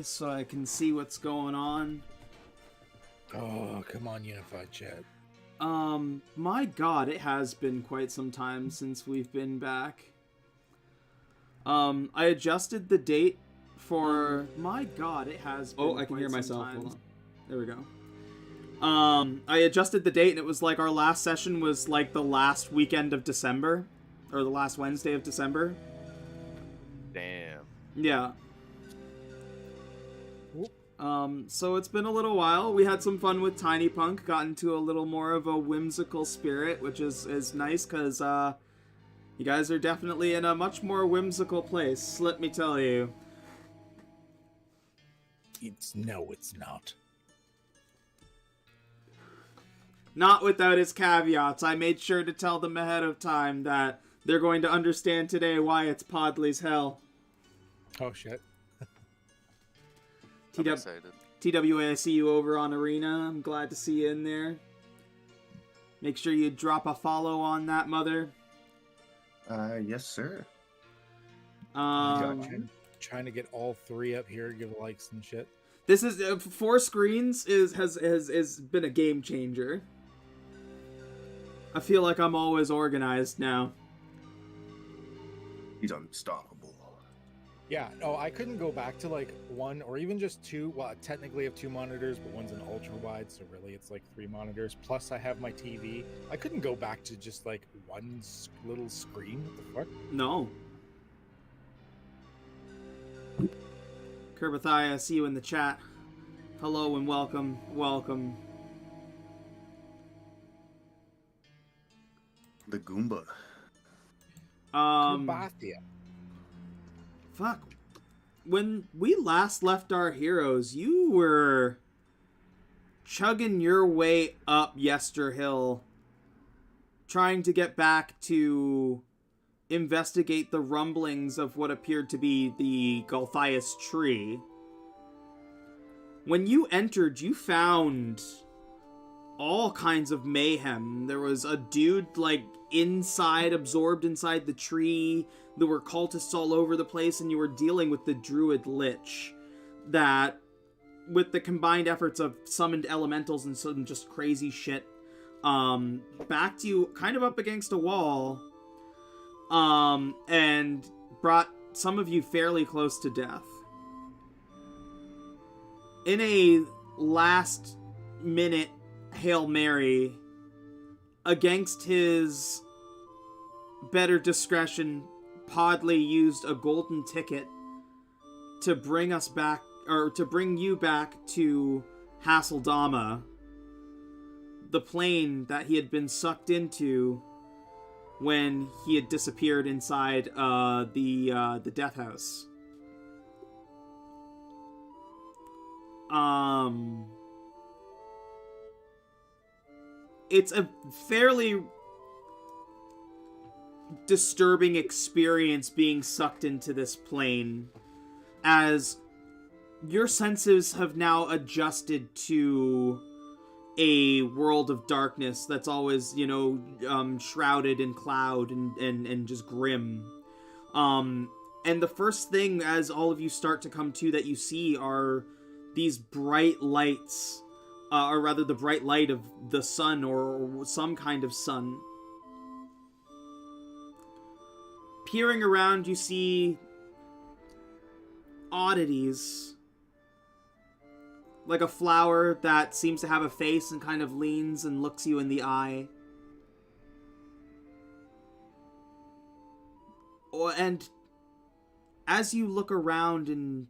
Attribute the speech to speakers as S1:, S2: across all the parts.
S1: so I can see what's going on.
S2: Oh, come on, Unified Chat.
S1: My god, it has been quite some time since we've been back. I adjusted the date for... my god, it has been
S3: I can hear myself.
S1: time.
S3: Hold on.
S1: There we go. I adjusted the date, and it was like our last session was like the last weekend of December. Or the last Wednesday of December.
S4: Damn.
S1: Yeah. So it's been a little while. We had some fun with Tiny Punk, got into a little more of a whimsical spirit, which is nice, because, you guys are definitely in a much more whimsical place, let me tell you.
S2: It's not.
S1: Not without its caveats. I made sure to tell them ahead of time that they're going to understand today why it's Podley's hell.
S2: Oh, shit.
S4: I'm excited.
S1: TWA, I see you over on Arena. I'm glad to see you in there. Make sure you drop a follow on that, mother.
S5: Yes, sir.
S2: Trying to get all three up here, give likes and shit.
S1: This is 4 screens has been a game changer. I feel like I'm always organized now.
S5: He's unstoppable.
S2: Yeah, no, I couldn't go back to like 1 or even just 2. Well, I technically have 2 monitors, but one's an ultra wide, so really it's like 3 monitors. Plus, I have my TV. I couldn't go back to just like one little screen. What the fuck?
S1: No. Kerbathai, I see you in the chat. Hello and welcome. Welcome.
S5: The Goomba.
S2: Kerbathia.
S1: Fuck. When we last left our heroes, you were chugging your way up Yester Hill, trying to get back to investigate the rumblings of what appeared to be the Galthias tree. When you entered, you found all kinds of mayhem. There was a dude, like, absorbed inside the tree. There were cultists all over the place, and you were dealing with the Druid Lich that, with the combined efforts of summoned elementals and some just crazy shit, backed you kind of up against a wall, and brought some of you fairly close to death. In a last-minute Hail Mary, against his better discretion, Podley used a golden ticket to bring us back, or to bring you back to Hasseldama, the plane that he had been sucked into when he had disappeared inside the death house. It's a fairly disturbing experience being sucked into this plane, as your senses have now adjusted to a world of darkness that's always, shrouded in cloud and just grim. And the first thing, as all of you start to come to, that you see are these bright lights, or rather the bright light of the sun, or some kind of sun. Peering around, you see oddities. Like a flower that seems to have a face and kind of leans and looks you in the eye. And as you look around and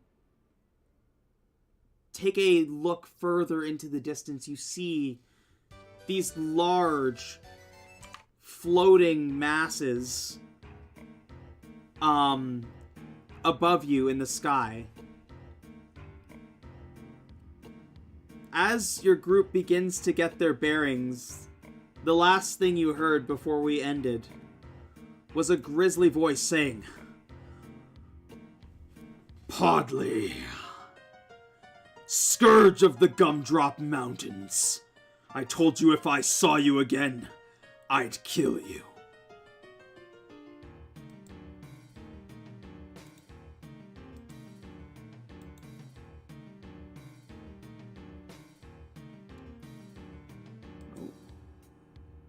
S1: take a look further into the distance, you see these large floating masses above you in the sky. As your group begins to get their bearings, the last thing you heard before we ended was a grisly voice saying, "Podley, Scourge of the Gumdrop Mountains, I told you if I saw you again, I'd kill you."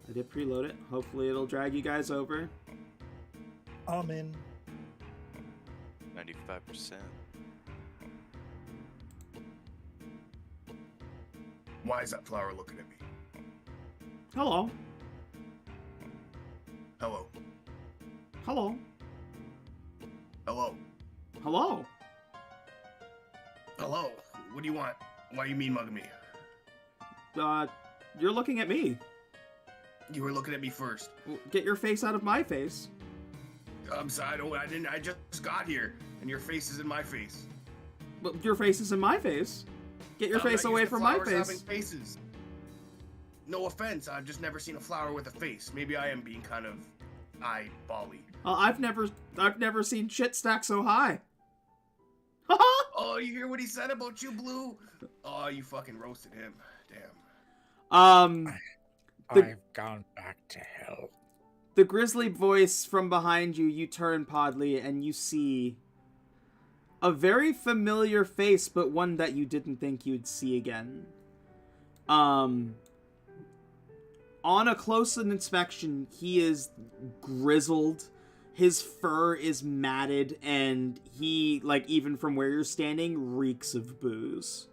S1: I did preload it. Hopefully it'll drag you guys over.
S2: I'm in.
S4: 95%.
S5: Why is that flower looking at me?
S1: Hello.
S5: Hello.
S1: Hello.
S5: Hello.
S1: Hello.
S5: Hello. What do you want? Why you mean mugging me?
S1: You're looking at me.
S5: You were looking at me first.
S1: Get your face out of my face.
S5: I'm sorry. I just got here, and your face is in my face.
S1: But your face is in my face. Get your face away from my
S5: Flowers having
S1: face.
S5: faces. No offense, I've just never seen a flower with a face. Maybe I am being kind of eyebally.
S1: I've never seen shit stack so high.
S5: Oh, you hear what he said about you, Blue? Oh, you fucking roasted him. Damn.
S2: I've gone back to hell.
S1: The grisly voice from behind you, you turn, Podley, and you see a very familiar face, but one that you didn't think you'd see again. On a close inspection, he is grizzled. His fur is matted, and he, like, even from where you're standing, reeks of booze.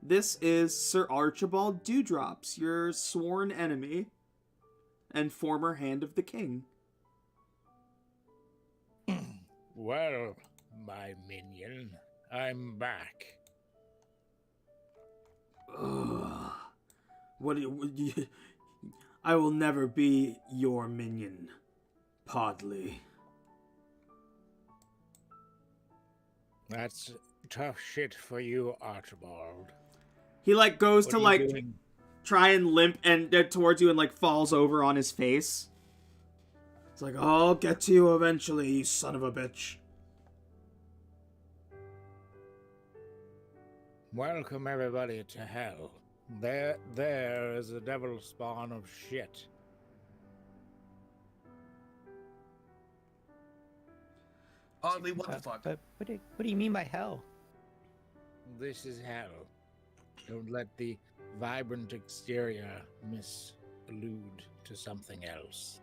S1: This is Sir Archibald Dewdrops, your sworn enemy and former Hand of the King.
S2: Well, my minion, I'm back.
S1: Ugh. What do you... I will never be your minion, Podley.
S2: That's tough shit for you, Archibald.
S1: He, like, goes
S2: What
S1: to,
S2: are you
S1: like,
S2: doing?
S1: try and limp and towards you and, like, falls over on his face. It's like, I'll get to you eventually, you son of a bitch.
S2: Welcome everybody to hell. There is a devil spawn of shit.
S5: Oddly, what the fuck?
S3: But what do you mean by hell?
S2: This is hell. Don't let the vibrant exterior misallude to something else.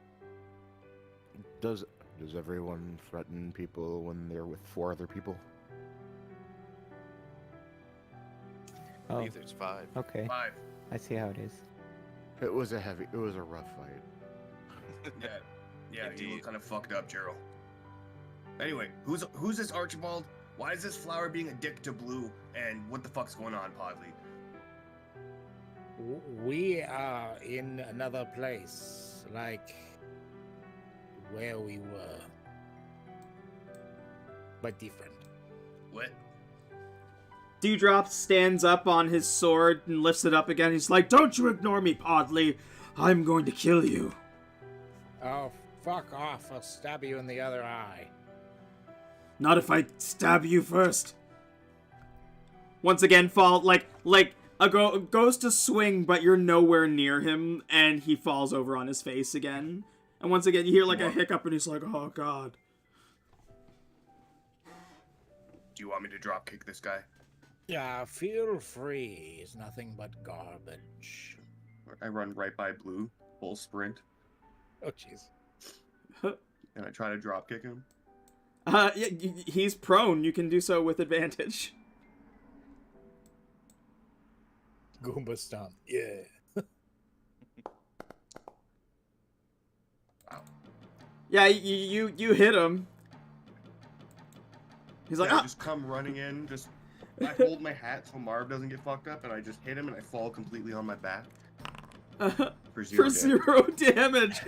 S6: Does everyone threaten people when they're with 4 other people?
S4: I
S3: Oh,
S4: believe there's 5.
S3: okay.
S5: 5.
S3: I see how it is.
S6: It was a rough fight.
S5: Yeah, you
S4: Indeed.
S5: look kind of fucked up, Gerald. Anyway, who's this Archibald? Why is this flower being a dick to Blue? And what the fuck's going on, Podley?
S2: We are in another place, like where we were, but different.
S5: What?
S1: Dewdrop stands up on his sword and lifts it up again. He's like, don't you ignore me, Podley. I'm going to kill you.
S2: Oh, fuck off. I'll stab you in the other eye.
S1: Not if I stab you first. Once again, goes to swing, but you're nowhere near him, and he falls over on his face again. And once again, you hear like a hiccup, and he's like, oh god.
S5: Do you want me to drop kick this guy?
S2: Yeah, feel free. It's nothing but garbage.
S5: I run right by Blue, full sprint,
S2: Oh, jeez.
S5: and I try to drop kick him.
S1: Yeah, he's prone. You can do so with advantage.
S2: Goomba stomp. Yeah.
S5: Wow.
S1: Yeah, you hit him. He's like,
S5: I
S1: ah!
S5: just come running in, I hold my hat so Marv doesn't get fucked up, and I just hit him, and I fall completely on my back. For
S1: zero damage.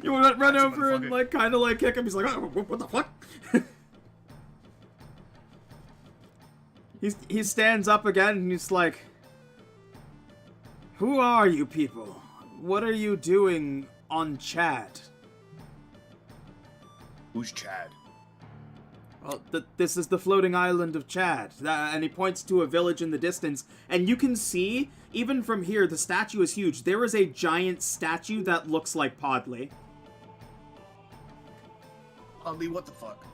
S1: You want to run
S5: Gotcha,
S1: over and
S5: motherfucker.
S1: like kind of like kick him. He's like, oh, what the fuck? He stands up again and he's like, who are you people? What are you doing on Chad?
S5: Who's Chad?
S1: Well, this is the floating island of Chad. And he points to a village in the distance. And you can see, even from here, the statue is huge. There is a giant statue that looks like Podley.
S5: Podley, what the fuck?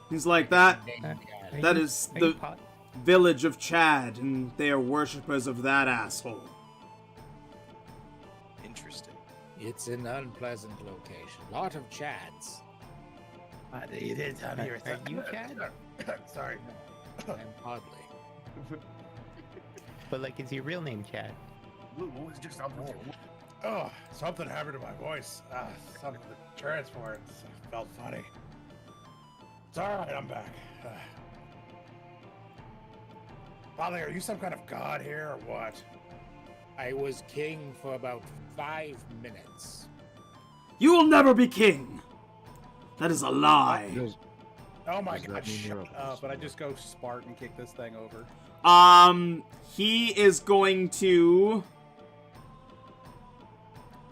S1: He's like, that
S3: Are
S1: That
S3: you-
S1: is
S3: are
S1: the-
S3: you pot-
S1: village of Chad, and they are worshippers of that asshole.
S4: Interesting.
S2: It's an unpleasant location. Lot of chads.
S7: You didn't tell me you were
S3: Are you Chad?
S7: Sorry.
S2: I'm Podley.
S3: But like, is your real name Chad?
S5: Blue, what was just up with you?
S7: Oh, something happened to my voice. Something with the transports. Felt funny. It's alright, I'm back. Father, are you some kind of god here or what?
S2: I was king for about 5 minutes.
S1: You will never be king! That is a lie.
S7: Oh my
S6: Does that
S7: god,
S6: mean you're
S7: shut
S6: a-
S7: up.
S8: But I just go Spartan kick this thing over.
S1: He is going to...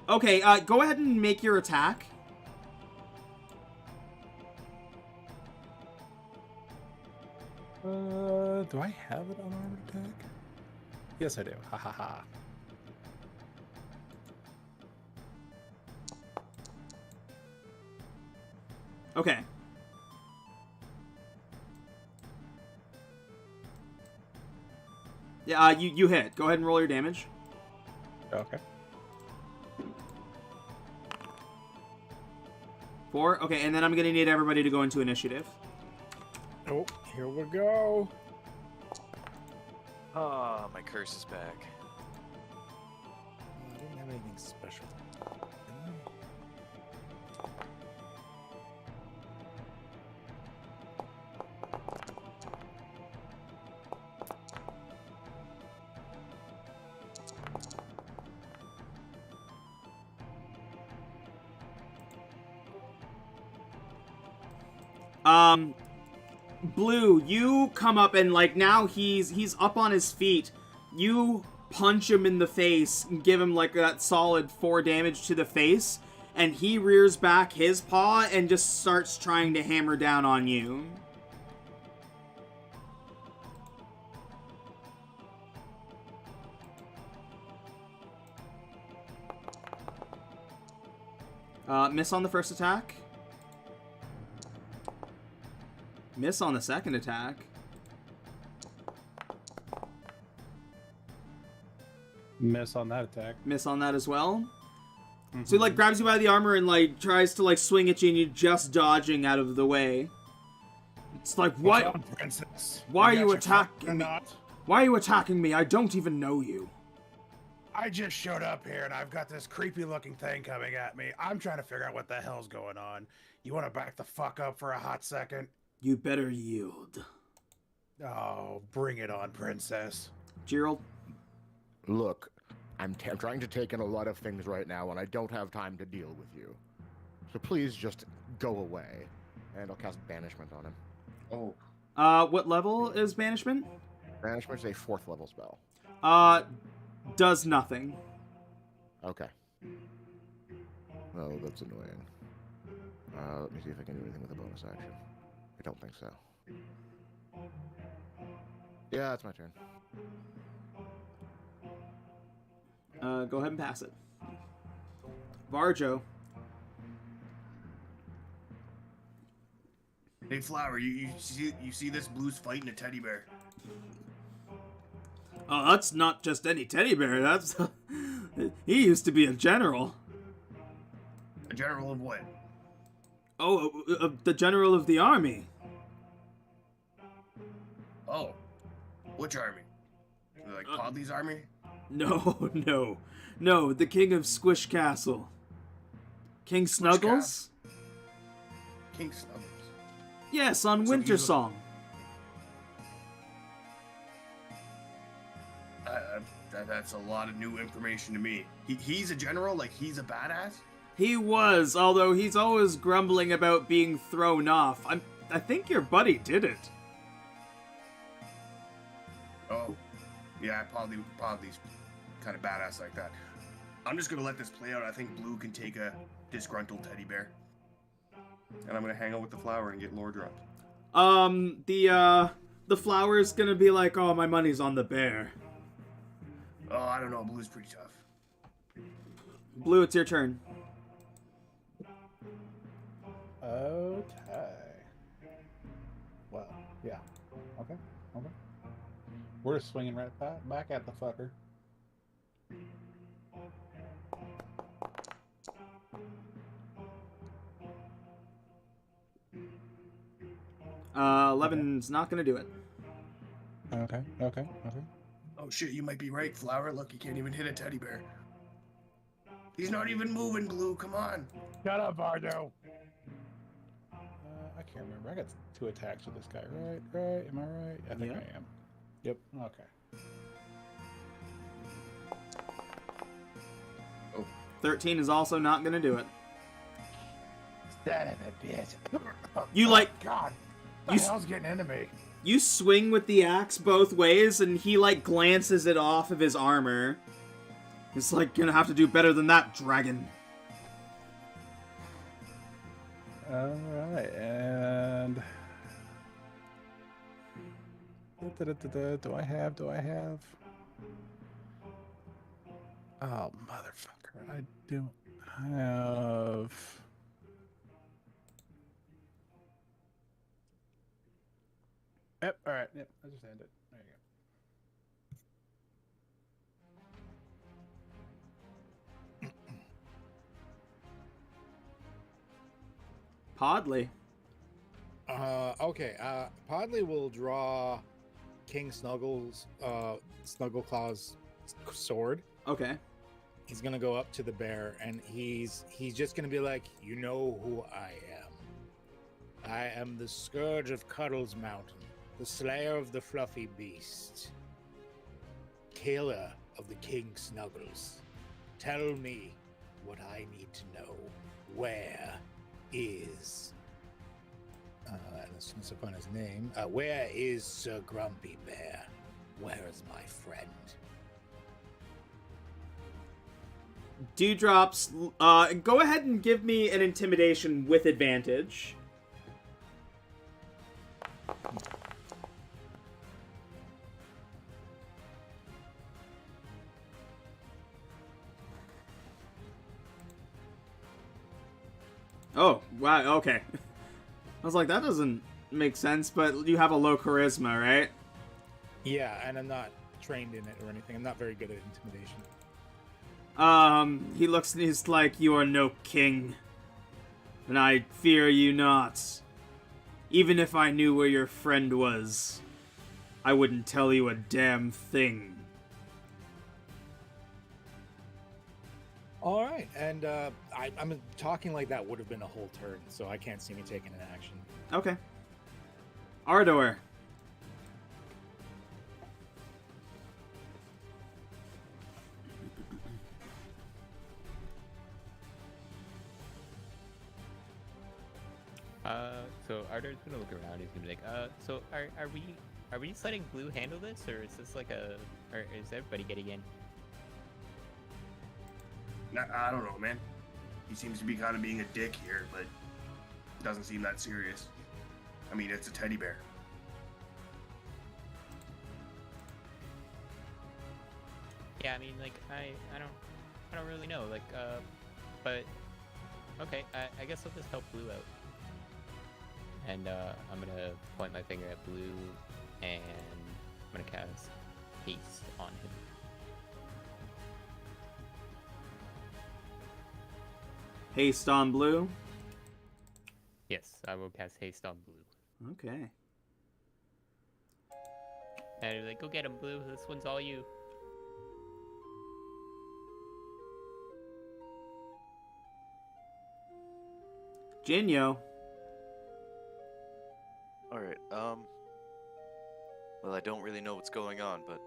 S1: Okay, go ahead and make your attack.
S8: Do I have it on armored attack? Yes, I do. Ha ha ha.
S1: Okay. Yeah, you hit. Go ahead and roll your damage.
S8: Okay.
S1: 4. Okay, and then I'm gonna need everybody to go into initiative.
S2: Oh, here we go.
S4: Ah, my curse is back.
S2: I didn't have anything special. didn't
S1: Blue, you come up and like now he's up on his feet. You punch him in the face and give him like that solid 4 damage to the face, and he rears back his paw and just starts trying to hammer down on you. Miss on the first attack. Miss on the second attack.
S8: Miss on that attack.
S1: Miss on that as well. So he like grabs you by the armor and like tries to like swing at you, and you're just dodging out of the way. It's like,
S7: What's
S1: what?
S7: on, princess?
S1: Why are
S7: got
S1: you
S7: your phone or
S1: attacking me?
S7: not?
S1: Why are you attacking me? I don't even know you.
S7: I just showed up here and I've got this creepy looking thing coming at me. I'm trying to figure out what the hell's going on. You want to back the fuck up for a hot second?
S1: You better yield.
S7: Oh, bring it on, princess.
S1: Gerald?
S6: Look, I'm trying to take in a lot of things right now, and I don't have time to deal with you. So please just go away, and I'll cast Banishment on him.
S5: Oh,
S1: What level is banishment?
S6: Banishment is a 4th level spell.
S1: Does nothing.
S6: Okay. Well, that's annoying. Let me see if I can do anything with a bonus action. I don't think so. Yeah, it's my turn.
S1: Go ahead and pass it. Varjo.
S5: hey Flower, you see this Blue's fighting a teddy bear?
S1: Oh, that's not just any teddy bear. That's he used to be a general.
S5: A general of what?
S1: Oh, the general of the army.
S5: Oh, which army? Like Podley's army?
S1: No, no, the king of Squish Castle. King Snuggles?
S5: King Snuggles.
S1: Yes, on
S5: So
S1: Winter
S5: he's a-
S1: Song.
S5: That's a lot of new information to me. He's a general, like he's a badass?
S1: He was, although he's always grumbling about being thrown off. I think your buddy did it.
S5: Oh, yeah, Podley's kind of badass like that. I'm just gonna let this play out. I think Blue can take a disgruntled teddy bear. And I'm gonna hang out with the Flower and get lore dropped.
S1: The flower's gonna be like, oh, my money's on the bear.
S5: Oh, I don't know, Blue's pretty tough.
S1: Blue, it's your turn.
S8: Okay. Well, yeah. Okay. Okay. We're swinging right back at the fucker.
S1: $11's not gonna do it.
S8: Okay.
S5: Oh shit, you might be right, Flower. Look, you can't even hit a teddy bear. He's not even moving, Blue. Come on.
S7: Shut up, Bardo.
S8: I can't remember. I got 2 attacks with this guy, right? Right? Am I right? I think
S1: Yeah.
S8: I am. Yep. Okay.
S1: 13 is also not gonna do it.
S7: Son of a bitch.
S1: You like
S7: God.
S1: you
S7: What
S1: s-
S7: the hell's getting into me?
S1: you swing with the axe both ways, and he like glances it off of his armor. He's like, gonna have to do better than that, dragon.
S8: All right, and do I have? Oh, motherfucker! I don't have. Yep. All right. Yep. I just end it. There you
S1: Podley.
S2: Okay. Podley will draw King Snuggleclaw's sword.
S1: Okay.
S2: He's gonna go up to the bear, and he's just gonna be like, "You know who I am. I am the Scourge of Cuddles Mountain, the Slayer of the Fluffy Beast, killer of the King Snuggles. Tell me what I need to know. Where is..." Let's upon his name. Where is Sir Grumpy Bear? Where is my friend?
S1: Dewdrops, go ahead and give me an intimidation with advantage. Oh, wow, okay. I was like, that doesn't make sense, but you have a low charisma, right?
S2: Yeah, and I'm not trained in it or anything. I'm not very good at intimidation.
S1: He looks and he's like, "You are no king, and I fear you not. Even if I knew where your friend was, I wouldn't tell you a damn thing."
S2: All right, and I'm talking like that would have been a whole turn, so I can't see me taking an action.
S1: Okay. Ardor.
S3: So Ardor's gonna look around. He's gonna be like, so are we just letting Blue handle this, or is this like or is everybody getting in?
S5: I don't know, man. He seems to be kind of being a dick here, but doesn't seem that serious. I mean, it's a teddy bear.
S3: Yeah, I mean, like, I don't really know, like, but okay, I guess I'll just help Blue out. And I'm gonna point my finger at Blue, and I'm gonna cast haste on him.
S1: Haste on Blue.
S3: Yes, I will cast haste on Blue.
S1: Okay.
S3: And I'll be like, go get him, Blue. This one's all you.
S1: Jinyo.
S4: Alright, well, I don't really know what's going on, but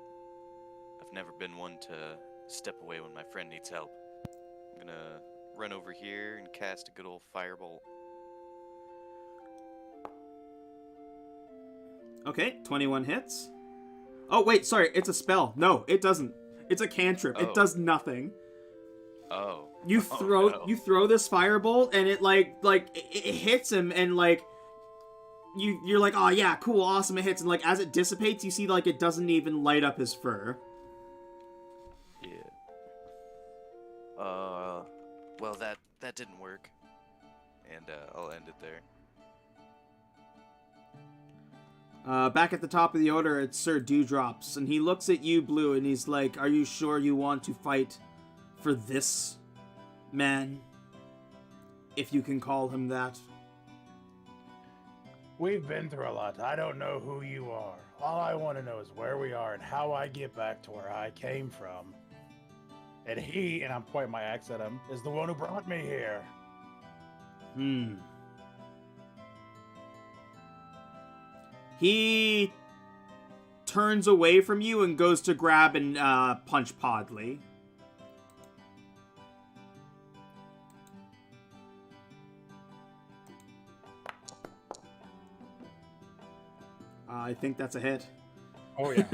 S4: I've never been one to step away when my friend needs help. I'm gonna run over here and cast a good old firebolt.
S1: Okay, 21 hits. Oh, wait, sorry, it's a spell. No, it doesn't. It's a cantrip.
S4: Oh.
S1: It does nothing.
S4: Oh.
S1: You
S4: Oh,
S1: throw
S4: no.
S1: you throw this firebolt, and it it hits him, and like you're like, oh yeah, cool, awesome, it hits, and like as it dissipates, you see like it doesn't even light up his fur.
S4: Yeah. Well, that didn't work. And, I'll end it there.
S1: Back at the top of the order, it's Sir Dewdrops, and he looks at you, Blue, and he's like, "Are you sure you want to fight for this man?" if you can call him that.
S7: We've been through a lot. I don't know who you are. All I want to know is where we are and how I get back to where I came from. And he, and I'm pointing my axe at him, is the one who brought me here.
S1: He turns away from you and goes to grab and punch Podley. I think that's a hit.
S2: Oh yeah.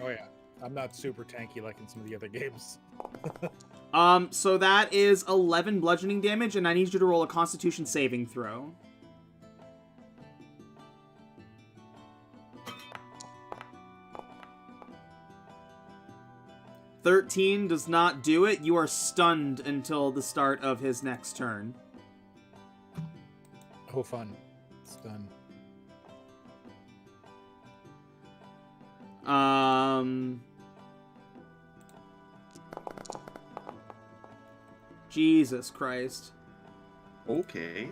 S2: Oh yeah. I'm not super tanky like in some of the other games.
S1: So that is 11 bludgeoning damage, and I need you to roll a Constitution saving throw. (13) does not do it. You are stunned until the start of his next turn.
S2: Oh, fun. It's done.
S1: Jesus Christ.
S5: Okay.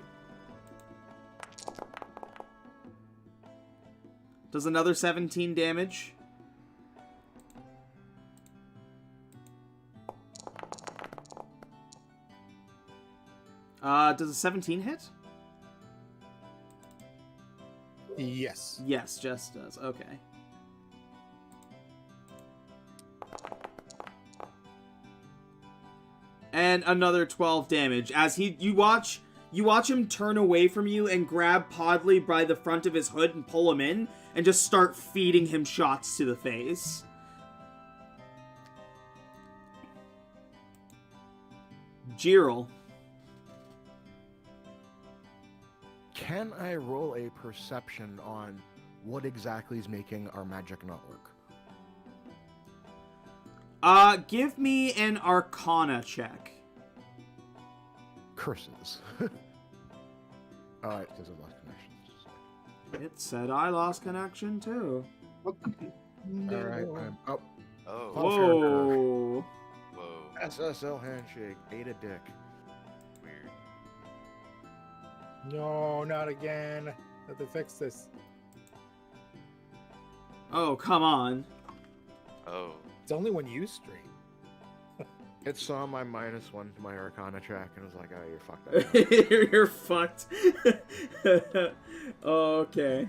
S1: Does another 17 damage? Does a 17 hit?
S2: Yes.
S1: Yes, Jess does. Okay. And another 12 damage as you watch him turn away from you and grab Podley by the front of his hood and pull him in and just start feeding him shots to the face. Jiril.
S6: Can I roll a perception on what exactly is making our magic not work?
S1: Give me an Arcana check.
S6: Curses. Alright, because I lost connection.
S1: It said I lost connection too.
S6: Alright, I'm up.
S4: Oh.
S1: Whoa.
S4: Whoa.
S6: SSL handshake, ate a dick.
S4: Weird.
S2: No, not again. Have to fix this.
S1: Oh, come on.
S4: Oh.
S2: It's only when you stream.
S6: It saw my -1 to my Arcana check and was like, oh, you're fucked up.
S1: You're fucked. Okay.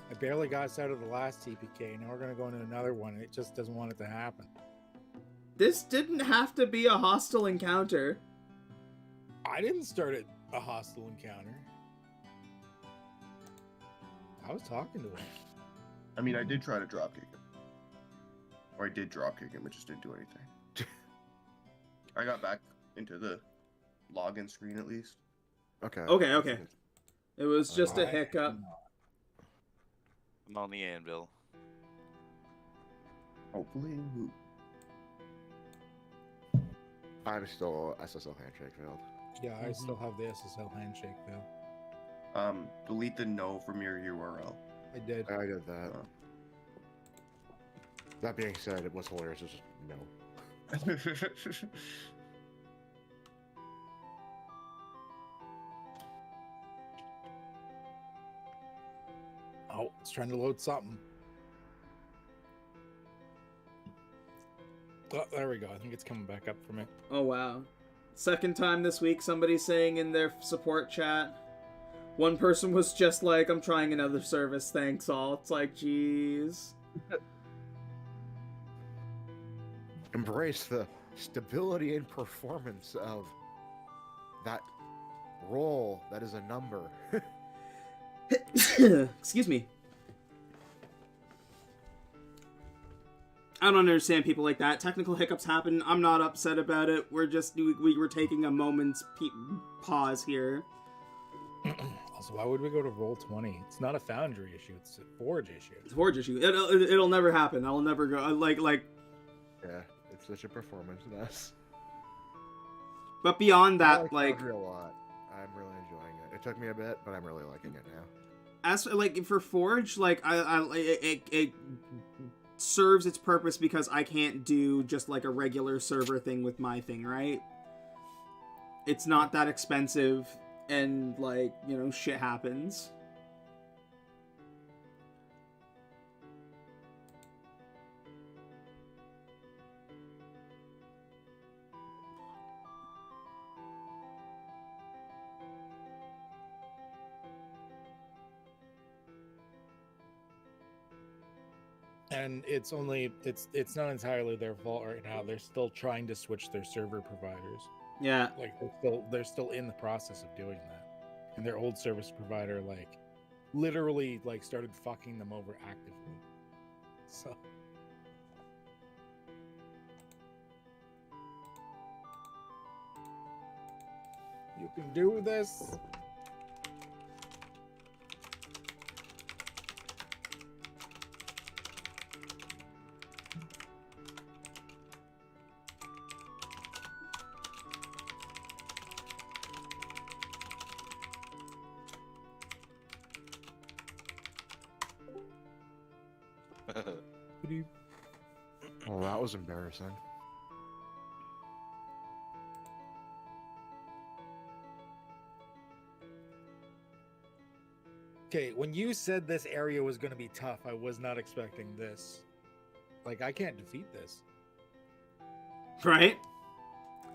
S2: I barely got us out of the last TPK. Now we're going to go into another one, and it just doesn't want it to happen.
S1: This didn't have to be a hostile encounter.
S2: I didn't start a hostile encounter. I was talking to him.
S5: I mean, I did try to dropkick him. Or I did dropkick him, it just didn't do anything. I got back into the login screen at least.
S6: Okay.
S1: Okay. It was just a hiccup.
S4: I'm on the anvil.
S5: Hopefully.
S6: I'm still SSL handshake failed.
S2: Yeah, I still have the SSL handshake, though.
S5: Delete the no from your URL.
S2: I did.
S6: I did that. That being said, it was hilarious. It was just no.
S2: Oh, it's trying to load something. Oh, there we go. I think it's coming back up for me.
S1: Oh, wow. Second time this week somebody's saying in their support chat, one person was just like, I'm trying another service, thanks all. It's like, jeez.
S6: Embrace the stability and performance of that roll that is a number.
S1: Excuse me. I don't understand people like that. Technical hiccups happen. I'm not upset about it. We're just, we were taking a moment's pause here.
S2: Also, why would we go to Roll20? It's not a Foundry issue. It's a Forge issue.
S1: It's a Forge issue. It'll never happen. I'll never go. Like.
S6: Yeah, it's such a performance mess.
S1: But beyond
S6: I
S1: that, like
S6: Foundry a lot. I'm really enjoying it. It took me a bit, but I'm really liking it now.
S1: as like for Forge, like it serves its purpose because I can't do just like a regular server thing with my thing, right? it's not that expensive, and, like, you know, shit happens.
S2: And it's not entirely their fault right now. They're still trying to switch their server providers.
S1: Yeah.
S2: Like they're still in the process of doing that. And their old service provider like literally like started fucking them over actively. So you can do this.
S6: Well, that was embarrassing.
S2: Okay, when you said this area was going to be tough, I was not expecting this. Like, I can't defeat this.
S1: Right?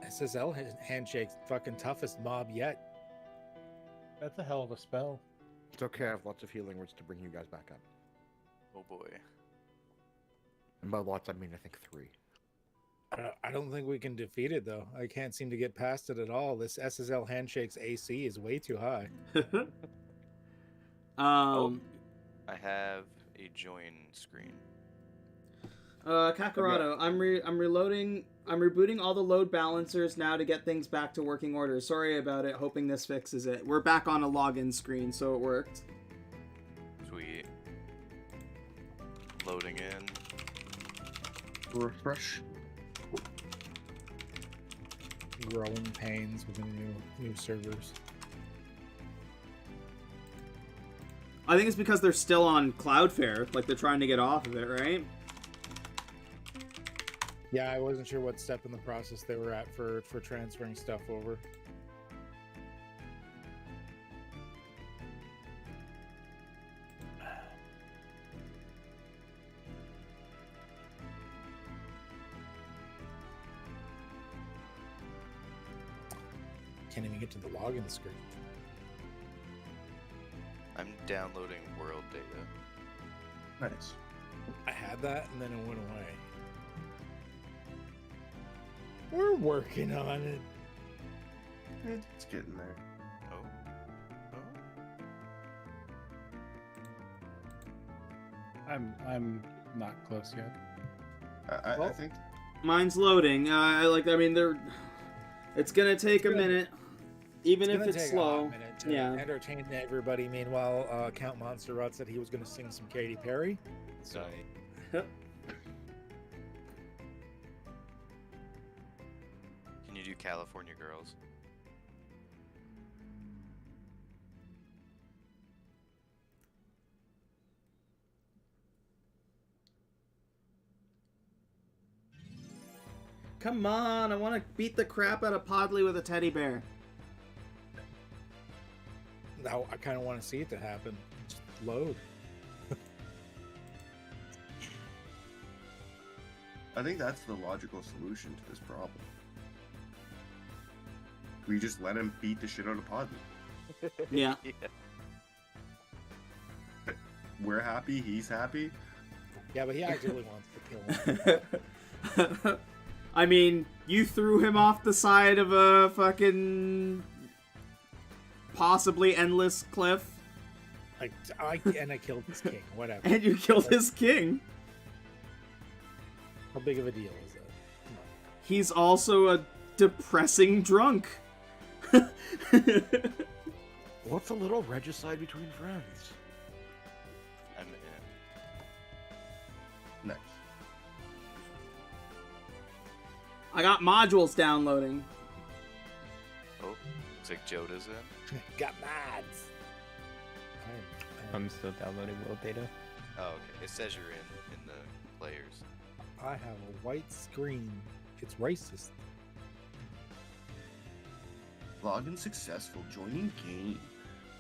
S2: SSL Handshake's fucking toughest mob yet.
S7: That's a hell of a spell.
S6: It's okay, I have lots of healing words to bring you guys back up.
S4: Oh boy.
S6: And by lots, I mean I think 3.
S2: I don't think we can defeat it, though. I can't seem to get past it at all. This SSL Handshake's AC is way too high.
S4: I have a join screen.
S1: Kakarado, I'm reloading. I'm rebooting all the load balancers now to get things back to working order. Sorry about it. Hoping this fixes it. We're back on a login screen, so it worked.
S4: Sweet. Loading in.
S5: Refresh.
S2: Growing pains within new servers.
S1: I think it's because they're still on Cloudflare. Like, they're trying to get off of it, right?
S2: Yeah, I wasn't sure what step in the process they were at for transferring stuff over. Can't even get to the login screen.
S4: I'm downloading world data.
S5: Nice.
S2: I had that and then it went away. We're working on it.
S5: It's getting there.
S4: Oh. Oh.
S8: I'm not close yet.
S5: I think
S1: Mine's loading. It's gonna take a minute, even if it's slow. Yeah.
S2: Entertain everybody. Meanwhile, Count Montserrat said he was going to sing some Katy Perry. So.
S4: Can you do California Girls?
S1: Come on, I want to beat the crap out of Podley with a teddy bear.
S2: Now I kind of want to see it to happen. Just load.
S5: I think that's the logical solution to this problem. We just let him beat the shit out of Podley.
S1: Yeah.
S5: We're happy, he's happy.
S2: Yeah, but he actually wants to kill him.
S1: I mean, you threw him off the side of a fucking possibly endless cliff.
S2: I killed his king. Whatever.
S1: And you killed his king.
S2: How big of a deal is that? Come on.
S1: He's also a depressing drunk.
S6: What's a little regicide between friends?
S4: I'm in.
S5: Nice.
S1: I got modules downloading.
S4: Oh, looks like Joda's in.
S2: Got mods.
S3: I'm still downloading world data.
S4: Oh, okay. It says you're in the players.
S2: I have a white screen. It's racist.
S5: Login successful. Joining game.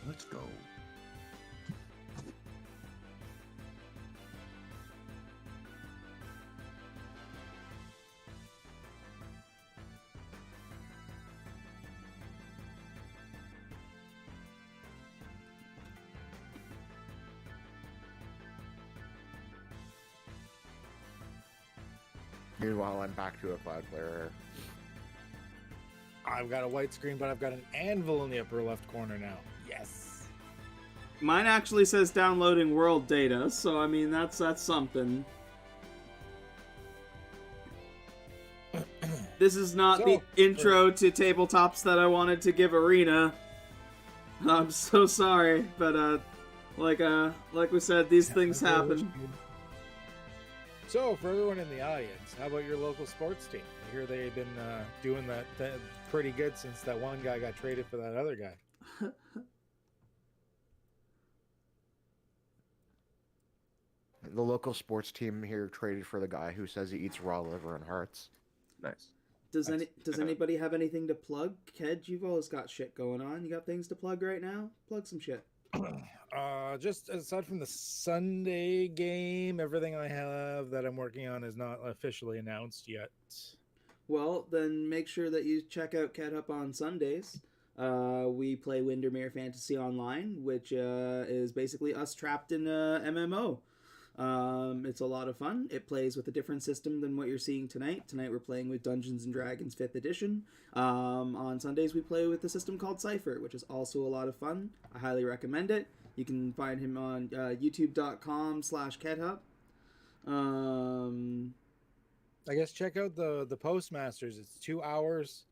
S5: Let's go.
S6: Meanwhile, I'm back to a cloud player.
S2: I've got a white screen, but I've got an anvil in the upper left corner now. Yes.
S1: Mine actually says downloading world data, so I mean that's something. This is not the intro to tabletops that I wanted to give Arena. I'm so sorry, but like we said, these things happen.
S2: So, for everyone in the audience, how about your local sports team? I hear they've been doing that pretty good since that one guy got traded for that other guy.
S6: The local sports team here traded for the guy who says he eats raw liver and hearts.
S5: Nice.
S1: Does anybody have anything to plug? Ked, you've always got shit going on. You got things to plug right now? Plug some shit.
S2: Just aside from the Sunday game, everything I have that I'm working on is not officially announced yet.
S1: Well, then make sure that you check out Cat Up on Sundays. We play Windermere Fantasy Online, which is basically us trapped in a MMO. It's a lot of fun. It plays with a different system than what you're seeing tonight. Tonight we're playing with Dungeons & Dragons 5th edition. On Sundays we play with a system called Cypher, which is also a lot of fun. I highly recommend it. You can find him on youtube.com/KedHub.
S2: I guess check out the Postmasters. It's 2 hours.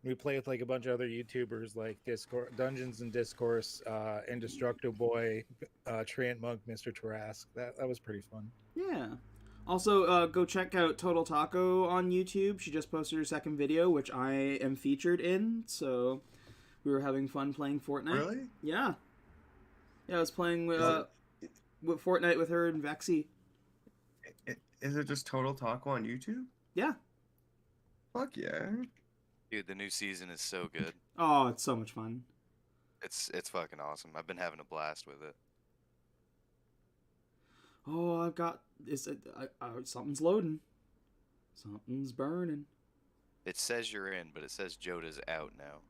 S2: We play with like a bunch of other YouTubers like Dungeons and Discourse, Indestructible Boy, Treant Monk, Mr. Tarask. That was pretty fun.
S1: Yeah. Also, go check out Total Taco on YouTube. She just posted her second video, which I am featured in. So we were having fun playing Fortnite.
S5: Really?
S1: Yeah. Yeah, I was playing with Fortnite with her and Vexy.
S5: Is it just Total Taco on YouTube?
S1: Yeah.
S5: Fuck yeah.
S4: Dude, the new season is so good.
S1: Oh, it's so much fun.
S4: It's fucking awesome. I've been having a blast with it.
S1: Oh, I've got something's loading. Something's burning.
S4: It says you're in, but it says Joda's out now.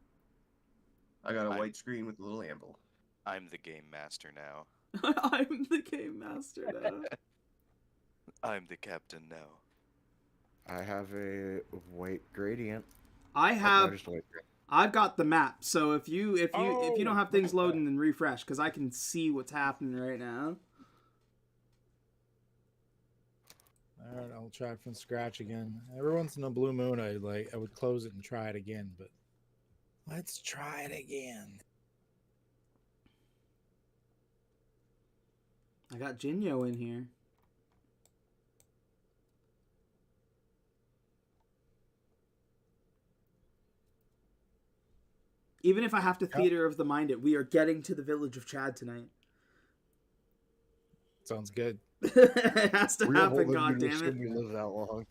S5: I got a white screen with a little anvil.
S4: I'm the game master now.
S1: I'm the game master now.
S4: I'm the captain now.
S6: I have a white gradient.
S1: I've got the map. So if you don't have things loading, then refresh because I can see what's happening right now.
S2: All right, I'll try it from scratch again. Every once in a blue moon, I would close it and try it again. But let's try it again.
S1: I got Jinyo in here. Even if I have to theater of the mind it, we are getting to the village of Chad tonight.
S2: Sounds good.
S1: It has to happen, goddammit.
S6: We live that long.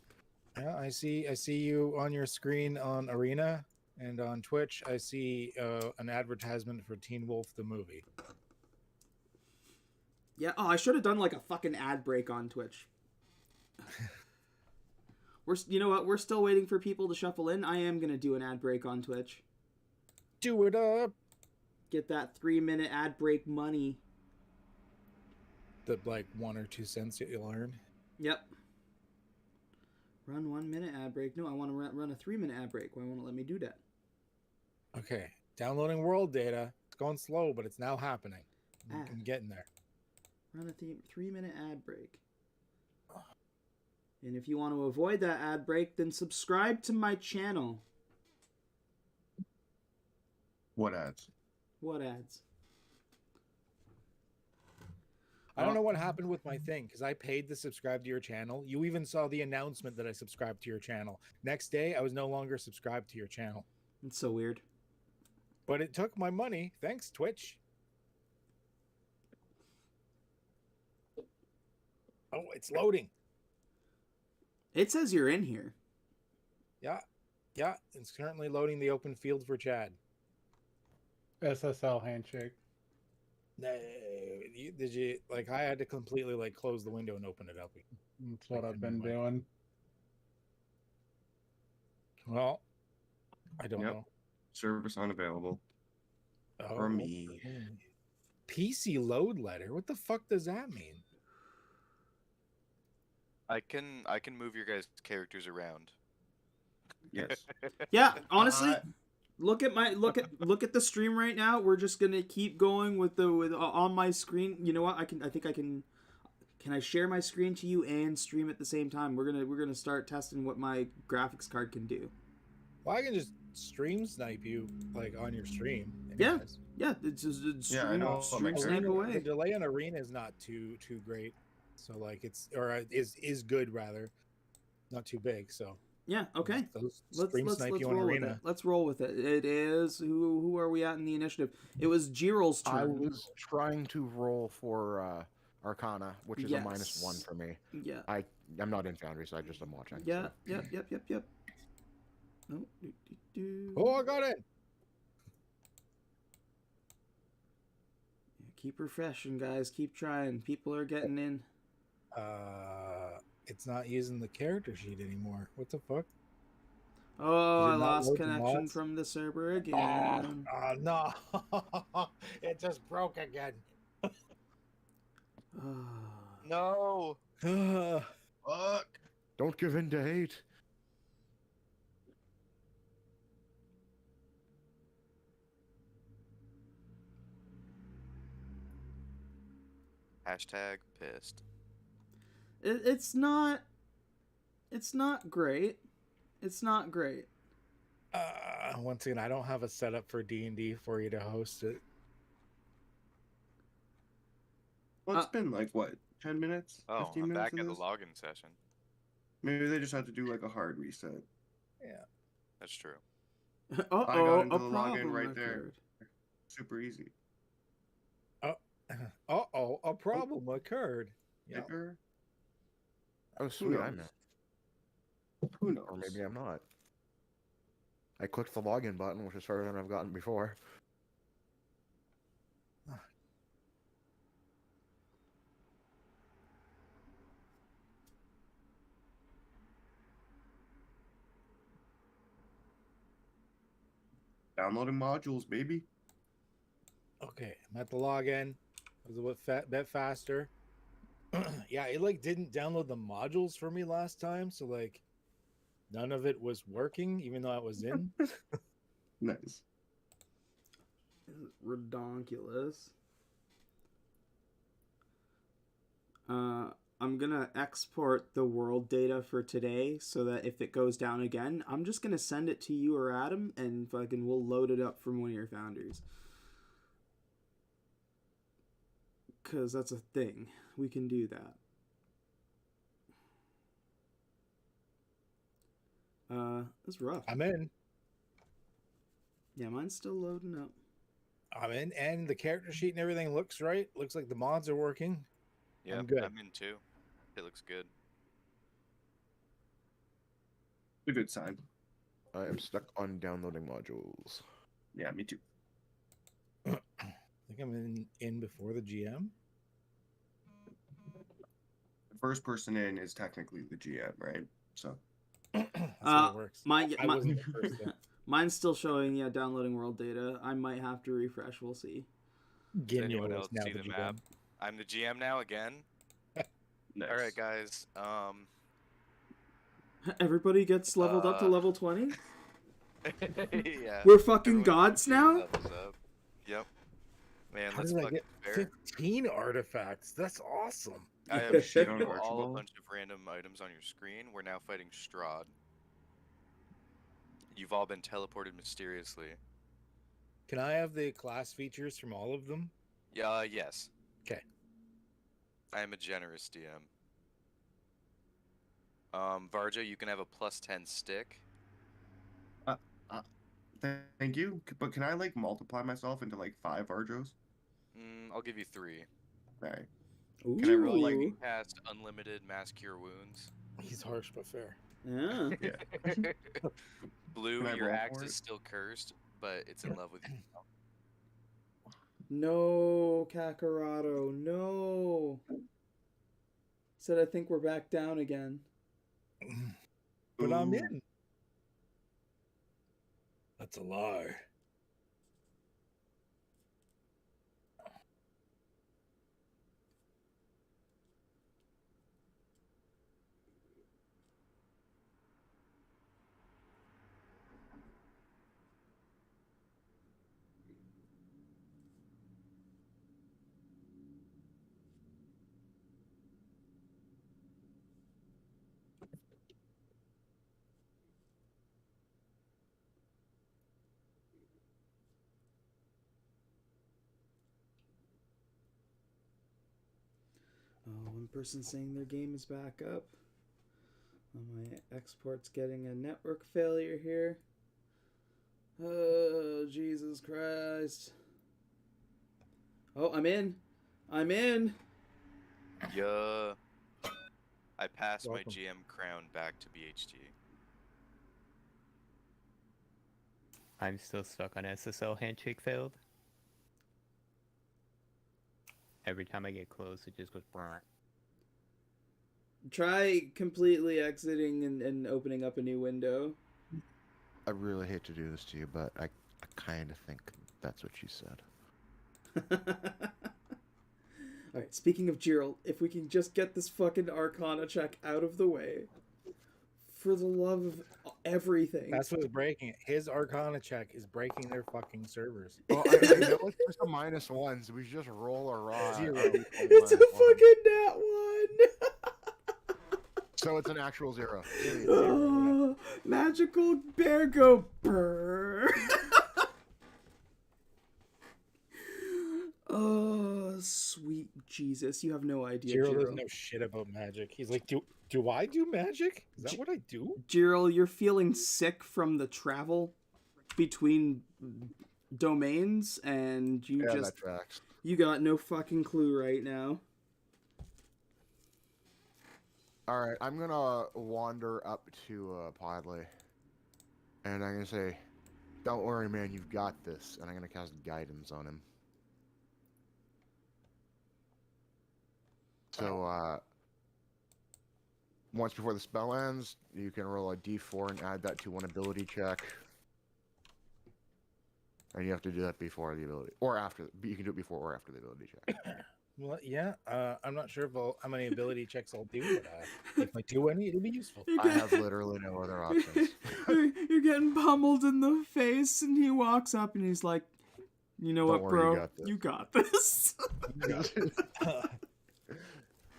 S2: Yeah, I see you on your screen on Arena, and on Twitch, I see an advertisement for Teen Wolf the movie.
S1: Yeah, I should have done like a fucking ad break on Twitch. You know what? We're still waiting for people to shuffle in. I am gonna do an ad break on Twitch.
S2: Do it up.
S1: Get that 3-minute ad break money.
S2: The 1 or 2 cents that you'll earn.
S1: Yep. Run 1 minute ad break. No, I want to run a 3-minute ad break. Why won't it let me do that?
S2: Okay, downloading world data. It's going slow, but it's now happening. I'm getting there.
S1: Run a 3-minute ad break. And if you want to avoid that ad break, then subscribe to my channel.
S5: What ads?
S1: What ads?
S2: I don't know what happened with my thing because I paid to subscribe to your channel. You even saw the announcement that I subscribed to your channel. Next day, I was no longer subscribed to your channel.
S1: It's so weird.
S2: But it took my money. Thanks, Twitch. Oh, it's loading.
S1: It says you're in here.
S2: Yeah, it's currently loading the open field for Chad.
S7: SSL handshake.
S2: No, did you like? I had to completely like close the window and open it up.
S7: That's what
S2: I
S7: I've
S2: couldn't
S7: been
S2: like-
S7: doing.
S2: Well, I don't
S5: Yep.
S2: know.
S5: Service unavailable.
S2: Oh,
S5: For me.
S2: PC load letter. What the fuck does that mean?
S4: I can move your guys' characters around.
S5: Yes.
S1: Yeah, honestly, look at the stream right now. We're just gonna keep going with on my screen. You know what? I think I can. Can I share my screen to you and stream at the same time? We're gonna start testing what my graphics card can do.
S2: Well, I can just stream snipe you like on your stream.
S1: Yeah.
S2: anyways.
S1: Yeah, it's just
S5: Yeah, I know.
S1: stream
S5: Arena-
S1: snipe
S2: The
S1: away.
S2: delay on Arena is not too great, so like is good rather, not too big. So
S1: Yeah. Okay.
S2: those
S1: Let's
S2: stream snipe you on
S1: roll with it.
S2: Arena.
S1: Let's roll with it. It is who are we at in the initiative? It was Jiral's
S6: I
S1: turn.
S6: was trying to roll for Arcana, which is a -1
S1: Yes.
S6: for me.
S1: Yeah.
S6: I'm not in Foundry, so I just am watching.
S1: Yeah.
S6: so.
S1: Yep. Oh,
S2: Oh, I got it.
S1: Keep refreshing, guys. Keep trying. People are getting in.
S2: It's not using the character sheet anymore. What the fuck?
S1: Oh,
S2: Did
S1: I
S2: it not
S1: lost
S2: load the
S1: connection
S2: mods?
S1: from the server again.
S2: No, it just broke again.
S4: No.
S5: Fuck.
S6: Don't give in to hate.
S4: Hashtag pissed.
S1: It's not. It's not great. It's not great.
S2: Once again, I don't have a setup for D&D for you to host it.
S5: Well, it's been like what, 10 minutes?
S4: Oh,
S5: 15
S4: I'm
S5: minutes
S4: back
S5: in
S4: at the
S5: this?
S4: login session.
S5: Maybe they just have to do like a hard reset.
S4: That's true.
S1: Uh
S5: I got
S1: oh,
S5: into
S1: a
S5: the login
S1: problem
S5: right there.
S1: occurred.
S5: Super easy.
S2: A problem occurred. Yeah.
S5: Ticker?
S6: Oh, sweet, I'm
S5: knows?
S6: in.
S5: Who knows?
S6: Or maybe I'm not. I clicked the login button, which is further than I've gotten before.
S5: Downloading modules, baby.
S2: Okay, I'm at the login. It was a bit faster. Yeah, it like didn't download the modules for me last time, so like none of it was working, even though I was in.
S5: Nice.
S1: Redonkulous. I'm gonna export the world data for today so that if it goes down again, I'm just gonna send it to you or Adam, and fucking we'll load it up from one of your foundries. Cause that's a thing. We can do that. It's rough.
S2: I'm in.
S1: Yeah, mine's still loading up.
S2: I'm in, and the character sheet and everything looks right. Looks like the mods are working.
S4: Yeah,
S2: I'm good.
S4: I'm in too. It looks good.
S5: A good sign.
S6: I am stuck on downloading modules.
S5: Yeah, me too.
S2: I think I'm in before the GM.
S5: The first person in is technically the GM, right? So
S2: That's how it works.
S1: Mine,
S2: I wasn't the first in.
S1: mine's still showing, yeah, downloading world data. I might have to refresh. We'll see.
S2: Give me
S4: Anyone
S2: a
S4: else
S2: now
S4: see
S2: the
S4: the
S2: GM.
S4: map? I'm the GM now again.
S5: nice.
S4: All right, guys.
S1: Everybody gets leveled up to level 20.
S4: Yeah.
S1: We're fucking
S4: everyone
S1: gods now?
S4: levels up. Yep. Man,
S2: How
S4: let's
S2: did I
S4: fucking
S2: get
S4: fair.
S2: 15 artifacts? That's awesome.
S4: I have
S5: Shit
S4: shit
S5: on
S4: all a
S5: Archibald.
S4: bunch of random items on your screen. We're now fighting Strahd. You've all been teleported mysteriously.
S2: Can I have the class features from all of them?
S4: Yeah, yes.
S2: 'Kay.
S4: I am a generous DM. Varja, you can have a +10 stick.
S5: Thank you. But can I like multiply myself into like 5 Arjos?
S4: I'll give you 3.
S5: Alright.
S4: Can I roll
S1: Ooh.
S4: like cast unlimited mass cure wounds?
S2: He's harsh but fair.
S1: Yeah.
S4: Blue,
S5: Can I
S4: your
S5: roll
S4: axe
S5: for
S4: is
S5: it?
S4: still cursed, but it's in love with you.
S1: No, Kakarado, no. Said I think we're back down again.
S2: But I'm
S5: Ooh.
S2: in. That's a lie.
S1: Oh, one person saying their game is back up. Oh, my export's getting a network failure here. Oh, Jesus Christ. Oh, I'm in. I'm in.
S4: Yeah. I passed my
S2: Welcome.
S4: GM crown back to BHT.
S3: I'm still stuck on SSL handshake failed. Every time I get close, it just goes brrr.
S1: Try completely exiting and opening up a new window.
S6: I really hate to do this to you, but I kind of think that's what she said.
S1: Alright, speaking of Gerald, if we can just get this fucking Arcana check out of the way. For the love of everything.
S2: That's what's breaking it. His Arcana check is breaking their fucking servers.
S6: Well, I know it's just a -1, so we should just roll a raw.
S2: Zero.
S1: It's a fucking nat 1!
S6: So it's an actual 0.
S1: Oh, magical bear go brr. Oh, sweet Jesus. You have no idea,
S2: Jiro
S1: Jiro.
S2: doesn't know shit about magic. He's like, do I do magic? Is that what I do?
S1: Jiro, you're feeling sick from the travel between domains, and you
S6: Yeah,
S1: just...
S6: that tracks.
S1: You got no fucking clue right now.
S6: Alright, I'm gonna wander up to Podley. And I'm gonna say, don't worry, man, you've got this. And I'm gonna cast guidance on him. So, once before the spell ends, you can roll a d4 and add that to one ability check. And you have to do that before the ability, or after. You can do it before or after the ability check.
S2: Well, yeah. I'm not sure how many ability checks I'll do, but if I do any, it'll be useful.
S6: I have literally no other options.
S1: You're getting pummeled in the face, and he walks up and he's like, "You know
S6: Don't
S1: what,
S6: worry,
S1: bro?
S6: you got
S1: You got this."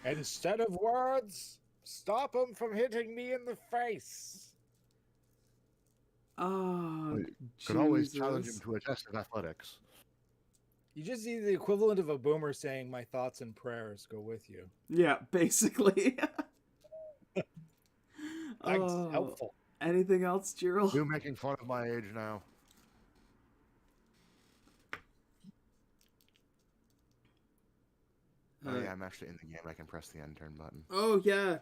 S2: Instead of words, stop him from hitting me in the face.
S1: Oh,
S6: Could always challenge
S1: Jesus.
S6: him to a test of athletics.
S2: You just need the equivalent of a boomer saying, "My thoughts and prayers go with you."
S1: Yeah, basically.
S2: Thanks,
S1: Oh,
S2: helpful.
S1: anything else, Gerald?
S6: You making fun of my age now. Oh yeah, I'm actually in the game. I can press the end turn button.
S1: Oh, yeah.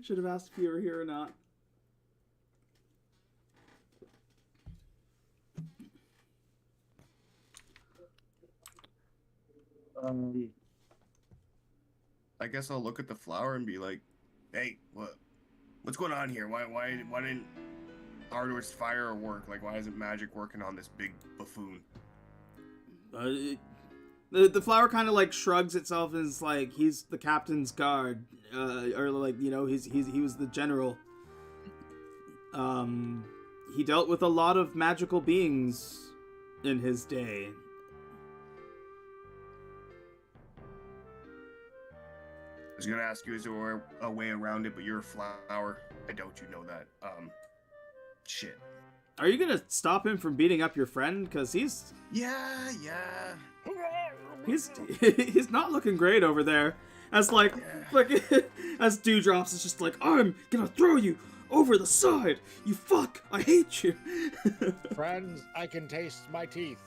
S1: Should have asked if you were here or not.
S5: I guess I'll look at the flower and be like, "Hey, what's going on here? Why didn't Ardor's fire work? Like, why isn't magic working on this big buffoon?"
S1: The flower kind of like shrugs itself and is like, he's the captain's guard, or like, you know, he was the general. He dealt with a lot of magical beings in his day.
S5: I was gonna ask you, is there a way around it? But you're a flower. I doubt you know that. Shit.
S1: Are you gonna stop him from beating up your friend? Cause he's not looking great over there. As like as Dewdrops is just like, "I'm gonna throw you over the side. You fuck. I hate you."
S2: Friends, I can taste my teeth.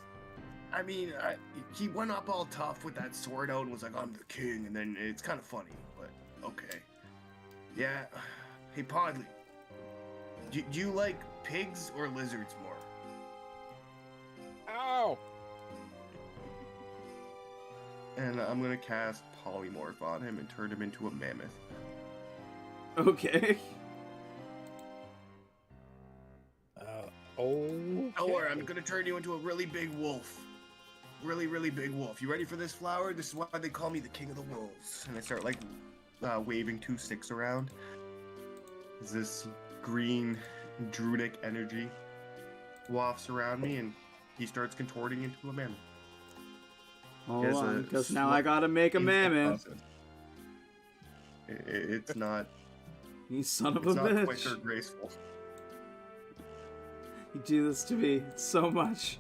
S5: I mean, he went up all tough with that sword out and was like, "I'm the king," and then it's kind of funny, but okay. Yeah. Hey, Podley. Do you like pigs or lizards more?
S2: Ow!
S5: and I'm gonna cast Polymorph on him and turn him into a mammoth.
S1: Okay.
S2: Oh.
S5: Don't worry, I'm gonna turn you into a really big wolf. Really, really big wolf. You ready for this, Flower? This is why they call me the King of the Wolves. And I start like waving 2 sticks around. As this green druidic energy wafts around me, and he starts contorting into a mammoth.
S1: Hold
S5: There's
S1: on,
S5: a
S1: because now
S5: slow-
S1: I gotta make a mammoth.
S5: It's not.
S1: You son of a
S5: It's not
S1: bitch.
S5: quick or graceful.
S1: You do this to me so much.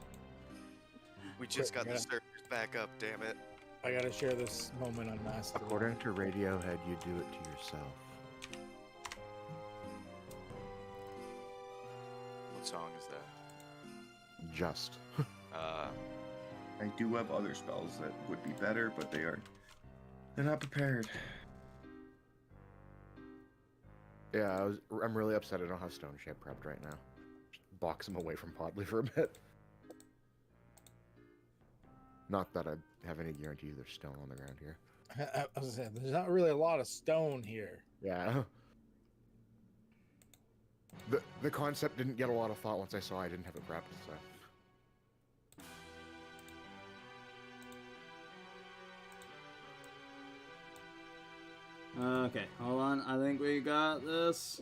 S4: We just
S2: Quick,
S4: got the servers back up, damn it.
S2: I gotta share this moment on Master.
S6: According to Radiohead, you do it to yourself.
S4: What song is that?
S6: Just.
S5: I do have other spells that would be better, but they're not prepared.
S6: Yeah, I'm really upset I don't have Stone Shape prepped right now. Just box him away from Podley for a bit. Not that I have any guarantee there's stone on the ground here.
S2: I was saying, there's not really a lot of stone here.
S6: Yeah. The concept didn't get a lot of thought once I saw I didn't have it prepped, so.
S1: Okay, hold on. I think we got this.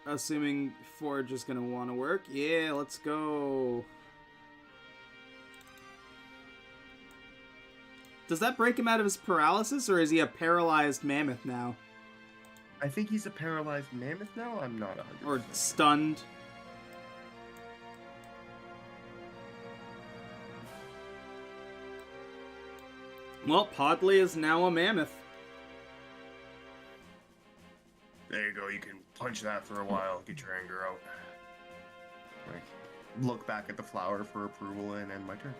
S1: Assuming Forge is gonna want to work. Yeah, let's go. Does that break him out of his paralysis, or is he a paralyzed mammoth now?
S5: I think he's a paralyzed mammoth now. I'm not 100%.
S1: Or stunned? Well, Podley is now a mammoth.
S5: There you go. You can punch that for a while. Get your anger out. Like, look back at the flower for approval and end my turn.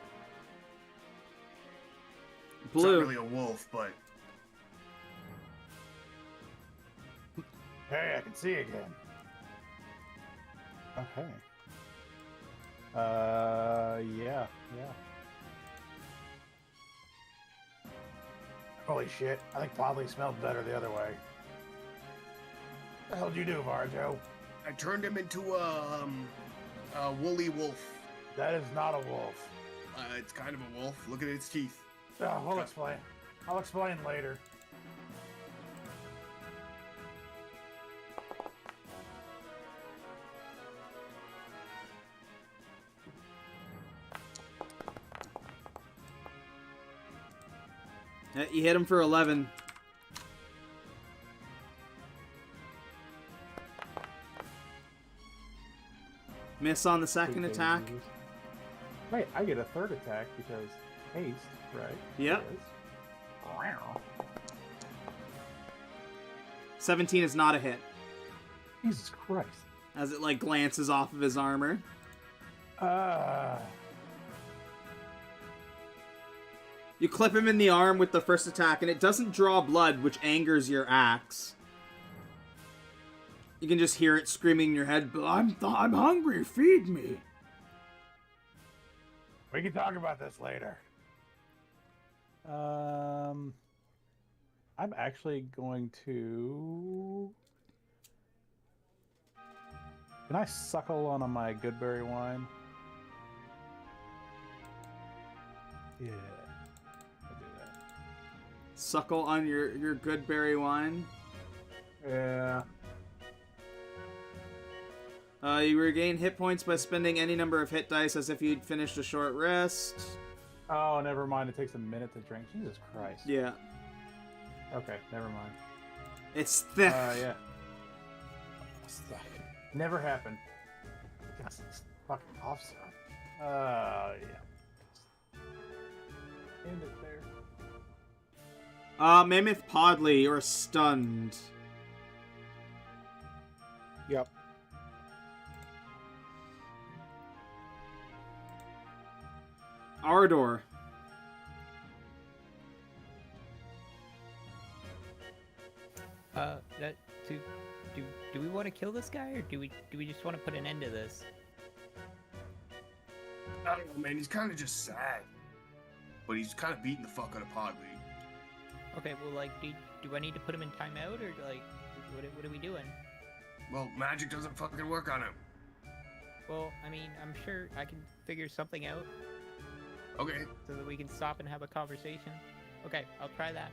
S5: It's
S1: Blue.
S5: not really a wolf, but
S7: Hey, I can see again.
S8: Okay. Yeah.
S7: Holy shit, I think Podley smelled better the other way. What the hell did you do, Varjo?
S5: I turned him into a woolly wolf.
S7: That is not a wolf.
S5: It's kind of a wolf. Look at its teeth.
S7: Oh, we'll explain. I'll explain later.
S1: You hit him for 11. Miss on the second attack.
S8: Wait, I get a third attack because haste, right?
S1: Yep.
S8: It is.
S1: 17 is not a hit,
S8: Jesus Christ.
S1: as it like glances off of his armor. You clip him in the arm with the first attack, and it doesn't draw blood, which angers your axe. You can just hear it screaming in your head, I'm hungry, feed me.
S7: We can talk about this later.
S8: I'm actually going to. Can I suckle on my goodberry wine? Yeah, I'll do that.
S1: Suckle on your good berry wine.
S8: Yeah.
S1: You regain hit points by spending any number of hit dice as if you'd finished a short rest.
S8: Oh, never mind. It takes a minute to drink. Jesus Christ.
S1: Yeah.
S8: Okay, never mind.
S1: It's thick.
S8: Yeah.
S7: Never happened. It's fucking off, son.
S8: Yeah. End it there.
S1: Mammoth Podley, you're stunned.
S2: Yep.
S1: Ardor.
S3: That do we want to kill this guy, or do we just want to put an end to this?
S5: I don't know, man. He's kind of just sad. But he's kind of beating the fuck out of Podley.
S3: Okay, well, like, do I need to put him in timeout, or like, what are we doing?
S5: Well, magic doesn't fucking work on him.
S3: Well, I mean, I'm sure I can figure something out
S5: Okay,
S3: so that we can stop and have a conversation. Okay, I'll try that.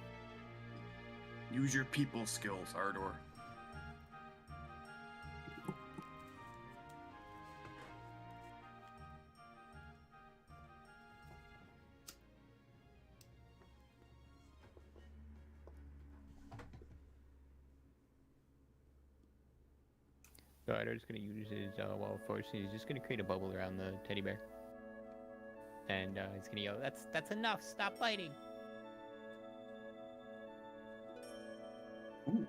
S5: use your people skills, Ardor.
S3: So I'm just gonna use his wall of force. He's just gonna create a bubble around the teddy bear, and he's gonna yell, "That's enough! Stop fighting!"
S5: Ooh.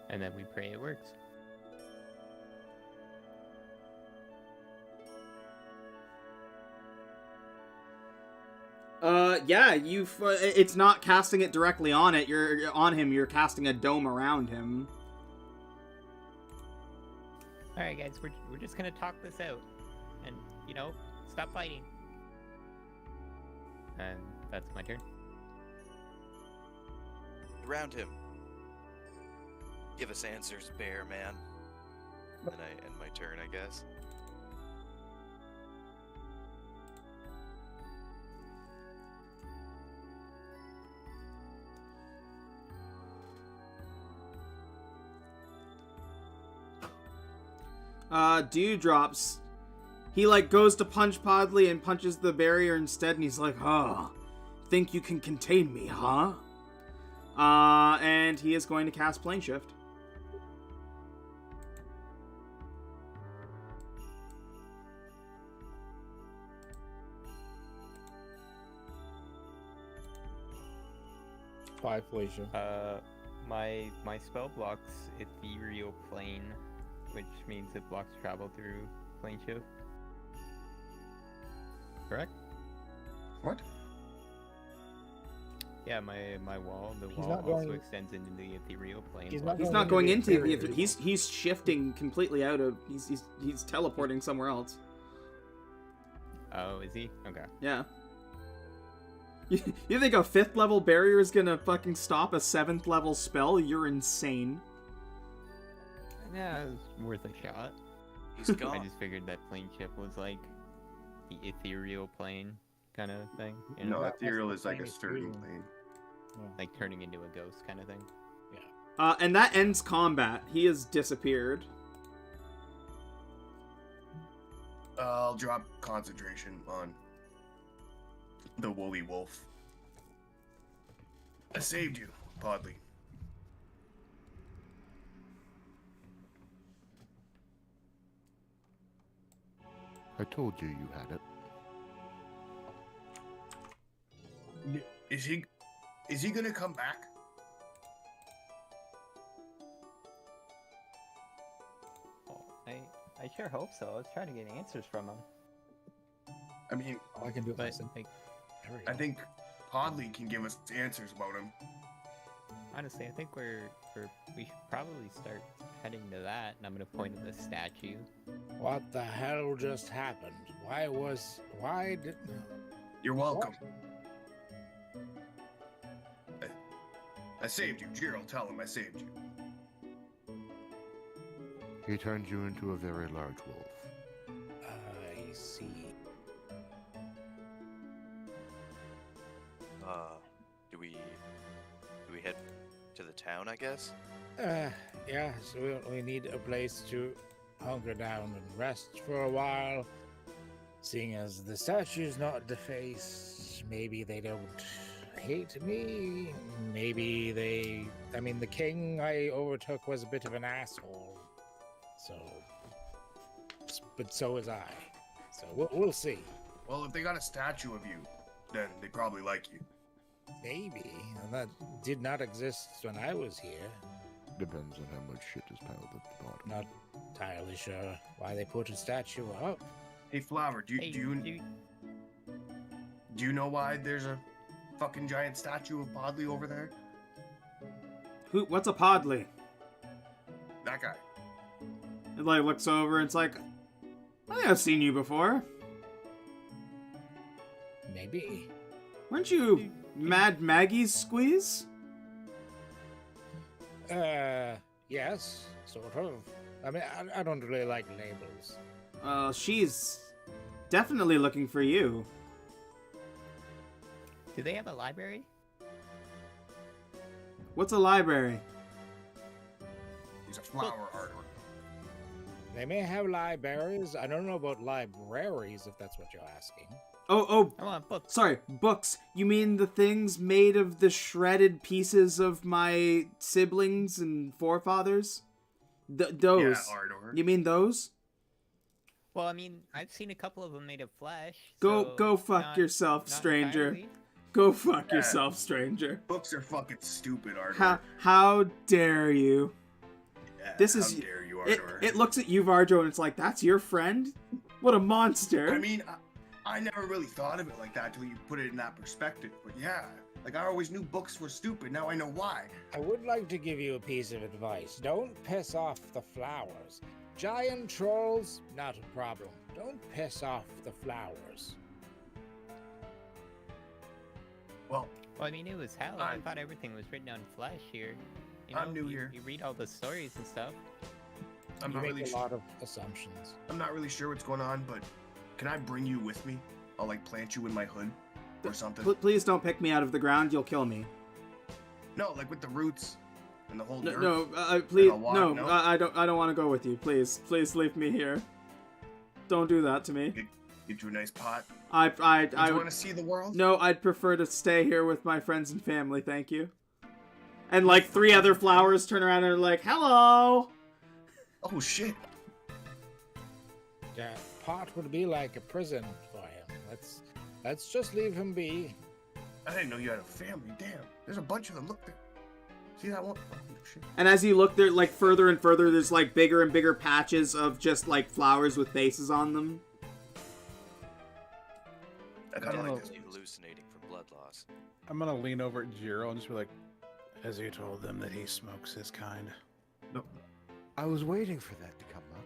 S3: And then we pray it works.
S1: Yeah, it's not casting it directly on it. You're on him. You're casting a dome around him.
S3: All right, guys, we're just gonna talk this out, and stop fighting. And that's my turn.
S4: Around him. Give us answers, bear man. Then I end my turn, I guess.
S1: Dewdrops. He goes to punch Podley and punches the barrier instead, and he's like, "Oh, think you can contain me, huh?" And he is going to cast Plane Shift.
S2: Five Felicia.
S3: My spell blocks ethereal plane, which means it blocks travel through plane shift. Correct?
S5: What?
S3: Yeah, my wall, the
S2: He's
S3: wall
S2: not
S3: also
S2: going-
S3: extends into the ethereal plane.
S2: He's
S1: He's not going into the he's shifting completely out of he's teleporting somewhere else.
S3: Oh, is he? Okay.
S1: Yeah. You think a 5th level barrier is gonna fucking stop a 7th level spell? You're insane.
S3: Yeah, it's worth a shot.
S4: He's
S3: I
S4: gone.
S3: just figured that plane shift was like the ethereal plane kind of thing.
S5: No,
S2: That's
S5: ethereal
S2: the
S5: is like a
S2: plane
S5: sturdy
S2: ethereal.
S5: plane.
S3: Like turning into a ghost kind of thing.
S1: And that ends combat. He has disappeared.
S5: I'll drop concentration on the woolly wolf. I saved you, Podley.
S6: I told you you had it.
S5: Is he gonna come back?
S3: Oh, I sure hope so. I was trying to get answers from him.
S5: I mean,
S2: All I can do is
S3: But
S2: listen.
S3: like,
S2: There we
S5: I
S2: go.
S5: think Podley can give us answers about him.
S3: honestly, I think we should probably start heading to that, and I'm gonna point at the statue.
S2: What the hell just happened? Why did...
S5: You're welcome. I saved you. Gerald, tell him I saved you.
S6: He turned you into a very large wolf.
S2: I see.
S4: Do we head to the town, I guess?
S2: Yeah, so we need a place to hunker down and rest for a while. Seeing as the statue's not defaced, maybe they don't hate me. Maybe the king I overtook was a bit of an asshole. But so is I. So we'll see.
S5: Well, if they got a statue of you, then they probably like you.
S2: Maybe. And that did not exist when I was here.
S6: Depends on how much shit is piled at the bottom.
S2: Not entirely sure why they put a statue up.
S5: Hey, Flower, do
S3: Hey,
S5: you
S3: dude.
S5: do you know why there's a fucking giant statue of Podley over there?
S1: What's a Podley?
S5: That guy.
S1: It like looks over and it's like, I think I've seen you before.
S2: Maybe.
S1: Weren't you Mad Maggie's squeeze?
S2: Yes, sort of. I mean, I don't really like labels.
S1: She's definitely looking for you.
S3: Do they have a library?
S1: What's a library?
S5: He's a flower artist.
S2: They may have libraries. I don't know about libraries, if that's what you're asking.
S1: Oh,
S3: I want books.
S1: sorry, books. You mean the things made of the shredded pieces of my siblings and forefathers? Those.
S5: Yeah, Ardor.
S1: You mean those?
S3: Well, I mean, I've seen a couple of them made of flesh.
S1: Go
S3: so
S1: fuck
S3: not-
S1: yourself,
S3: not
S1: stranger.
S3: entirely.
S1: Go fuck
S5: Yeah.
S1: yourself, stranger.
S5: Books are fucking stupid, Ardor.
S1: How dare you?
S5: Yeah,
S1: this
S5: how
S1: is-
S5: dare you,
S1: It,
S5: Ardor.
S1: it looks at you, Varjo, and it's like, that's your friend? What a monster.
S5: I mean, I never really thought of it like that until you put it in that perspective. But yeah, like I always knew books were stupid. Now I know why.
S2: I would like to give you a piece of advice. Don't piss off the flowers. Giant trolls, not a problem. Don't piss off the flowers.
S5: Well,
S3: Well, I mean, it was hell. I thought everything was written on flesh here. You know,
S5: I'm new
S3: you,
S5: here.
S3: You read all the stories and stuff.
S5: I'm
S2: You
S5: not
S2: make
S5: really
S2: a
S5: sure.
S2: lot of assumptions.
S5: I'm not really sure what's going on, but can I bring you with me? I'll like plant you in my hood or something.
S1: Please don't pick me out of the ground. You'll kill me.
S5: No, like with the roots and the whole
S1: No,
S5: dirt.
S1: please,
S5: I'll walk,
S1: no.
S5: no?
S1: I don't want to go with you. Please leave me here. Don't do that to me.
S5: Get you a nice pot.
S1: I
S5: Do you want to see the world?
S1: No, I'd prefer to stay here with my friends and family. Thank you. And like 3 other flowers turn around and are like, "Hello."
S5: Oh shit.
S2: That pot would be like a prison for him. Let's just leave him be.
S5: I didn't know you had a family. Damn. There's a bunch of them. Look there. See that one? Oh shit.
S1: And as you look there, like further and further, there's like bigger and bigger patches of just like flowers with faces on them.
S5: I kind of
S4: Like
S5: like
S4: this
S5: this.
S4: hallucinating from blood loss.
S8: I'm gonna lean over at Jiro and just be like, "Has he told them that he smokes his kind?"
S6: I was waiting for that to come up.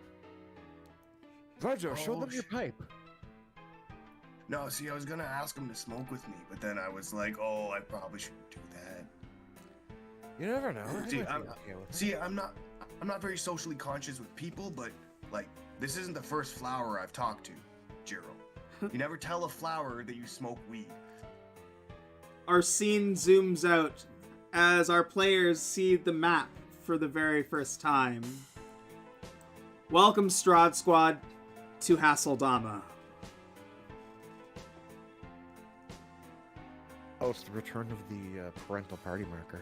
S6: Varjo, show
S5: Oh,
S6: them your
S5: shit.
S6: pipe.
S5: No, see, I was gonna ask him to smoke with me, but then I was like, oh, I probably shouldn't do that.
S6: You never know. I
S5: See,
S6: might be
S5: I'm-
S6: okay with it.
S5: See, I'm not very socially conscious with people, but like, this isn't the first flower I've talked to, Jiro. You never tell a flower that you smoke weed.
S1: Our scene zooms out as our players see the map for the very first time. Welcome, Strahd Squad, to Hasseldama.
S6: Oh, it's the return of the parental party marker.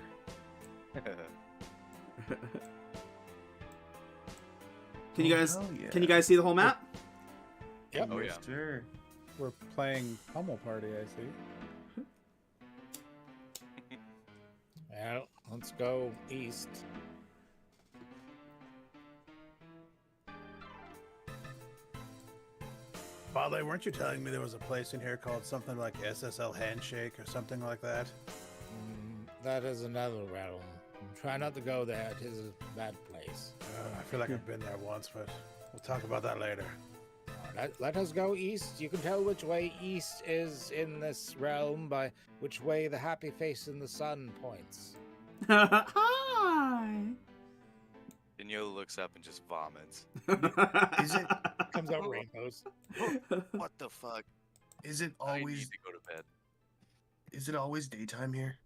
S1: Can you guys
S5: hell yeah.
S1: can you guys see the whole map?
S2: Yep.
S4: Oh yeah.
S5: Sure.
S8: We're playing Pummel Party, I see.
S2: Well, let's go east.
S7: Bale, weren't you telling me there was a place in here called something like SSL Handshake or something like that?
S2: That is another realm. Try not to go there. It is a bad place.
S7: I feel like I've been there once, but we'll talk about that later.
S2: Let us go east. You can tell which way east is in this realm by which way the happy face in the sun points.
S1: Hi.
S4: Daniela looks up and just vomits.
S5: Is it?
S2: Comes out rainbows.
S4: What the fuck?
S5: Is it
S4: I need
S5: always?
S4: to go to bed.
S5: Is it always daytime here?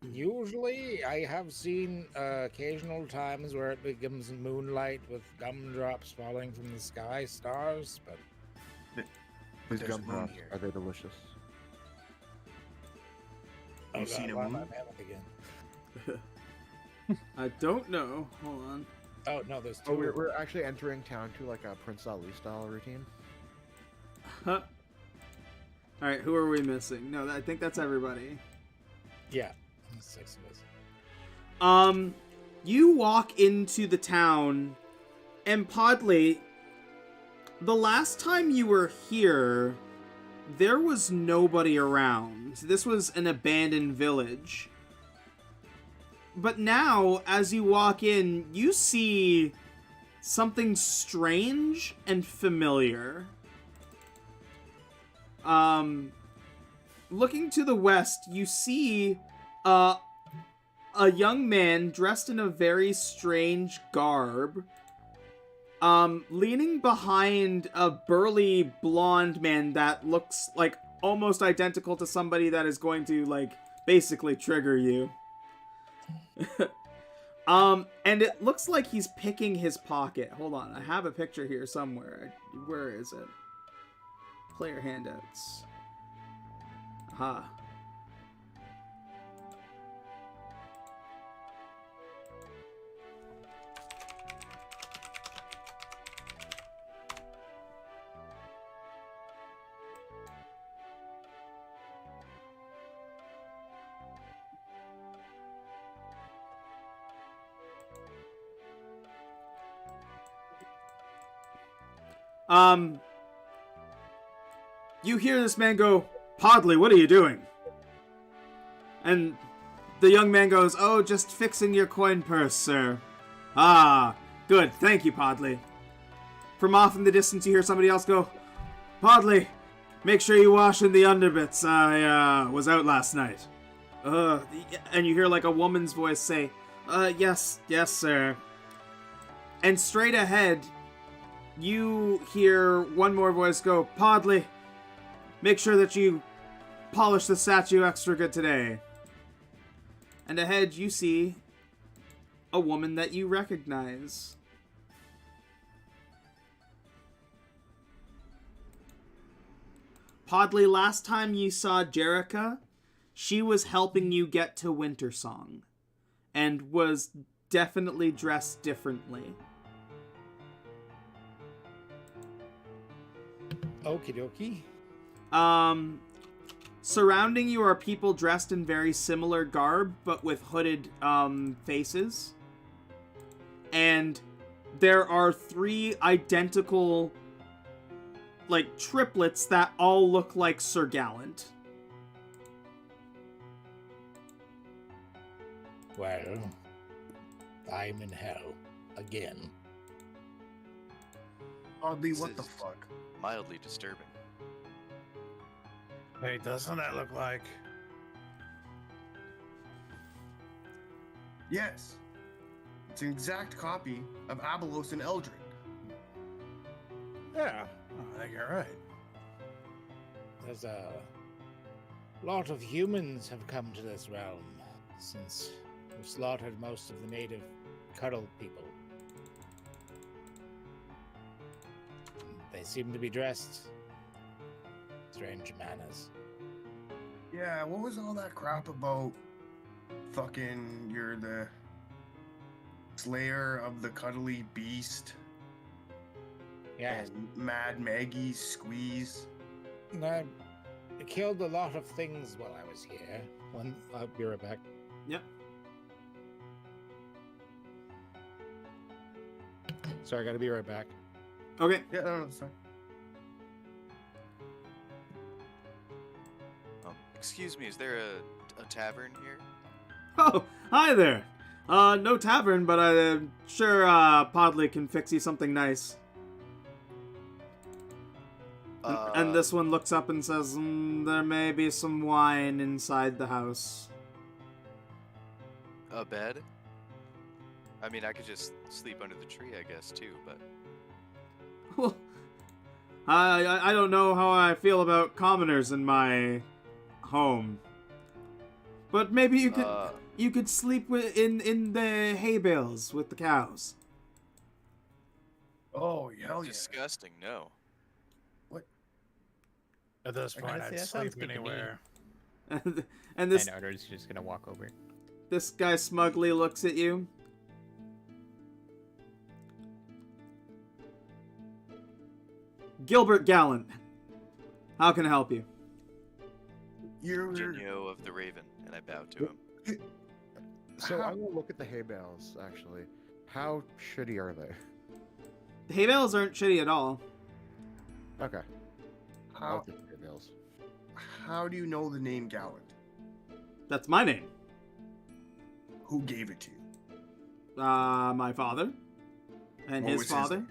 S2: Usually I have seen occasional times where it becomes moonlight with gumdrops falling from the sky, stars, but
S6: These
S5: There's a moon
S6: gumdrops,
S5: here.
S6: are they delicious?
S5: You've seen a
S2: why am I
S5: moon?
S2: mad again?
S1: I don't know. Hold on.
S2: Oh no, there's two.
S6: Oh, we're actually entering town to like a Prince Ali style routine.
S1: Huh. All right, who are we missing? No, I think that's everybody.
S2: Yeah, 6 of us.
S1: You walk into the town, and Podley, the last time you were here, there was nobody around. This was an abandoned village. But now, as you walk in, you see something strange and familiar. Looking to the west, you see a young man dressed in a very strange garb, leaning behind a burly blonde man that looks like almost identical to somebody that is going to, like, basically trigger you. And it looks like he's picking his pocket. Hold on, I have a picture here somewhere. Where is it? Player handouts. Aha. You hear this man go, "Podley, what are you doing?" And the young man goes, "Oh, just fixing your coin purse, sir." "Ah, good, thank you, Podley." From off in the distance, you hear somebody else go, "Podley, make sure you wash in the underbits. I, was out last night." And you hear, like, a woman's voice say, yes, sir." And straight ahead, you hear one more voice go, "Podley, make sure that you polish the statue extra good today." And ahead you see a woman that you recognize. Podley, last time you saw Jerica, she was helping you get to Wintersong and was definitely dressed differently.
S2: Okie dokie.
S1: Surrounding you are people dressed in very similar garb, but with hooded, faces. And there are 3 identical, like, triplets that all look like Sir Gallant.
S2: Well, I'm in hell again.
S5: Oddly,
S4: This
S5: what the
S4: is-
S5: fuck?
S4: Mildly disturbing.
S7: Hey, doesn't that look like?
S5: Yes. It's an exact copy of Abelos and Eldred.
S7: Yeah, I think you're right.
S2: There's a lot of humans have come to this realm since we've slaughtered most of the native cuddle people. They seem to be dressed strange manners.
S5: Yeah, what was all that crap about fucking you're the slayer of the cuddly beast
S2: Yeah,
S5: and Mad Maggie's squeeze?
S2: I killed a lot of things while I was here. I'll be right back.
S1: Yep.
S2: Sorry, I gotta be right back.
S1: Okay.
S5: Yeah, no, that's fine.
S4: Excuse me, is there a tavern here?
S1: Oh, hi there. No tavern, but I'm sure, Podley can fix you something nice. And this one looks up and says, there may be some wine inside the house.
S4: A bed? I mean, I could just sleep under the tree, I guess, too, but...
S1: Well, I don't know how I feel about commoners in my home. But maybe you could sleep in the hay bales with the cows.
S5: Oh, hell yeah.
S4: Disgusting, no.
S7: At this point,
S3: Honestly,
S7: I'd
S3: that sounds
S7: sleep
S3: good to me.
S7: anywhere.
S1: And this
S3: And Ardo's just gonna walk over.
S1: this guy smugly looks at you. Gilbert Gallant. How can I help you?
S5: You're...
S4: Genio of the Raven, and I bow to him.
S6: So
S5: How-
S6: I will look at the hay bales, actually. How shitty are they?
S1: The hay bales aren't shitty at all.
S6: Okay.
S5: How,
S6: I'll get details.
S5: how do you know the name Gallant?
S1: That's my name.
S5: Who gave it to you?
S1: My father. And
S5: What
S1: his
S5: was his
S1: father.
S5: name?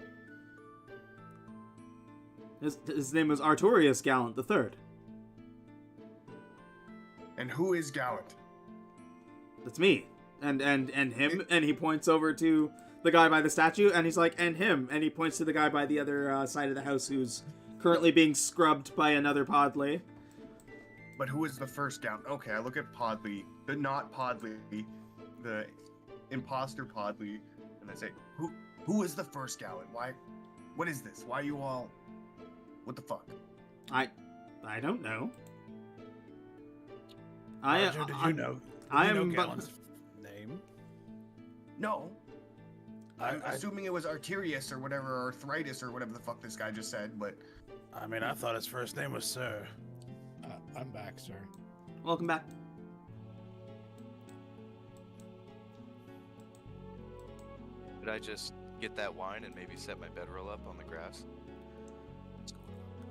S1: His name was Artorius Gallant III.
S5: And who is Gallant?
S1: That's me. And him, and he points over to the guy by the statue, and he's like, and him, and he points to the guy by the other side of the house who's currently being scrubbed by another Podley.
S5: But who is the first Gallant? Okay, I look at Podley, the not Podley, the imposter Podley, and I say, who is the first Gallant? Why? What is this? Why are you all? What the fuck?
S1: I don't know.
S7: Roger, did you know?
S1: I
S7: you know
S1: am but
S7: Gallant's name?
S5: No. I'm
S7: I-
S5: assuming it was Arterius or whatever, or Arthritis or whatever the fuck this guy just said, but
S7: I mean, I thought his first name was Sir.
S2: I'm back, sir.
S1: welcome back.
S4: Did I just get that wine and maybe set my bedroll up on the grass?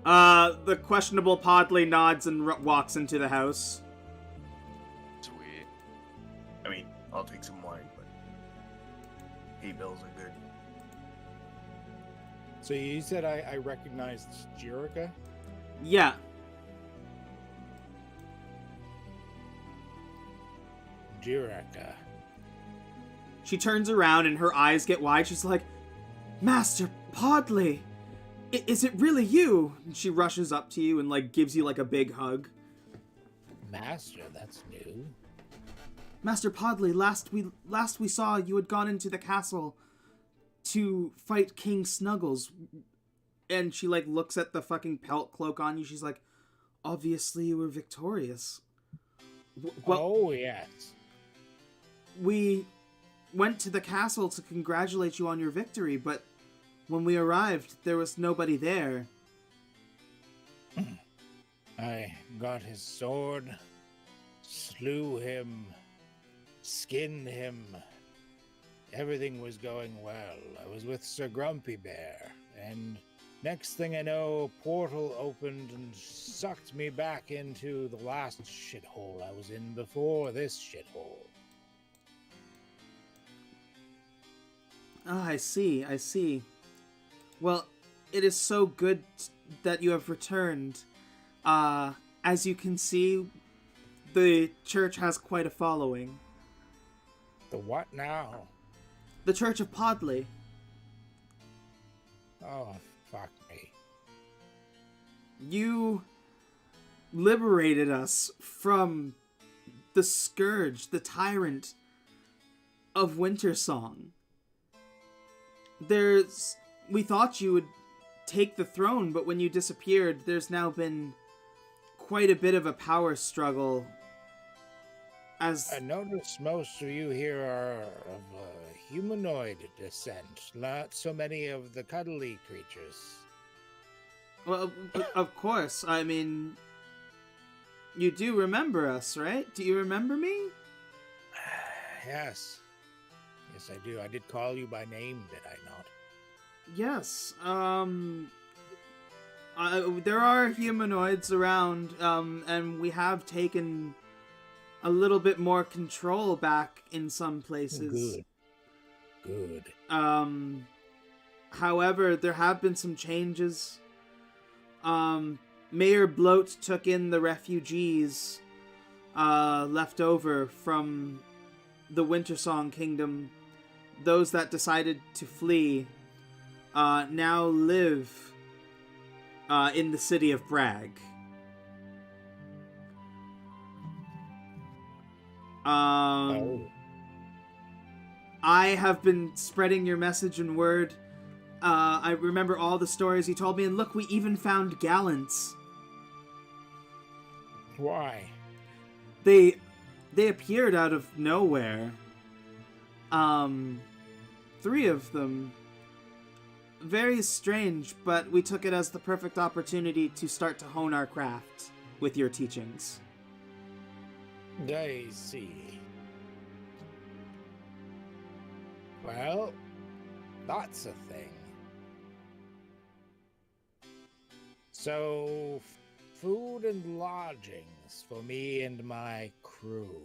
S1: The questionable Podley nods and walks into the house.
S4: Sweet.
S5: I mean, I'll take some wine, but hay bills are good.
S2: So you said I recognized Jerica?
S1: Yeah.
S2: Jerica.
S1: She turns around and her eyes get wide. She's like, Master Podley, is it really you? And she rushes up to you and like gives you like a big hug.
S2: Master, that's new.
S1: Master Podley, last we saw you had gone into the castle to fight King Snuggles. And she like looks at the fucking pelt cloak on you. She's like, obviously you were victorious.
S2: Oh, yes.
S1: We went to the castle to congratulate you on your victory, but when we arrived, there was nobody there.
S2: I got his sword, slew him, skinned him. Everything was going well. I was with Sir Grumpy Bear, and next thing I know, a portal opened and sucked me back into the last shithole I was in before this shithole.
S1: Ah, I see. Well, it is so good that you have returned. As you can see, the church has quite a following.
S2: The what now?
S1: The Church of Podley.
S2: Oh, fuck me.
S1: You liberated us from the scourge, the tyrant of Wintersong. We thought you would take the throne, but when you disappeared, there's now been quite a bit of a power struggle.
S2: I notice most of you here are of humanoid descent, not so many of the cuddly creatures.
S1: Well, of course. I mean, you do remember us, right? Do you remember me?
S2: Yes. Yes, I do. I did call you by name, did I not?
S1: Yes. There are humanoids around, and we have taken a little bit more control back in some places.
S2: Good.
S1: However, there have been some changes. Mayor Bloat took in the refugees left over from the Wintersong Kingdom. Those that decided to flee now live in the city of Bragg. I have been spreading your message and word. I remember all the stories you told me, and look, we even found Gallents.
S2: Why?
S1: They appeared out of nowhere. 3 of them. Very strange, but we took it as the perfect opportunity to start to hone our craft with your teachings.
S2: I see. Well, that's a thing. So, food and lodgings for me and my crew.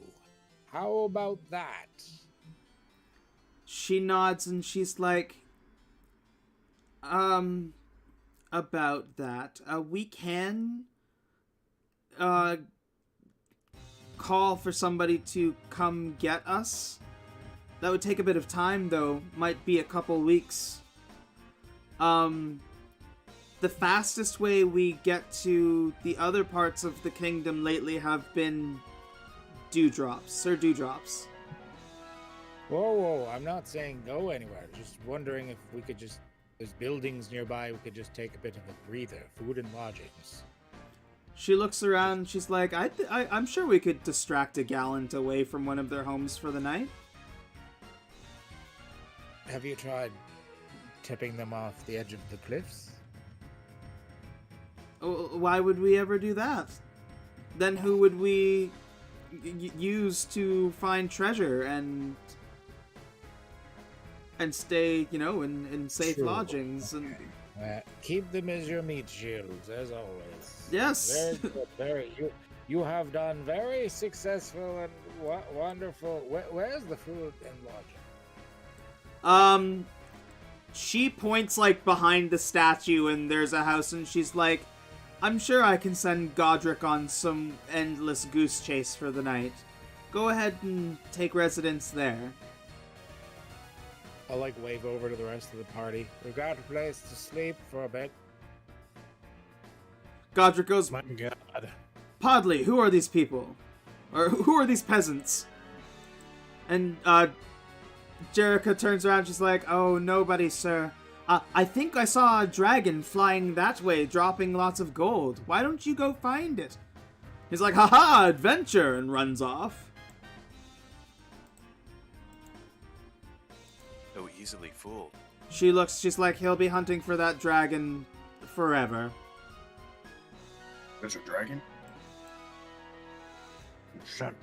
S2: How about that?
S1: She nods and she's like, about that. We can, call for somebody to come get us. That would take a bit of time, though. Might be a couple weeks. The fastest way we get to the other parts of the kingdom lately have been dewdrops. Sir Dewdrops.
S2: Whoa, I'm not saying go anywhere. Just wondering if we could just... There's buildings nearby, we could just take a bit of a breather. Food and lodgings.
S1: She looks around and she's like, I'm sure we could distract a gallant away from one of their homes for the night.
S2: Have you tried tipping them off the edge of the cliffs?
S1: Why would we ever do that? Then who would we use to find treasure and stay, in safe
S2: True.
S1: lodgings? And
S2: Keep them as your meat shields, as always.
S1: yes.
S2: Very good, very. You have done very successful and wonderful. Where's the food and lodging?
S1: She points behind the statue and there's a house and she's like, I'm sure I can send Godric on some endless goose chase for the night. Go ahead and take residence there.
S2: I'll wave over to the rest of the party. We've got a place to sleep for a bit.
S1: Godric goes,
S7: My God.
S1: Podley, who are these people? Or who are these peasants? And, Jerica turns around, she's like, oh, nobody, sir. I think I saw a dragon flying that way, dropping lots of gold. Why don't you go find it? He's like, haha, adventure, and runs off.
S4: So easily fooled.
S1: She's like, he'll be hunting for that dragon forever.
S5: There's a dragon?
S7: Shut.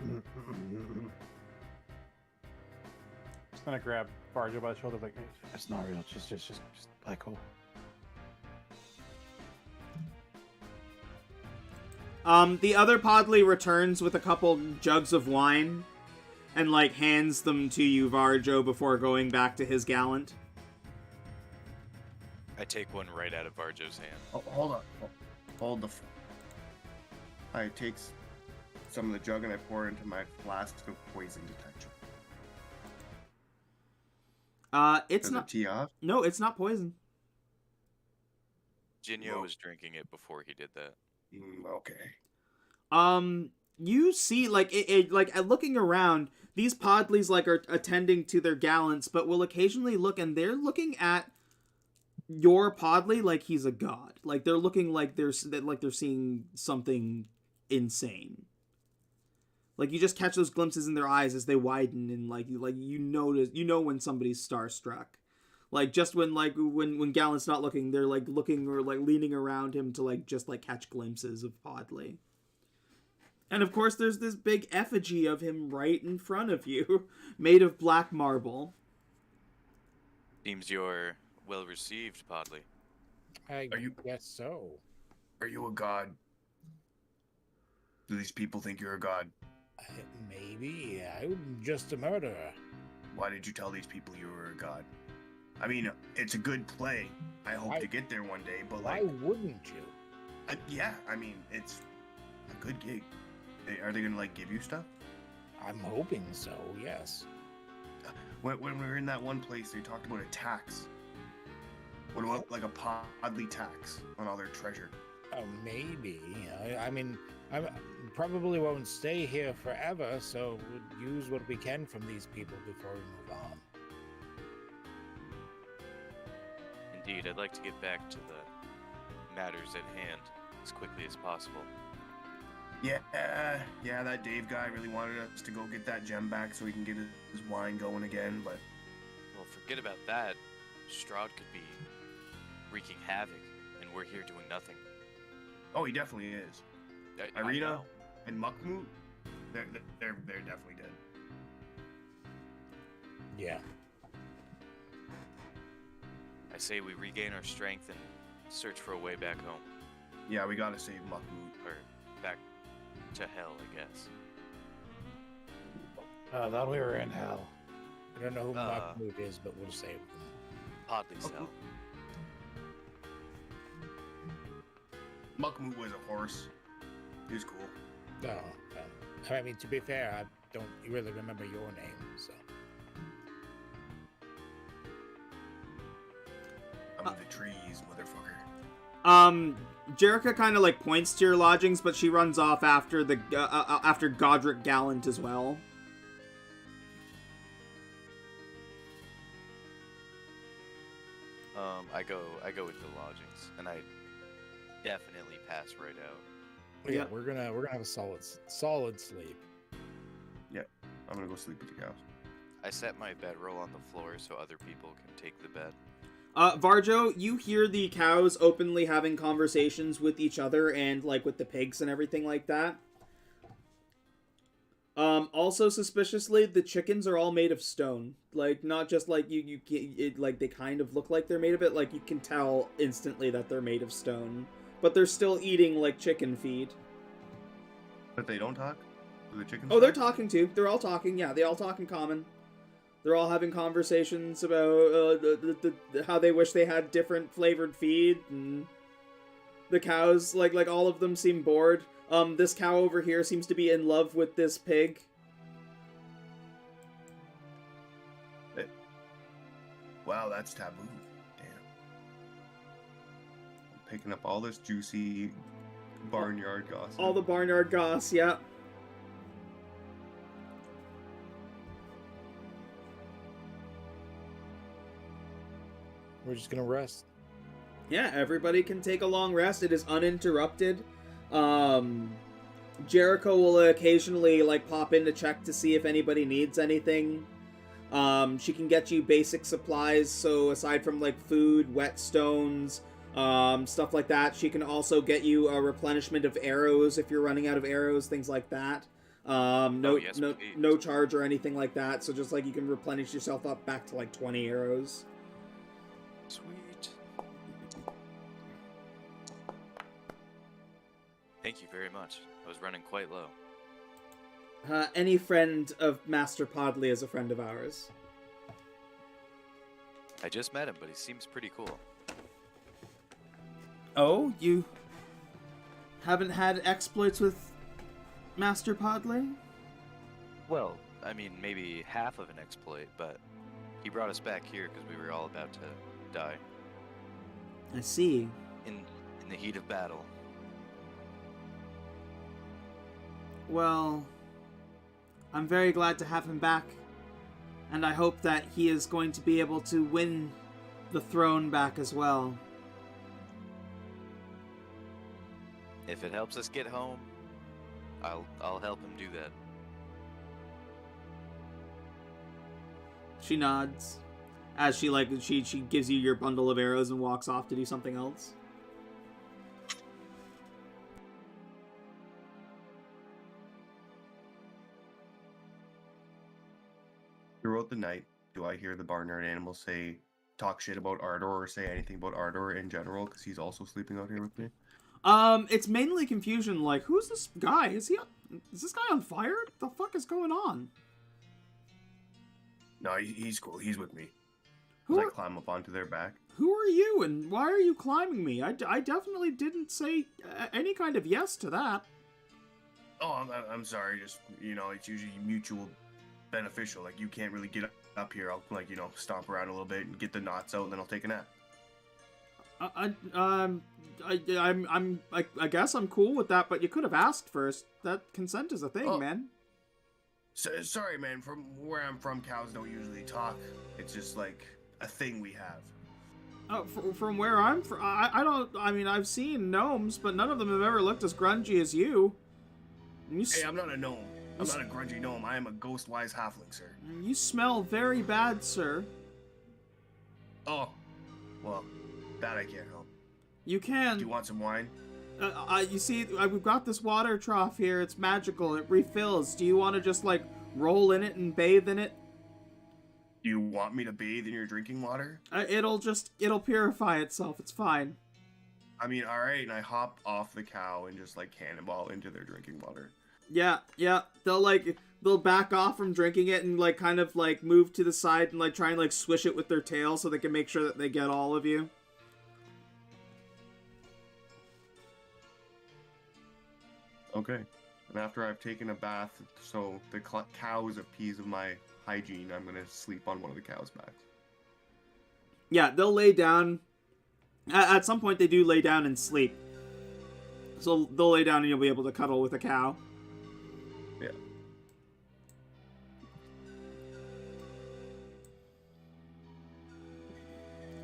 S7: Just gonna grab Barjo by the shoulder, like, it's not real. Just play cool.
S1: The other Podley returns with a couple jugs of wine and, hands them to you, Varjo, before going back to his gallant.
S4: I take one right out of Varjo's hand.
S5: Oh, hold on. Hold the... I take some of the jug and I pour it into my flask of poison detection.
S1: It's
S5: Does
S1: not...
S5: it tee off?
S1: No, it's not poison.
S4: Jinyo was drinking it before he did that.
S5: Okay.
S1: You see, looking around, these Podleys, are attending to their gallants, but will occasionally look, and they're looking at your Podley like he's a god. They're looking like they're seeing something insane. You just catch those glimpses in their eyes as they widen, and you notice, when somebody's starstruck. Just when Gallant's not looking, they're looking or leaning around him to just catch glimpses of Podley. And of course, there's this big effigy of him right in front of you, made of black marble.
S4: Seems you're well received, Podley.
S2: I guess so.
S5: Are you a god? Do these people think you're a god?
S2: Maybe. I'm just a murderer.
S5: Why did you tell these people you were a god? I mean, it's a good play. I hope to get there one day, but
S2: Why wouldn't you?
S5: yeah, I mean, it's a good gig. Are they gonna give you stuff?
S2: I'm hoping so, yes.
S5: When we were in that one place, they talked about a tax. What about a Podley tax on all their treasure?
S2: Maybe. I mean, I probably won't stay here forever, so we'll use what we can from these people before we move on.
S4: Indeed, I'd like to get back to the matters at hand as quickly as possible.
S5: Yeah, that Dave guy really wanted us to go get that gem back so he can get his wine going again, but...
S4: Well, forget about that. Stroud could be wreaking havoc, and we're here doing nothing.
S5: Oh, he definitely is.
S4: I
S5: Irina
S4: know.
S5: and Mukhmut, they're definitely dead.
S2: Yeah.
S4: I say we regain our strength and search for a way back home.
S5: Yeah, we gotta save Mahmoud.
S4: Or back to hell, I guess.
S7: I thought we were in hell.
S2: I don't know who Mahmoud is, but we'll save him.
S4: Podley's hell.
S5: Mahmoud was a horse. He was cool.
S2: No, I mean, to be fair, I don't really remember your name, so.
S5: I'm in the trees, motherfucker.
S1: Jerica kind of like points to your lodgings, but she runs off after the after Godric Gallant as well.
S4: I go with the lodgings, and I definitely pass right out.
S2: Yeah, we're gonna have a solid sleep.
S5: Yeah, I'm gonna go sleep with the cows.
S4: I set my bedroll on the floor so other people can take the bed.
S1: Varjo, you hear the cows openly having conversations with each other and like with the pigs and everything like that. Also suspiciously, the chickens are all made of stone. Like, not just like like they kind of look like they're made of it. Like, you can tell instantly that they're made of stone. But they're still eating like chicken feed.
S5: But they don't talk? Do the chickens
S1: Oh, they're
S5: talk?
S1: talking too. They're all talking. Yeah, they all talk in common. They're all having conversations about how they wish they had different flavored feed, and the cows, like all of them seem bored. This cow over here seems to be in love with this pig.
S5: Wow, that's taboo. Damn. I'm picking up all this juicy barnyard gossip.
S1: All the barnyard goss, yeah.
S2: We're just gonna rest.
S1: Yeah, everybody can take a long rest. It is uninterrupted. Jericho will occasionally like pop in to check to see if anybody needs anything. She can get you basic supplies, so aside from like food, whetstones, stuff like that, she can also get you a replenishment of arrows if you're running out of arrows, things like that. No charge or anything like that, so just like you can replenish yourself up back to like 20 arrows.
S4: Sweet. Thank you very much. I was running quite low.
S1: Any friend of Master Podley is a friend of ours.
S4: I just met him, but he seems pretty cool.
S1: Oh, you haven't had exploits with Master Podley?
S4: Well, I mean, maybe half of an exploit, but he brought us back here because we were all about to die.
S1: I see.
S4: In the heat of battle.
S1: Well, I'm very glad to have him back, and I hope that he is going to be able to win the throne back as well.
S4: If it helps us get home, I'll help him do that.
S1: She nods as she gives you your bundle of arrows and walks off to do something else.
S5: Throughout the night, do I hear the barnyard animals talk shit about Ardor or say anything about Ardor in general? Because he's also sleeping out here with me.
S1: It's mainly confusion. Like, who's this guy? Is this guy on fire? What the fuck is going on?
S5: No, he's cool. He's with me.
S1: Who
S5: I
S1: are,
S5: climb up onto their back.
S1: who are you, and why are you climbing me? I definitely didn't say any kind of yes to that.
S5: Oh, I'm sorry. Just, it's usually mutual beneficial. Like, you can't really get up here. I'll, stomp around a little bit and get the knots out, and then I'll take a nap.
S1: I guess I'm cool with that, but you could have asked first. That consent is a thing, man.
S5: Sorry, man. From where I'm from, cows don't usually talk. It's just like a thing we have.
S1: From where I'm from, I've seen gnomes, but none of them have ever looked as grungy as you.
S5: Hey, I'm not a gnome. I'm not a grungy gnome. I am a ghost-wise halfling, sir.
S1: You smell very bad, sir.
S5: Oh, well, that I can't help.
S1: You can.
S5: Do you want some wine?
S1: You see, we've got this water trough here. It's magical. It refills. Do you want to just, roll in it and bathe in it?
S5: Do you want me to bathe in your drinking water?
S1: It'll purify itself. It's fine.
S5: I mean, all right, and I hop off the cow and just like cannonball into their drinking water.
S1: Yeah, yeah. They'll back off from drinking it and like kind of like move to the side and like try and like swish it with their tail so they can make sure that they get all of you.
S5: Okay. And after I've taken a bath, so the cows appease of my hygiene, I'm gonna sleep on one of the cows' backs.
S1: Yeah, they'll lay down. At some point, they do lay down and sleep. So they'll lay down and you'll be able to cuddle with a cow.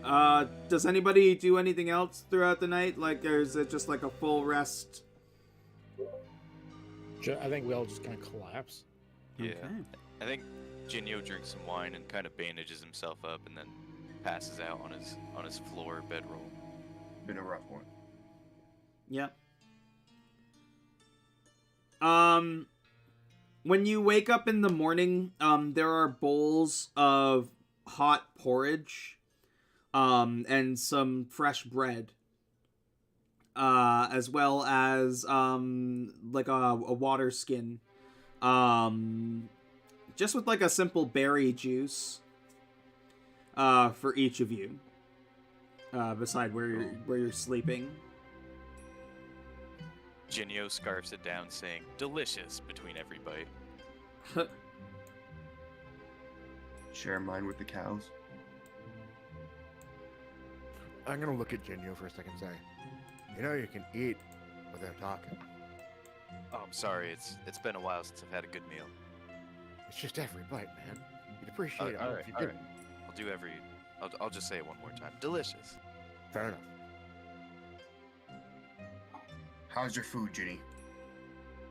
S5: Yeah.
S1: Does anybody do anything else throughout the night? Like, or is it just like a full rest?
S2: I think we all just kind of collapse.
S4: Yeah.
S1: Okay.
S4: I think Jinyo drinks some wine and kind of bandages himself up and then passes out on his floor bedroll.
S5: Been a rough one.
S1: Yeah. When you wake up in the morning, there are bowls of hot porridge, and some fresh bread, as well as, like a water skin, just with like a simple berry juice, for each of you, beside where you're sleeping.
S4: Jinyo scarfs it down, saying, "Delicious," between every bite.
S5: Share mine with the cows.
S6: I'm gonna look at Jinyo for a second and say, you know you can eat without talking.
S4: Oh, I'm sorry. It's been a while since I've had a good meal.
S6: It's just every bite, man. You'd appreciate it.
S4: All
S6: if you
S4: right.
S6: didn't.
S4: I'll do I'll just say it one more time. Delicious.
S6: Fair enough.
S5: How's your food, Ginny?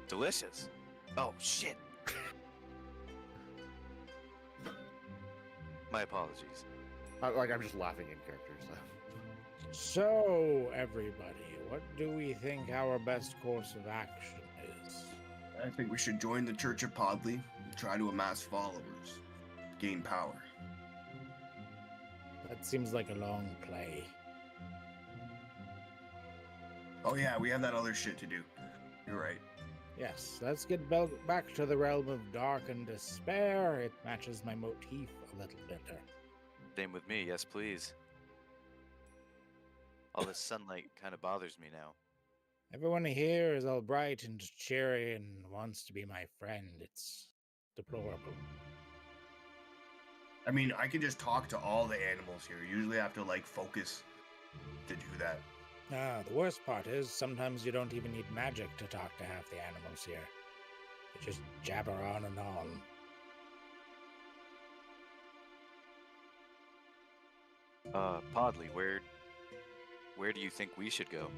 S4: Delicious. Oh shit. My apologies.
S6: I'm just laughing in character, so.
S2: So, everybody, what do we think our best course of action is?
S5: I think we should join the Church of Podley and try to amass followers, gain power.
S2: That seems like a long play.
S5: Oh yeah, we have that other shit to do. You're right.
S2: Yes, let's get back to the realm of dark and despair. It matches my motif a little better.
S4: Same with me. Yes, please. All this sunlight kind of bothers me now.
S2: Everyone here is all bright and cheery and wants to be my friend. It's deplorable.
S5: I mean, I can just talk to all the animals here. Usually I have to, like, focus to do that.
S2: The worst part is sometimes you don't even need magic to talk to half the animals here. You just jabber on and on.
S4: Podley, where do you think we should go?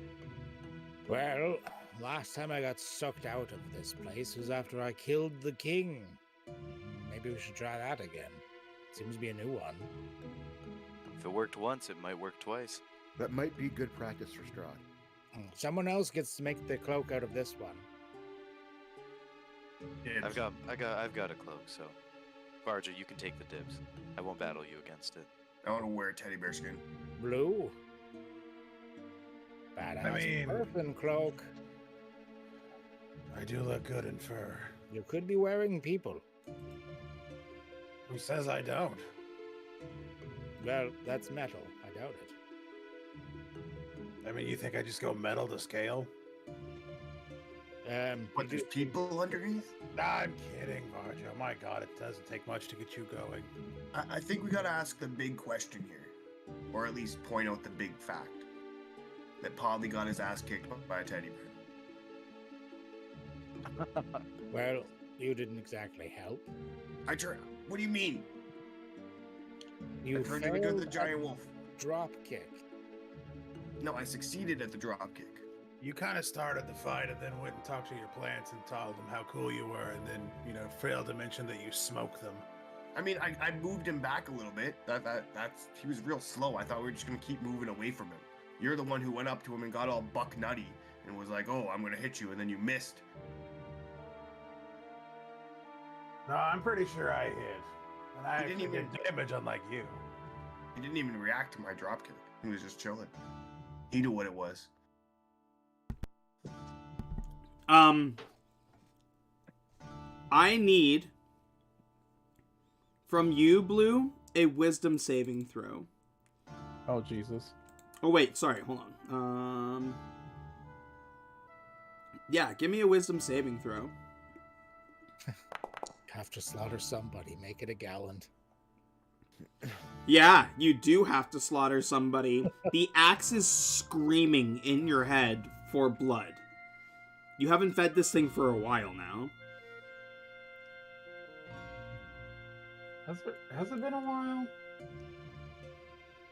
S2: Well, last time I got sucked out of this place was after I killed the king. Maybe we should try that again. Seems to be a new one.
S4: If it worked once, it might work twice.
S6: That might be good practice for Strahd.
S2: Someone else gets to make the cloak out of this one.
S5: Dibs.
S4: I've got a cloak, so Varja, you can take the dibs. I won't battle you against it.
S5: I want to wear a teddy bear skin.
S2: Blue? Badass person cloak.
S7: I do look good in fur.
S2: You could be wearing people.
S7: Who says I don't?
S2: Well, that's metal. I doubt it.
S7: I mean, you think I just go metal to scale?
S5: But there's people underneath?
S7: Nah, I'm kidding, Varjo. My God, it doesn't take much to get you going.
S5: I think we gotta ask the big question here. Or at least point out the big fact. That Podley got his ass kicked by a teddy bear.
S2: Well, you didn't exactly help.
S5: What do you mean?
S2: You
S5: I turned him into
S2: failed
S5: the giant
S2: at
S5: wolf.
S2: drop kick.
S5: No, I succeeded at the drop kick.
S7: You kind of started the fight and then went and talked to your plants and told them how cool you were, and then, failed to mention that you smoked them.
S5: I mean, I moved him back a little bit. He was real slow. I thought we were just gonna keep moving away from him. You're the one who went up to him and got all buck nutty and was like, "Oh, I'm gonna hit you," and then you missed.
S7: No, I'm pretty sure I hit. And I
S5: He didn't
S7: actually
S5: even-
S7: did damage, unlike you.
S5: He didn't even react to my drop kick. He was just chilling. He knew what it was.
S1: I need from you, Blue, a wisdom saving throw.
S8: Oh, Jesus.
S1: Oh, wait, sorry, hold on. Yeah, give me a wisdom saving throw.
S2: Have to slaughter somebody. Make it a gallant.
S1: Yeah, you do have to slaughter somebody. The axe is screaming in your head for blood. You haven't fed this thing for a while now.
S7: Has it been a while?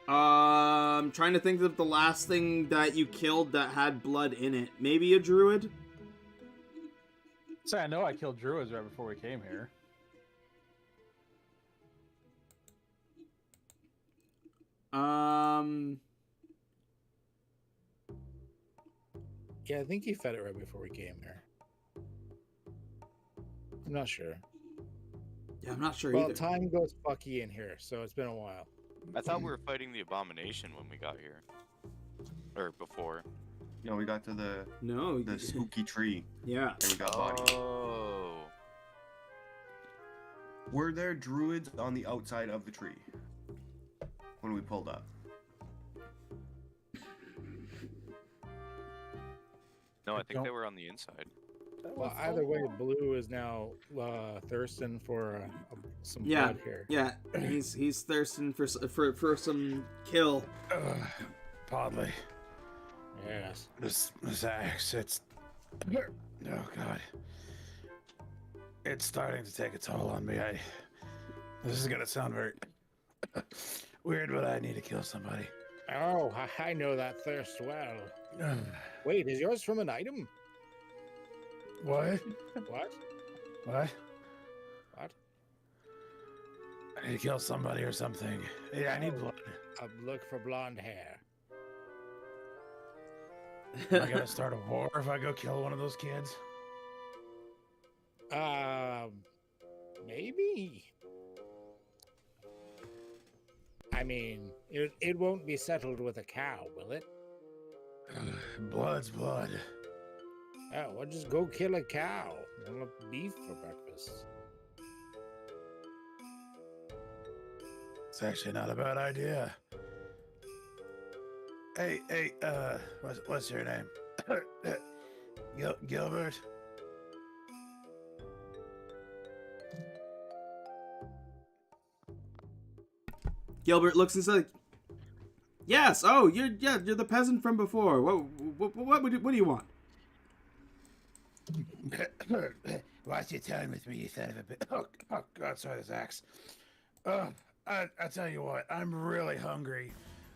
S1: I'm trying to think of the last thing that you killed that had blood in it. Maybe a druid?
S7: Say, I know I killed druids right before we came here.
S2: Yeah, I think he fed it right before we came here. I'm not sure.
S1: Yeah, I'm not sure
S2: Well,
S1: either.
S2: time goes fucky in here, so it's been a while.
S4: I thought we were fighting the abomination when we got here. Or before.
S5: You know, we got to the
S1: No.
S5: spooky tree.
S1: Yeah.
S5: And we got bodies.
S4: Oh.
S5: Were there druids on the outside of the tree when we pulled up?
S4: No, I think they were on the inside.
S2: Well, either way, Blue is now thirsting for some
S1: Yeah.
S2: blood here.
S1: Yeah, he's thirsting for some kill.
S7: Podley.
S2: Yes.
S7: This axe, it's... Oh, God. It's starting to take a toll on me. This is gonna sound very weird, but I need to kill somebody.
S2: Oh, I know that thirst well. Wait, is yours from an item?
S7: What?
S2: What?
S7: What?
S2: What?
S7: I need to kill somebody or something. Yeah, I need blood.
S2: I'll look for blonde hair.
S7: Am I gonna start a war if I go kill one of those kids?
S2: Maybe. I mean, it won't be settled with a cow, will it?
S7: Blood's blood.
S2: Oh, we'll just go kill a cow. We'll have beef for breakfast.
S7: It's actually not a bad idea. Hey, what's your name? Gilbert?
S1: Gilbert looks and says, "Yes. Oh, you're the peasant from before. What do you want?"
S7: What's your tone with me, you son of a bitch? Oh, God, sorry, this axe. I tell you what, I'm really hungry.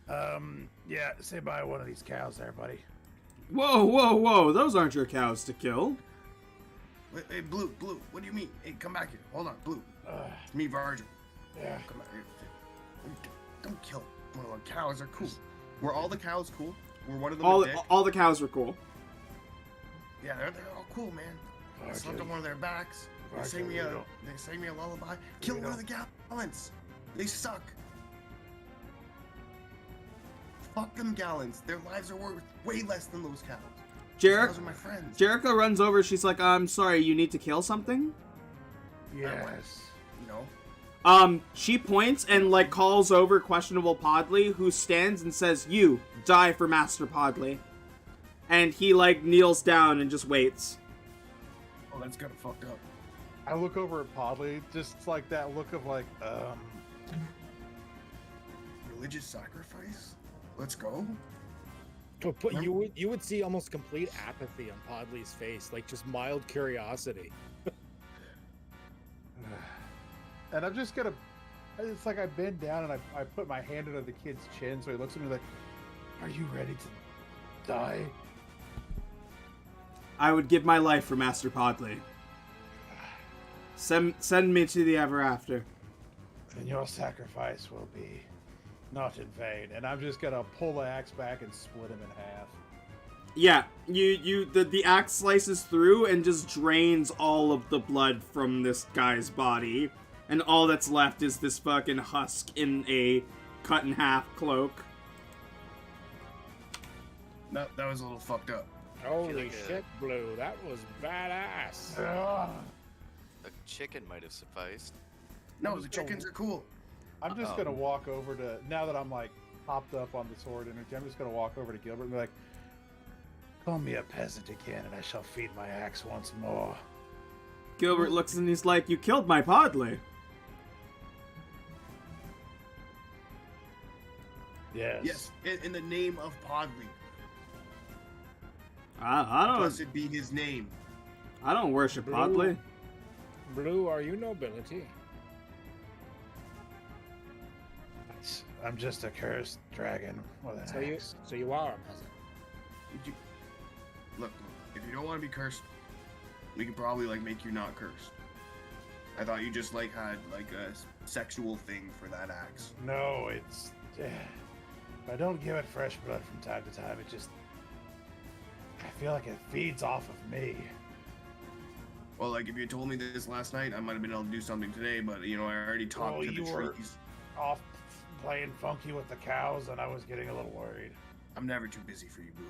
S7: Yeah, say bye to one of these cows there, buddy.
S1: Whoa! Those aren't your cows to kill.
S5: Wait, hey, Blue, what do you mean? Hey, come back here. Hold on, Blue. It's me, Virgil.
S7: Yeah.
S5: Come back here. Don't kill one of the cows. They're cool. Were all the cows cool? Were one of them a dick?
S1: All the cows were cool.
S5: Yeah, they're all cool, man. I slept on one of their backs. They sang me a lullaby. Kill one of the gallants. They suck. Fuck them gallants. Their lives are worth way less than those cows. Those are my friends.
S1: Jericho runs over. She's like, "I'm sorry. You need to kill something?"
S7: Yes.
S5: You know.
S1: She points and like calls over questionable Podley, who stands and says, "You die for Master Podley." And he like kneels down and just waits.
S5: Oh, that's kind of fucked up.
S7: I look over at Podley, just like that look of like,
S5: Religious sacrifice? Let's go.
S2: But you would see almost complete apathy on Podley's face, like just mild curiosity.
S7: and I'm just gonna, it's like I bend down and I put my hand under the kid's chin, so he looks at me like, are you ready to die?
S1: I would give my life for Master Podley. Send me to the ever after.
S7: And your sacrifice will be not in vain. And I'm just gonna pull the axe back and split him in half.
S1: Yeah, the axe slices through and just drains all of the blood from this guy's body. And all that's left is this fucking husk in a cut in half cloak.
S5: That was a little fucked up.
S2: Holy
S4: like
S2: shit, Blue. That was badass.
S7: Ugh.
S4: A chicken might have sufficed.
S5: No, the chickens are cool.
S8: I'm just gonna walk over to, now that I'm like hopped up on the sword energy, I'm just gonna walk over to Gilbert and be like,
S7: Call me a peasant again, and I shall feed my axe once more.
S1: Gilbert looks and he's like, "You killed my Podley."
S7: Yes.
S5: Yes, in the name of Podley.
S1: I don't.
S5: Blessed be his name.
S1: I don't worship
S2: Blue.
S1: Podley.
S2: Blue, are you nobility?
S7: I'm just a cursed dragon with an axe.
S2: So you are a peasant.
S5: Look, if you don't want to be cursed, we could probably like make you not cursed. I thought you just like had like a sexual thing for that axe.
S7: No, it's. If I don't give it fresh blood from time to time, it just. I feel like it feeds off of me.
S5: Well, like if you told me this last night, I might have been able to do something today. But you know, I already talked to the trees.
S7: Off playing funky with the cows, and I was getting a little worried.
S5: I'm never too busy for you, Boo.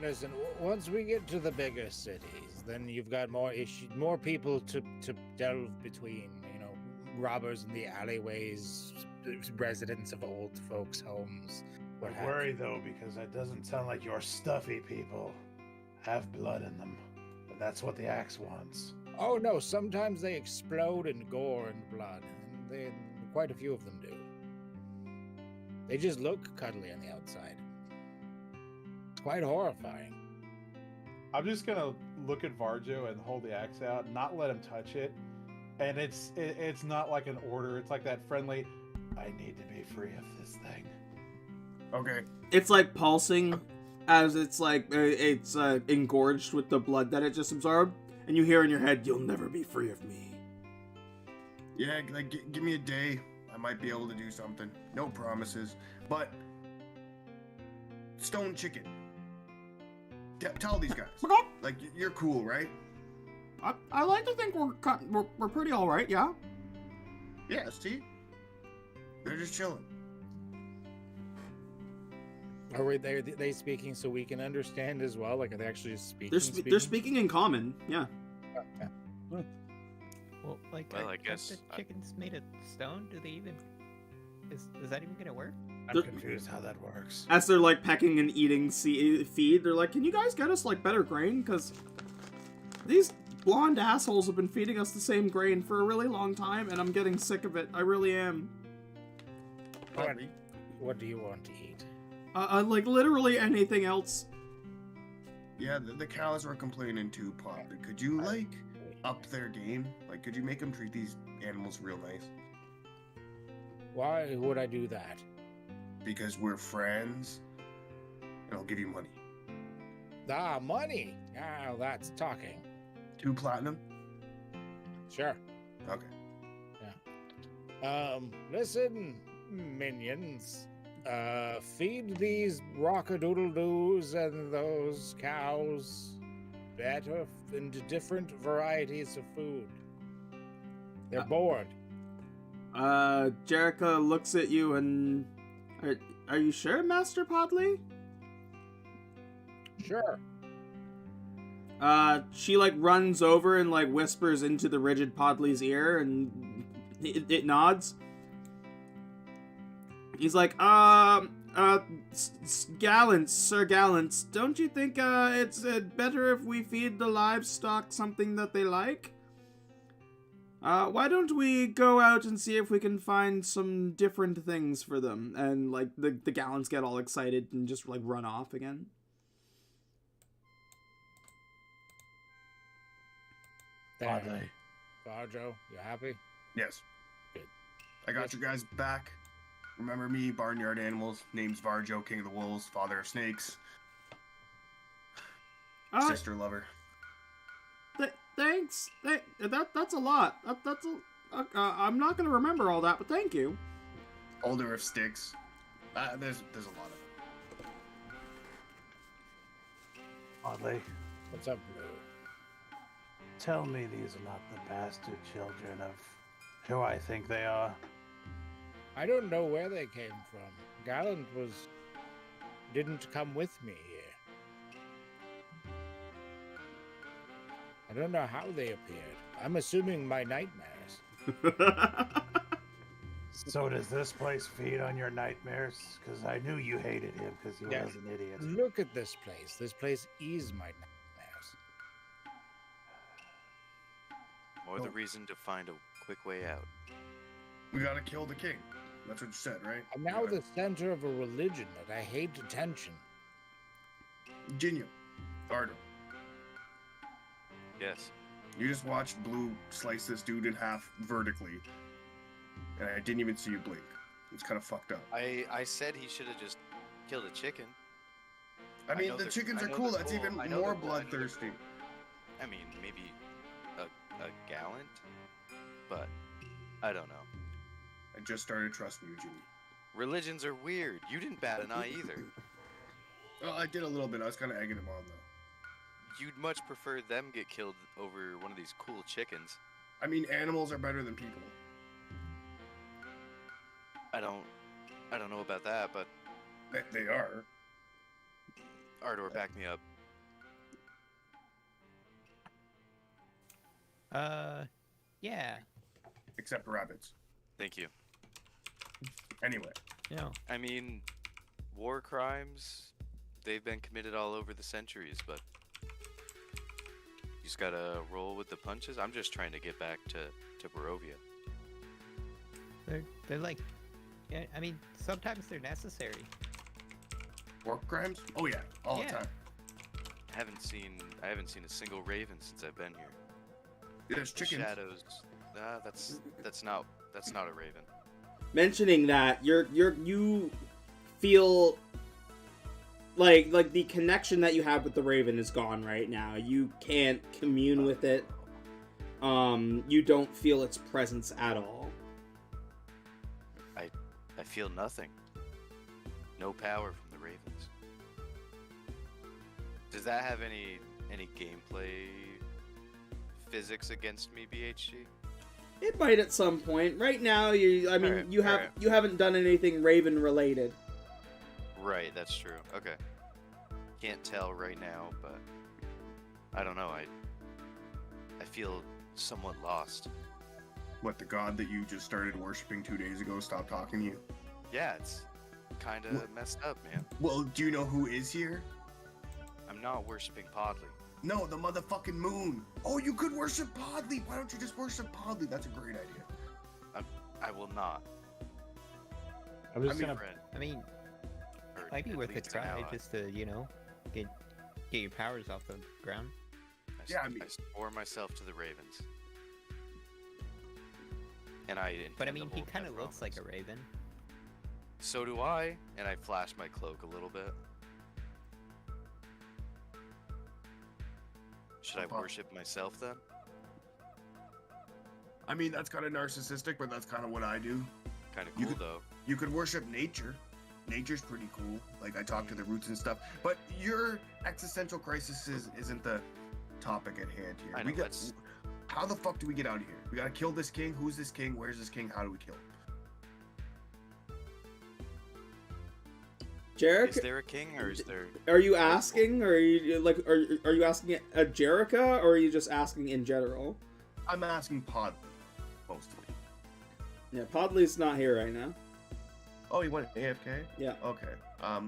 S2: Listen, once we get to the bigger cities, then you've got more issues, more people to delve between. You know, robbers in the alleyways, residents of old folks' homes. What
S7: I worry though, because it doesn't sound like your stuffy people have blood in them. And that's what the axe wants.
S2: Oh no, sometimes they explode in gore and blood. And quite a few of them do. They just look cuddly on the outside. It's quite horrifying.
S8: I'm just gonna look at Varjo and hold the axe out, not let him touch it. And it's not like an order. It's like that friendly, I need to be free of this thing.
S5: Okay.
S1: It's like pulsing as it's like it's engorged with the blood that it just absorbed, and you hear in your head, "You'll never be free of me."
S5: Yeah, like give me a day. I might be able to do something. No promises, but stone chicken. Tell these guys. Like you're cool, right?
S1: I like to think we're pretty all right, yeah.
S5: Yeah, see? They're just chilling.
S2: Are they speaking so we can understand as well? Like, are they actually just speaking?
S1: They're speaking in common, yeah.
S2: Okay.
S3: Well, like,
S4: Well, I
S3: are
S4: guess
S3: the chickens made of stone? Do they even? Is that even gonna work?
S7: I'm confused how that works.
S1: As they're like pecking and eating feed, they're like, "Can you guys get us like better grain? Because these blonde assholes have been feeding us the same grain for a really long time, and I'm getting sick of it. I really am."
S2: What do you want to eat?
S1: Like literally anything else.
S5: Yeah, the cows were complaining too, Pop. Could you like up their game? Like, could you make them treat these animals real nice?
S2: Why would I do that?
S5: Because we're friends, and I'll give you money.
S2: Ah, money. Ah, that's talking.
S5: 2 platinum?
S2: Sure.
S5: Okay.
S2: Listen, minions. Feed these rockadoodle-doos and those cows better into different varieties of food. They're bored.
S1: Jerica looks at you and... Are you sure, Master Podley?
S2: Sure.
S1: She like runs over and like whispers into the rigid Podley's ear, and it nods. He's like, Gallants, Sir Gallants, don't you think it's better if we feed the livestock something that they like? Why don't we go out and see if we can find some different things for them? And like the Gallants get all excited and just like run off again.
S2: Varjo, you happy?
S5: Yes.
S2: Good.
S5: I got you guys back. Remember me, Barnyard Animals. Name's Varjo, King of the Wolves, Father of Snakes. Sister lover.
S1: Thanks. That's a lot. I'm not gonna remember all that, but thank you.
S5: Holder of Sticks. There's a lot of it.
S7: Oddly,
S2: What's up, Blue?
S7: tell me these are not the bastard children of who I think they are.
S2: I don't know where they came from. Gallant was didn't come with me here. I don't know how they appeared. I'm assuming my nightmares.
S7: So does this place feed on your nightmares? Because I knew you hated him because he
S2: Yeah.
S7: was an idiot.
S2: Look at this place. This place is my nightmares.
S4: More the reason to find a quick way out.
S5: We gotta kill the king. That's what you said, right?
S2: I'm now
S5: Yeah.
S2: the center of a religion that I hate attention.
S5: Jinyu, Ardo,
S4: Yes.
S5: you just watched Blue slice this dude in half vertically, and I didn't even see you blink. It's kind of fucked up.
S4: I said he should have just killed a chicken.
S5: I mean,
S4: know
S5: the
S4: they're-
S5: chickens
S4: I
S5: are
S4: know
S5: cool.
S4: they're
S5: That's
S4: cool.
S5: even
S4: I know
S5: more
S4: they're cool. I know they're
S5: bloodthirsty.
S4: I mean, maybe a gallant, but I don't know.
S5: I just started trusting you, Jimmy.
S4: Religions are weird. You didn't bat an eye either.
S5: Well, I did a little bit. I was kind of egging him on, though.
S4: You'd much prefer them get killed over one of these cool chickens.
S5: I mean, animals are better than people.
S4: I don't know about that, but
S5: They are.
S4: Ardor, back me up.
S3: Yeah.
S5: Except rabbits.
S4: Thank you.
S5: Anyway.
S3: No.
S4: I mean, war crimes, they've been committed all over the centuries, but you just gotta roll with the punches. I'm just trying to get back to Barovia.
S3: They're like, yeah. I mean, sometimes they're necessary.
S5: Pork crimes? Oh, yeah. All
S3: Yeah.
S5: the time.
S4: I haven't seen a single raven since I've been here.
S5: There's chickens.
S4: Shadows. That's not a raven.
S1: Mentioning that, you feel like the connection that you have with the raven is gone right now. You can't commune with it. You don't feel its presence at all.
S4: I feel nothing. No power from the ravens. Does that have any gameplay physics against me, BHG?
S1: It might at some point. Right now, you
S4: Alright.
S1: haven't done anything raven related.
S4: Right, that's true. Okay. Can't tell right now, but I don't know. I feel somewhat lost.
S5: What, the god that you just started worshipping 2 days ago stopped talking to you?
S4: Yeah, it's kind of messed up, man.
S5: Well, do you know who is here?
S4: I'm not worshiping Podley.
S5: No, the motherfucking moon. Oh, you could worship Podley. Why don't you just worship Podley? That's a great idea.
S4: I will not.
S8: I'm just
S5: I mean,
S8: gonna.
S4: Friend.
S3: I mean,
S4: Or
S3: might be
S4: at
S3: worth a
S4: least an
S3: try
S4: ally.
S3: just to, get your powers off the ground.
S5: Yeah, I mean-
S4: I swore myself to the ravens. And I intend
S3: But I
S4: to
S3: mean, he
S4: hold
S3: kind
S4: that
S3: of looks like a
S4: promise.
S3: raven.
S4: So do I, and I flash my cloak a little bit. Should I
S5: Fuck.
S4: worship myself then?
S5: I mean, that's kind of narcissistic, but that's kind of what I do.
S4: Kind of
S5: You
S4: cool
S5: could-
S4: though.
S5: You could worship nature. Nature's pretty cool. Like, I talk to the roots and stuff. But your existential crisis isn't the topic at hand here.
S4: I know, that's-
S5: How the fuck do we get out of here? We gotta kill this king. Who's this king? Where's this king? How do we kill him?
S1: Jarek,
S4: Is there a king or is there?
S1: are you asking, or are you asking at Jerica, or are you just asking in general?
S5: I'm asking Podley, mostly.
S1: Yeah, Podley's not here right now.
S5: Oh, he went AFK?
S1: Yeah.
S5: Okay.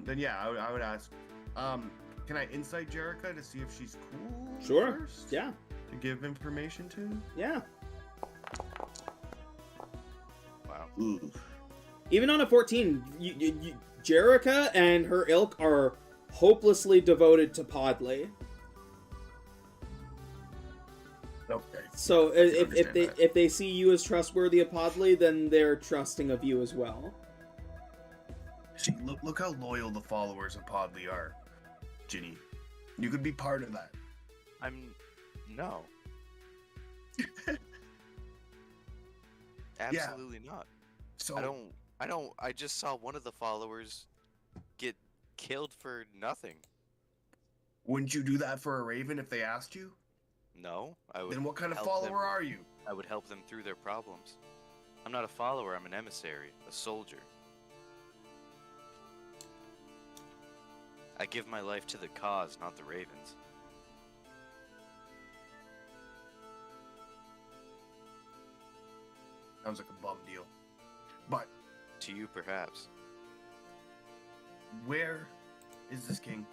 S5: Then yeah, I would ask. Can I insight Jerica to see if she's cool?
S1: Sure.
S5: First?
S1: Yeah.
S5: To give information to?
S1: Yeah.
S4: Wow.
S5: Ooh.
S1: Even on a 14, Jerica and her ilk are hopelessly devoted to Podley.
S5: Okay.
S1: So
S5: I can
S1: if
S5: understand that.
S1: if they see you as trustworthy of Podley, then they're trusting of you as well.
S5: See, look how loyal the followers of Podley are, Ginny. You could be part of that.
S4: No. Absolutely not.
S5: So
S4: I just saw one of the followers get killed for nothing.
S5: wouldn't you do that for a raven if they asked you?
S4: No, I would.
S5: Then what kind of
S4: help
S5: follower
S4: them-
S5: are you?
S4: I would help them through their problems. I'm not a follower, I'm an emissary, a soldier. I give my life to the cause, not the ravens.
S5: Sounds like a bum deal. But
S4: To you, perhaps.
S5: where is this king?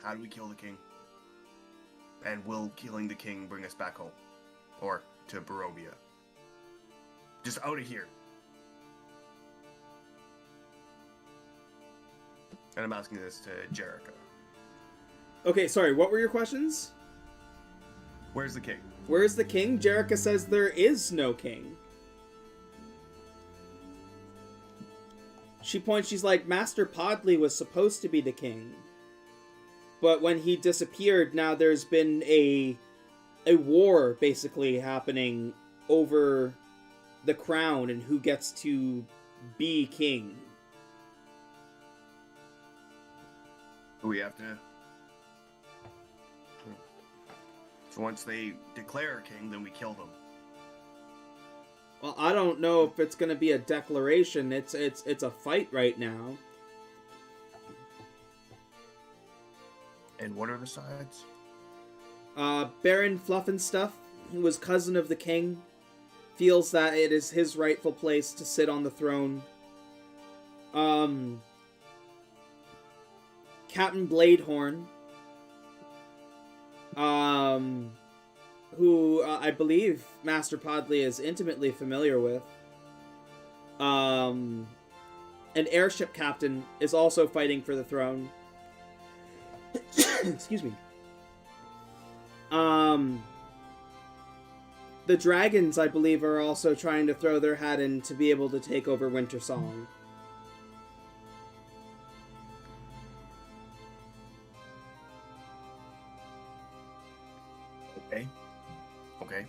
S5: How do we kill the king? And will killing the king bring us back home? Or to Barovia? Just out of here. And I'm asking this to Jericho.
S1: Okay, sorry, what were your questions?
S5: Where's the king?
S1: Where is the king? Jerica says there is no king. She's like, Master Podley was supposed to be the king. But when he disappeared, now there's been a war, basically, happening over the crown and who gets to be king.
S5: We have to... So once they declare a king, then we kill them.
S1: Well, I don't know if it's going to be a declaration. It's a fight right now.
S5: And what are the sides?
S1: Baron Fluffenstuff, who was cousin of the king, feels that it is his rightful place to sit on the throne. Captain Bladehorn, who I believe Master Podley is intimately familiar with. An airship captain is also fighting for the throne. Excuse me. The dragons, I believe, are also trying to throw their hat in to be able to take over Winter Song.
S5: Okay.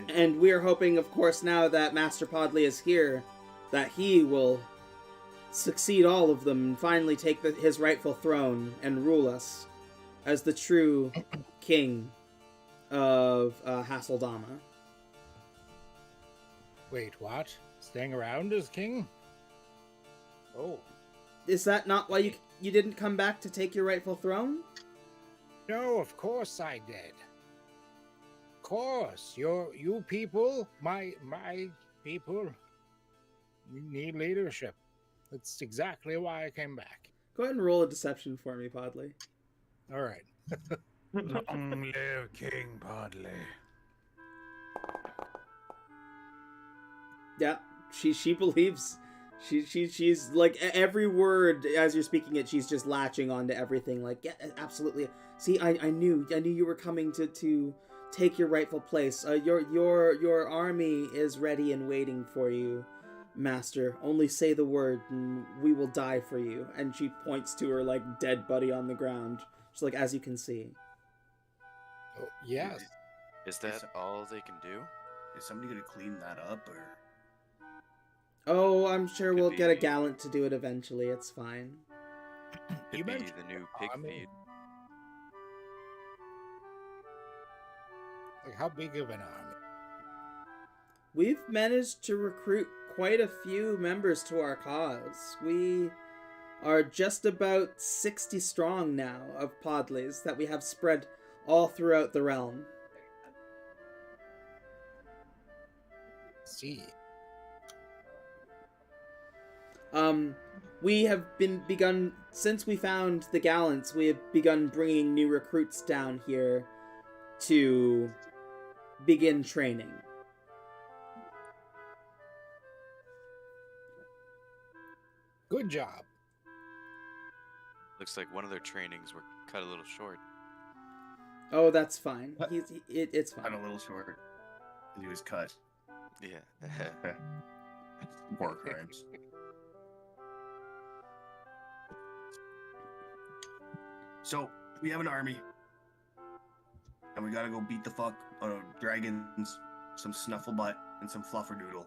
S1: And we're hoping, of course, now that Master Podley is here, that he will succeed all of them and finally take his rightful throne and rule us as the true king of Hasseldama.
S2: Wait, what? Staying around as king? Oh.
S1: Is that not why you didn't come back to take your rightful throne?
S2: No, of course I did. Of course, you people, my people, need leadership. That's exactly why I came back.
S1: Go ahead and roll a deception for me, Podley.
S2: All right.
S7: Long live King Podley.
S1: Yeah, she believes. She's like, every word as you're speaking it, she's just latching onto everything. Like, yeah, absolutely. See, I knew you were coming to take your rightful place. Your army is ready and waiting for you, Master. Only say the word, and we will die for you. And she points to her like dead buddy on the ground. She's like, as you can see.
S2: Oh, yes.
S4: Is that all they can do?
S5: Is somebody gonna clean that up, or?
S1: Oh, I'm sure
S4: Could
S1: we'll get a
S4: be-
S1: gallant to do it eventually. It's fine.
S4: Could
S2: You
S4: be
S2: mentioned
S4: the new pig
S2: army.
S4: feed.
S2: Like, how big of an army?
S1: We've managed to recruit quite a few members to our cause. We are just about 60 strong now of Podleys that we have spread all throughout the realm.
S2: See.
S1: We have begun, since we found the Gallants, we have begun bringing new recruits down here to begin training.
S2: Good job.
S4: Looks like one of their trainings were cut a little short.
S1: Oh, that's fine. It's
S5: I'm
S1: fine.
S5: a little short. He was cut.
S4: Yeah.
S5: War crimes. So, we have an army. And we gotta go beat the fuck out of dragons, some snufflebutt, and some flufferdoodle.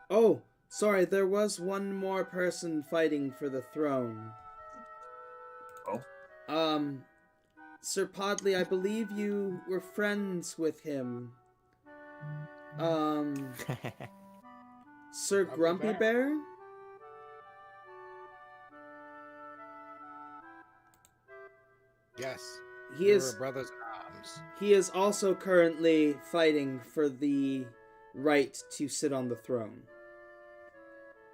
S1: Oh, sorry, there was one more person fighting for the throne.
S5: Oh?
S1: Sir Podley, I believe you were friends with him. Sir
S2: Grumpy
S1: Grumpy
S2: Bear?
S1: Bear?
S2: Yes.
S1: He
S2: we
S1: is
S2: were brothers in arms.
S1: he is also currently fighting for the right to sit on the throne.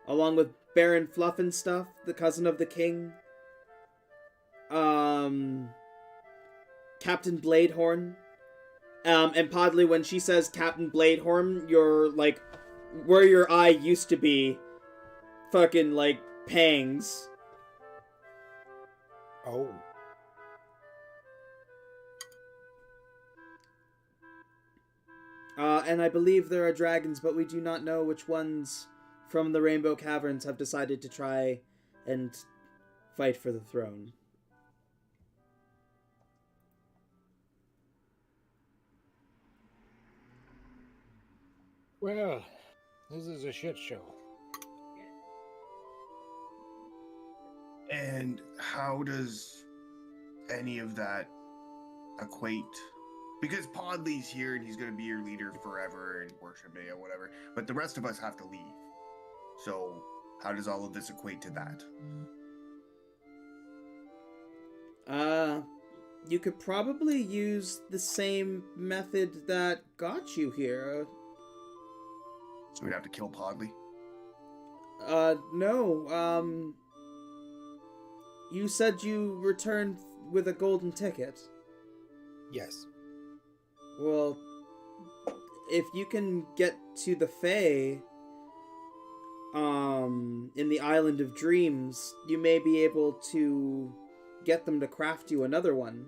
S1: Along with Baron Fluffenstuff, the cousin of the king. Captain Bladehorn. And Podley, when she says Captain Bladehorn, you're like, where your eye used to be, fucking like pangs.
S2: Oh.
S1: And I believe there are dragons, but we do not know which ones from the Rainbow Caverns have decided to try and fight for the throne.
S2: Well, this is a shit show.
S5: And how does any of that equate? Because Podley's here and he's going to be your leader forever and worship me or whatever, but the rest of us have to leave. So how does all of this equate to that?
S1: You could probably use the same method that got you here.
S5: So we'd have to kill Podley?
S1: No, you said you returned with a golden ticket.
S2: Yes.
S1: Well, if you can get to the Fae, in the Island of Dreams, you may be able to get them to craft you another one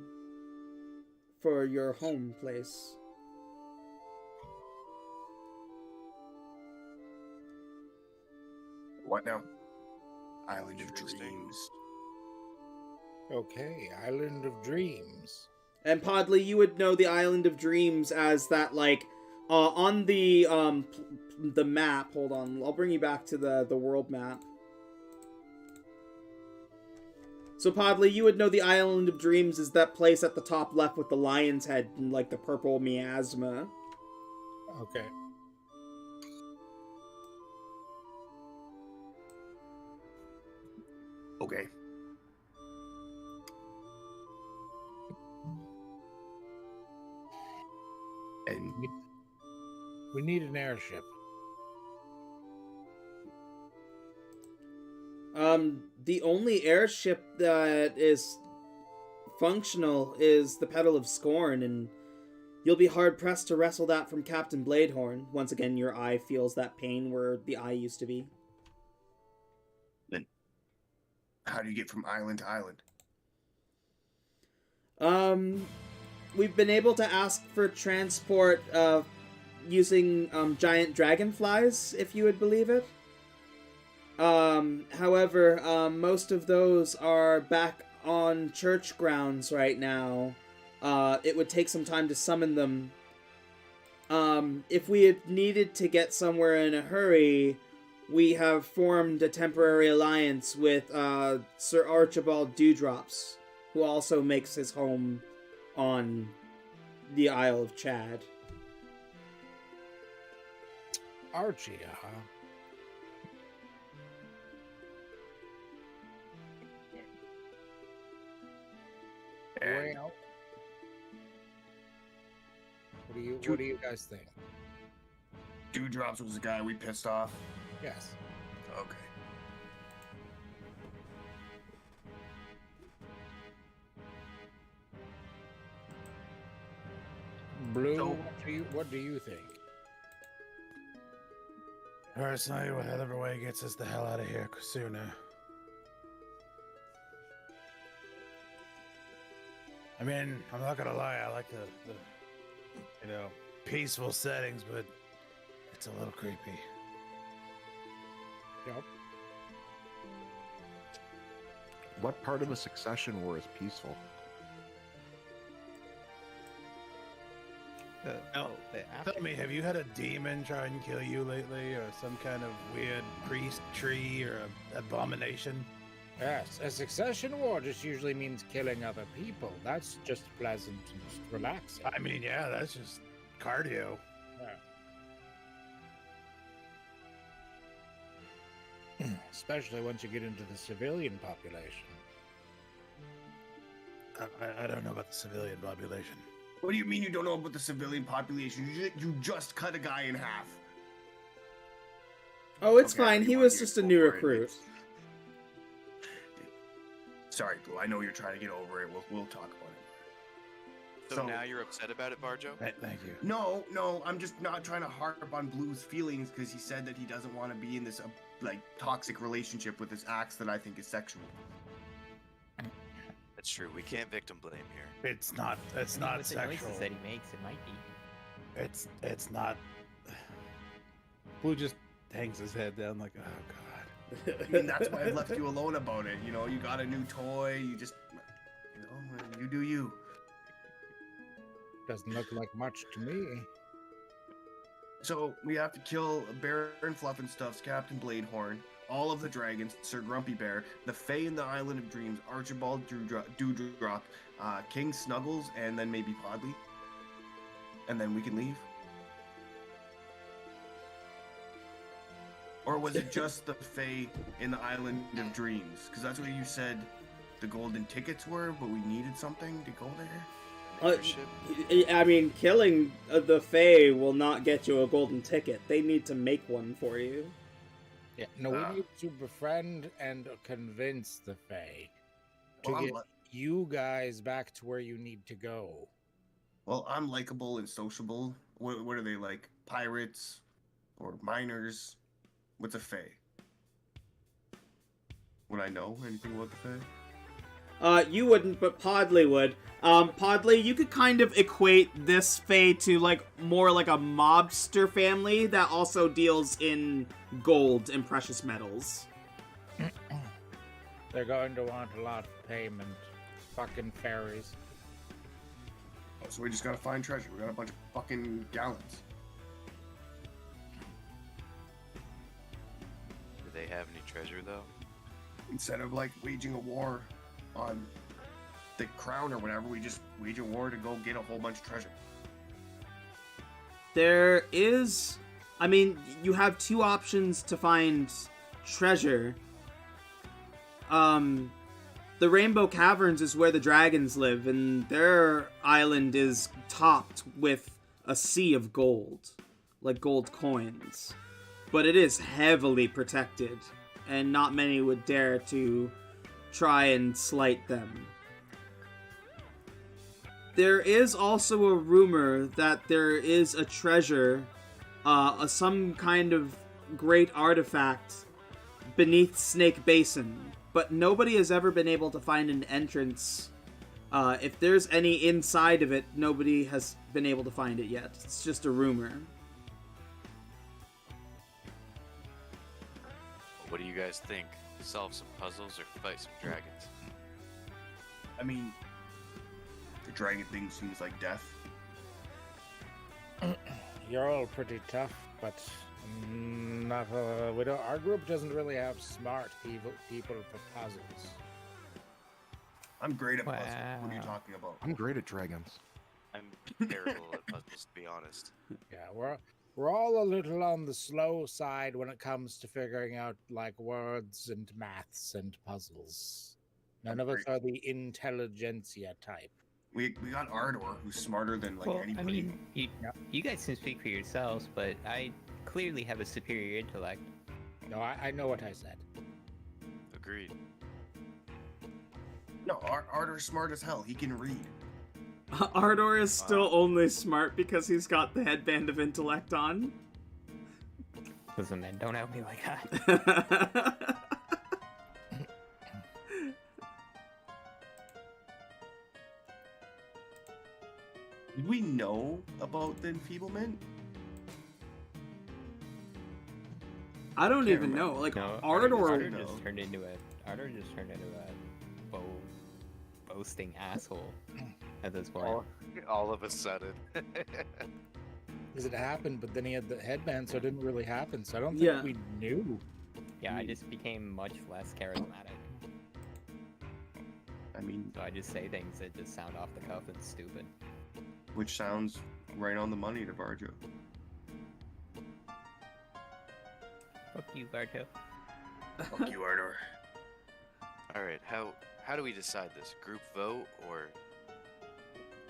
S1: for your home place.
S5: What now? Island of
S4: Interesting.
S5: Dreams.
S2: Okay, Island of Dreams.
S1: And Podley, you would know the Island of Dreams as that, like, on the map. Hold on, I'll bring you back to the world map. So Podley, you would know the Island of Dreams is that place at the top left with the lion's head and, like, the purple miasma.
S2: Okay.
S5: Okay. And
S2: We need an airship.
S1: The only airship that is functional is the Petal of Scorn, and you'll be hard-pressed to wrestle that from Captain Bladehorn. Once again, your eye feels that pain where the eye used to be.
S5: then how do you get from island to island?
S1: We've been able to ask for transport using giant dragonflies, if you would believe it. However, most of those are back on church grounds right now. It would take some time to summon them. If we had needed to get somewhere in a hurry, we have formed a temporary alliance with Sir Archibald Dewdrops, who also makes his home on the Isle of Chad.
S2: Archie, huh?
S5: And
S2: Well, what do you guys think?
S5: Dewdrops was the guy we pissed off.
S2: Yes.
S5: Okay.
S2: Blue,
S5: So-
S2: what do you think?
S7: Personally, whatever way gets us the hell out of here sooner. I mean, I'm not gonna lie, I like the peaceful settings, but it's a little creepy.
S2: Yep.
S6: What part of the succession war is peaceful?
S7: Tell me, have you had a demon try and kill you lately, or some kind of weird priest tree or abomination?
S2: Yes, a succession war just usually means killing other people. That's just pleasant and just relaxing.
S7: I mean, yeah, that's just cardio.
S2: Especially once you get into the civilian population.
S7: I don't know about the civilian population.
S5: What do you mean you don't know about the civilian population? You just cut a guy in half.
S1: Oh, it's
S5: Okay,
S1: fine. He
S5: everyone
S1: was
S5: here,
S1: just a
S5: go
S1: new
S5: for it.
S1: recruit.
S5: Sorry, Blue. I know you're trying to get over it. We'll talk about it.
S4: So now you're upset about it, Varjo?
S7: Thank you.
S5: No, I'm just not trying to harp on Blue's feelings because he said that he doesn't want to be in this like toxic relationship with this axe that I think is sexual.
S4: That's true. We can't victim blame here.
S7: It's not
S3: With the
S7: sexual.
S3: noises that he makes, it might be.
S7: It's not. Blue just hangs his head down like, oh god.
S5: I mean, that's why I left you alone about it. You know, you got a new toy. You just, you do you.
S2: Doesn't look like much to me.
S5: So we have to kill Baron Fluff and Stuff's Captain Bladehorn, all of the dragons, Sir Grumpy Bear, the Fae in the Island of Dreams, Archibald Dewdrop, King Snuggles, and then maybe Podley. And then we can leave. Or was it just the Fae in the Island of Dreams? Because that's what you said the golden tickets were, but we needed something to go there.
S1: I mean, killing the Fae will not get you a golden ticket. They need to make one for you.
S2: Yeah, no, we need to befriend and convince the Fae to
S5: Well,
S2: get you guys back to where you need to go.
S5: Well, I'm likable and sociable. What are they like? Pirates or miners? What's a Fae? Would I know anything about the Fae?
S1: You wouldn't, but Podley would. Podley, you could kind of equate this Fae to, like, more like a mobster family that also deals in gold and precious metals.
S2: They're going to want a lot of payment. Fucking fairies.
S5: Oh, so we just gotta find treasure. We got a bunch of fucking gallons.
S4: Do they have any treasure, though?
S5: Instead of, like, waging a war on the crown or whatever, we just wage a war to go get a whole bunch of treasure.
S1: There is... I mean, you have two options to find treasure. The Rainbow Caverns is where the dragons live, and their island is topped with a sea of gold, like gold coins. But it is heavily protected, and not many would dare to try and slight them. There is also a rumor that there is a treasure, some kind of great artifact beneath Snake Basin, but nobody has ever been able to find an entrance. If there's any inside of it, nobody has been able to find it yet. It's just a rumor.
S4: What do you guys think? Solve some puzzles or fight some dragons?
S5: I mean, the dragon thing seems like death.
S2: You're all pretty tough, but not. Our group doesn't really have smart people for puzzles.
S5: I'm great at puzzles.
S3: Wow.
S5: What are you talking about?
S6: I'm great at dragons.
S4: I'm terrible at puzzles, to be honest.
S2: Yeah, we're all a little on the slow side when it comes to figuring out like words and maths and puzzles. None of us are the intelligentsia type.
S5: We got Ardor, who's smarter than like
S3: Well,
S5: anybody.
S3: I mean, you guys can speak for yourselves, but I clearly have a superior intellect.
S2: No, I know what I said.
S4: Agreed.
S5: No, Ardor's smart as hell. He can read.
S1: Ardor is still only smart because he's got the headband of intellect on.
S3: Listen, man, don't out me like that.
S5: Did we know about the enfeeblement?
S1: I don't
S5: Can't
S1: even know.
S5: remember.
S1: Like,
S3: No,
S1: Ardor...
S3: just turned into a boasting asshole at this point.
S4: All of a sudden.
S2: Because it happened, but then he had the headband, so it didn't really happen. So I don't think
S1: Yeah.
S2: we knew.
S3: Yeah, I just became much less charismatic.
S5: I mean,
S3: So I just say things that just sound off the cuff and stupid.
S5: which sounds right on the money to Varjo.
S3: Fuck you, Barto.
S5: Fuck you, Ardor.
S4: All right, how how do we decide this? Group vote or?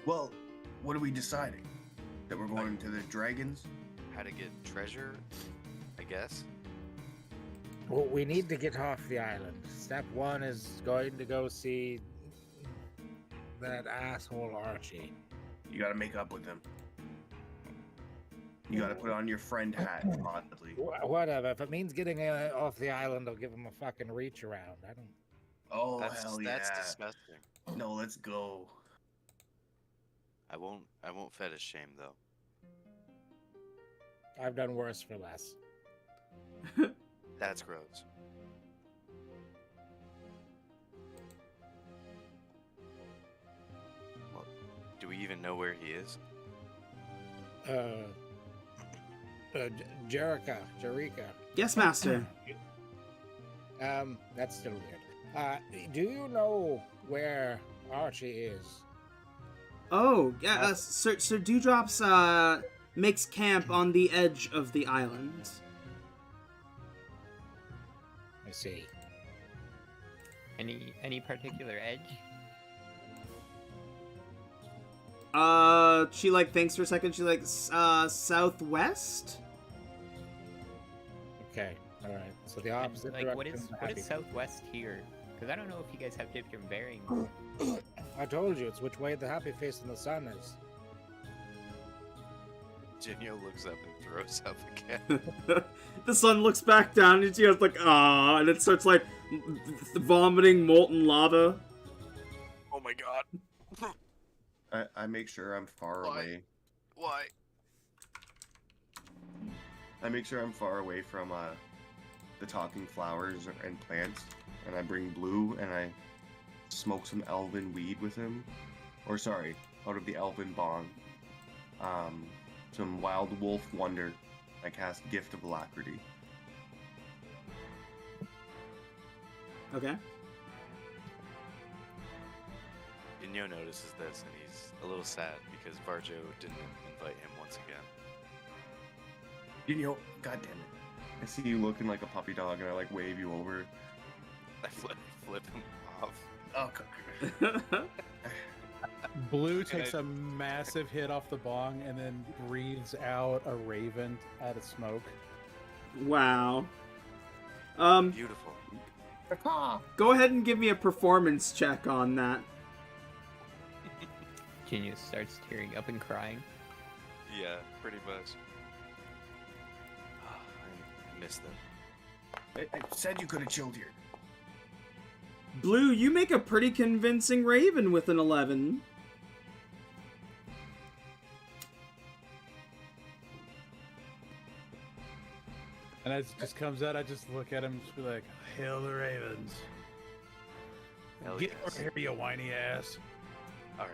S5: Well, what are we deciding? That we're going to the dragons?
S4: How to get treasure, I guess.
S9: Well, we need to get off the island. Step one is going to go see that asshole Archie.
S5: You gotta make up with him. You gotta put on your friend hat, possibly.
S9: Whatever. If it means getting off the island, I'll give him a fucking reach around. I don't.
S5: Oh,
S4: That's
S5: hell yeah.
S4: disgusting.
S5: No, let's go.
S4: I won't fetish shame though.
S9: I've done worse for less.
S4: That's gross. Well, do we even know where he is?
S9: Jerica.
S1: Yes, master.
S9: That's still weird. Do you know where Archie is?
S1: Oh, yeah, Sir Dewdrop's makes camp on the edge of the island.
S9: I see.
S3: Any particular edge?
S1: She like thinks for a second. She like southwest.
S9: Okay, all right. So the opposite
S3: Like,
S9: direction.
S3: what is
S9: of the happy-
S3: southwest here? Because I don't know if you guys have different bearings.
S9: I told you it's which way the happy face in the sun is.
S4: Jinyo looks up and throws up again.
S1: The sun looks back down and she goes like, ah, and it starts like vomiting molten lava.
S4: Oh my god.
S5: I make sure I'm far
S4: Why?
S5: away.
S4: Why?
S5: I make sure I'm far away from the talking flowers and plants, and I bring Blue and I smoke some elven weed with him, or sorry, out of the elven bong. Some wild wolf wonder. I cast Gift of Alacrity.
S1: Okay.
S4: Jinyo notices this and he's a little sad because Varjo didn't invite him once again.
S5: You know, God damn it! I see you looking like a puppy dog, and I like wave you over.
S4: I flip him off.
S5: Oh,
S8: Blue takes a massive hit off the bong and then breathes out a raven out of smoke.
S1: Wow.
S4: Beautiful.
S1: Go ahead and give me a performance check on that.
S3: Genius starts tearing up and crying.
S4: Yeah, pretty much. I missed them.
S5: I said you could have chilled here.
S1: Blue, you make a pretty convincing raven with an 11.
S8: And as it just comes out, I just look at him and just be like, hail the ravens.
S4: Hell
S8: Get
S4: yes.
S8: over here, you whiny ass.
S4: Alright,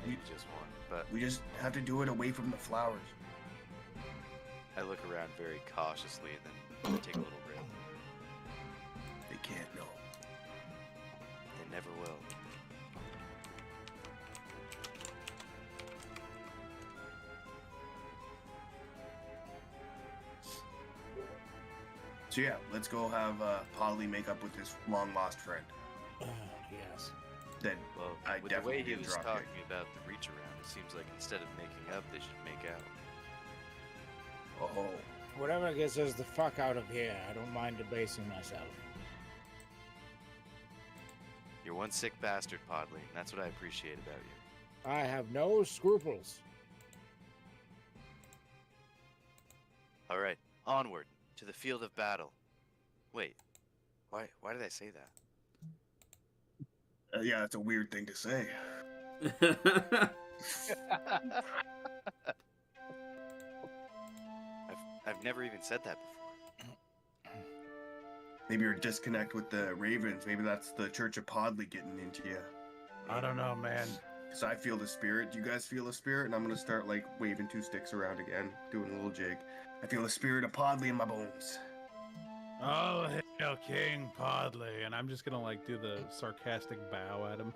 S4: maybe just one. But
S5: We just have to do it away from the flowers.
S4: I look around very cautiously and then take a little rip.
S5: They can't know.
S4: They never will.
S5: So yeah, let's go have Polly make up with his long lost friend.
S9: Yes.
S5: Then
S4: Well,
S5: I
S4: with the way
S5: definitely
S4: he
S5: did
S4: was
S5: drop
S4: talking
S5: kick.
S4: about the reach around, it seems like instead of making up, they should make out.
S5: Oh,
S9: Whatever gets us the fuck out of here, I don't mind debasing myself.
S4: You're one sick bastard, Podley, and that's what I appreciate about you.
S9: I have no scruples.
S4: Alright, onward, to the field of battle. Wait, why did I say that?
S5: yeah, that's a weird thing to say.
S4: I've never even said that before.
S5: Maybe you're disconnect with the ravens. Maybe that's the Church of Podley getting into you.
S7: I don't know, man.
S5: So I feel the spirit. Do you guys feel the spirit? And I'm gonna start like waving two sticks around again, doing a little jig. I feel the spirit of Podley in my bones.
S8: Oh, hail King Podley. And I'm just going to like do the sarcastic bow at him.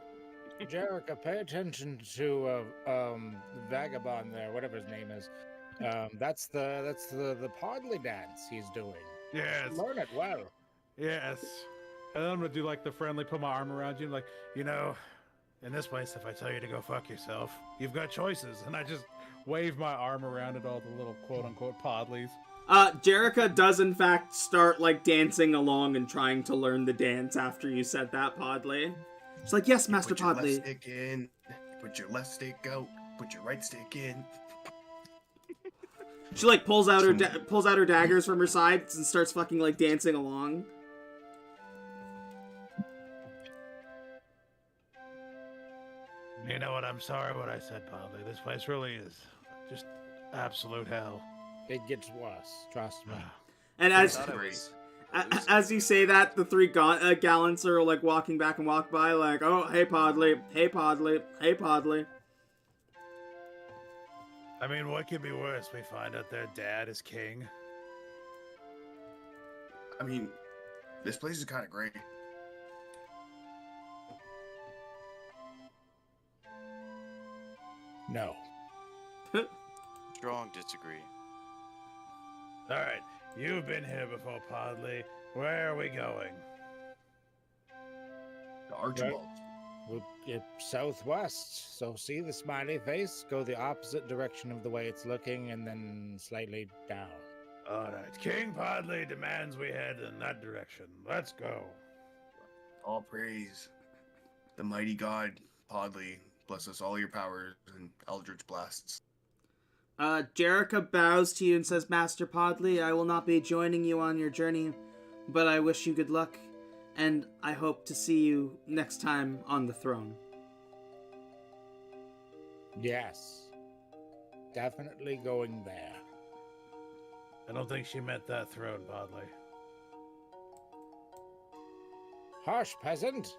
S9: Jerica, pay attention to the vagabond there, whatever his name is. That's the Podley dance he's doing.
S8: Yes.
S9: Learn it well.
S8: Yes. And then I'm gonna do like the friendly, put my arm around you, like, you know, in this place, if I tell you to go fuck yourself, you've got choices. And I just wave my arm around at all the little quote-unquote podleys.
S1: Jerica does in fact start, like, dancing along and trying to learn the dance after you said that, Podley. She's like, yes, Master
S5: Put your
S1: Podley.
S5: left stick in, put your left stick out, put your right stick in.
S1: She, like, pulls out her daggers from her sides and starts fucking, like, dancing along.
S7: You know what? I'm sorry what I said, Podley. This place really is just absolute hell.
S9: It gets worse, trust me.
S1: And
S4: I
S1: as
S4: thought it was
S1: as you say that, the three gallants are, like, walking back and walk by, like, oh, hey, Podley, hey, Podley, hey, Podley.
S7: I mean, what could be worse? We find out their dad is king.
S5: I mean, this place is kind of great.
S9: No.
S4: strong disagree.
S7: All right, you've been here before, Podley. Where are we going?
S5: The Archibald.
S9: We'll get southwest, so see the smiley face, go the opposite direction of the way it's looking, and then slightly down.
S7: All right, King Podley demands we head in that direction. Let's go.
S5: All praise the mighty god, Podley. Bless us all your powers and eldritch blasts.
S1: Jerica bows to you and says, Master Podley, I will not be joining you on your journey, but I wish you good luck, and I hope to see you next time on the throne.
S9: Yes. Definitely going there.
S7: I don't think she meant that throne, Podley.
S9: Hush, peasant!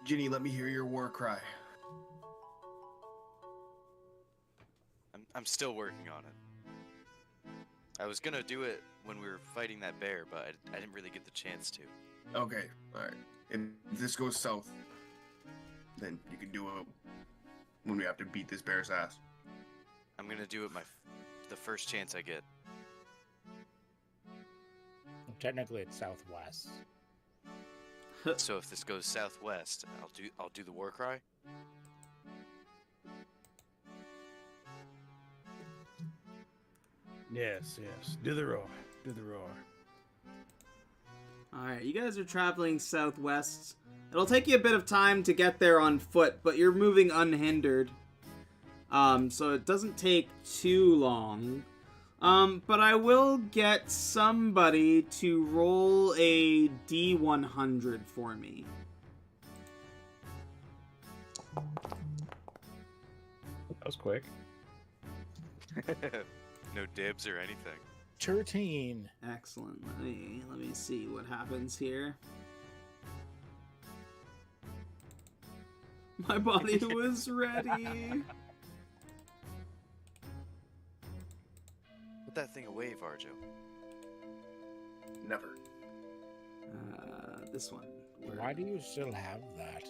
S5: Ginny, let me hear your war cry.
S4: I'm still working on it. I was gonna do it when we were fighting that bear, but I didn't really get the chance to.
S5: Okay, alright. If this goes south, then you can do it when we have to beat this bear's ass.
S4: I'm gonna do it the first chance I get.
S9: Technically, it's southwest.
S4: So if this goes southwest, I'll do the war cry.
S7: Yes, yes. Do the roar. Do the roar.
S1: Alright, you guys are traveling southwest. It'll take you a bit of time to get there on foot, but you're moving unhindered. So it doesn't take too long. But I will get somebody to roll a D100 for me.
S8: That was quick.
S4: No dibs or anything.
S9: 13.
S1: Excellent. Let me see what happens here. My body was ready.
S4: Put that thing away, Varjo.
S5: Never.
S1: This one.
S9: Why do you still have that?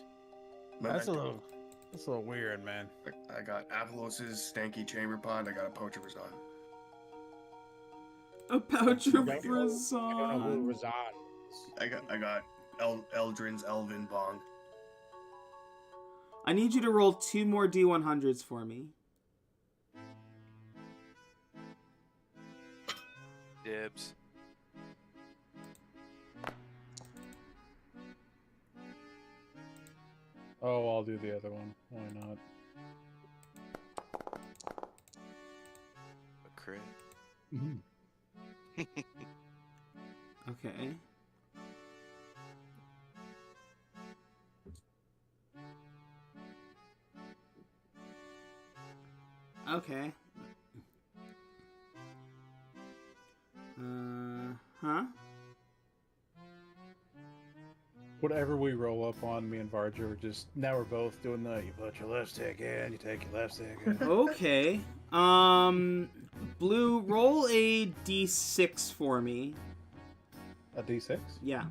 S8: That's a little weird, man.
S5: I got Apolos' stanky chamber pot. I got a poach of Razan.
S1: A pouch of
S9: I don't know who
S1: Razan.
S9: Razan is.
S5: I got Eldrin's Elven Bong.
S1: I need you to roll 2 more D100s for me.
S4: Dibs.
S8: Oh, I'll do the other one. Why not?
S4: A crit.
S1: Okay. Okay. Huh?
S8: Whatever we roll up on, me and Varjo are just now we're both doing the you put your left stick in, you take your left stick in.
S1: Okay. Blue, roll a D6 for me.
S8: A D6?
S1: Yeah.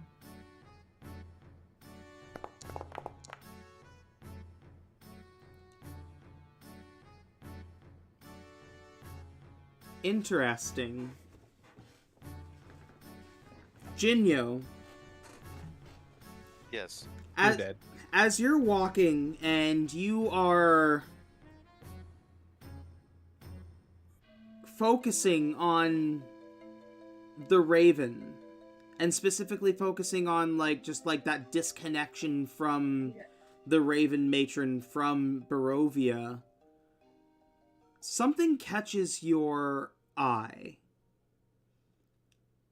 S1: Interesting. Jinyo,
S4: Yes.
S3: You're dead.
S1: As you're walking and you are focusing on the Raven, and specifically focusing on just that disconnection from the Raven matron from Barovia, something catches your eye.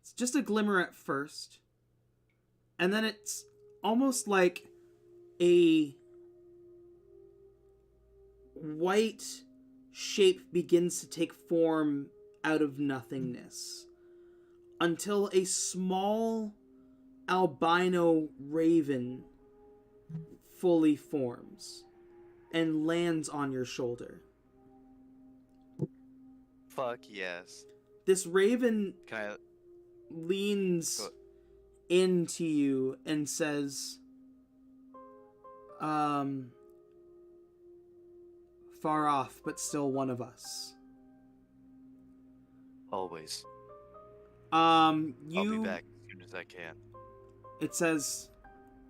S1: It's just a glimmer at first, and then it's almost like a white shape begins to take form out of nothingness until a small albino raven fully forms and lands on your shoulder.
S4: Fuck yes.
S1: This raven
S4: Can I?
S1: leans
S4: Go-
S1: into you and says, far off, but still one of us.
S4: Always.
S1: You...
S4: I'll be back as soon as I can.
S1: It says,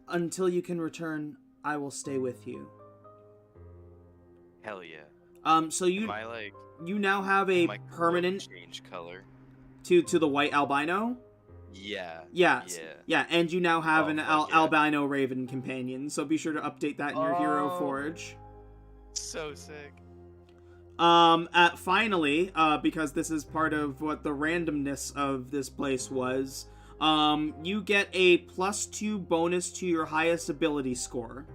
S1: until you can return, I will stay with you.
S4: Hell yeah.
S1: So you
S4: Am I like?
S1: you now have a
S4: my clothes
S1: permanent
S4: change color?
S1: to the white albino?
S4: Yeah.
S1: Yeah.
S4: Yeah.
S1: Yeah, and you now have
S4: Oh,
S1: an
S4: fuck yeah.
S1: albino raven companion, so be sure to update that in your hero
S4: Oh.
S1: forge.
S4: So sick.
S1: Finally, because this is part of what the randomness of this place was, you get a +2 bonus to your highest ability score.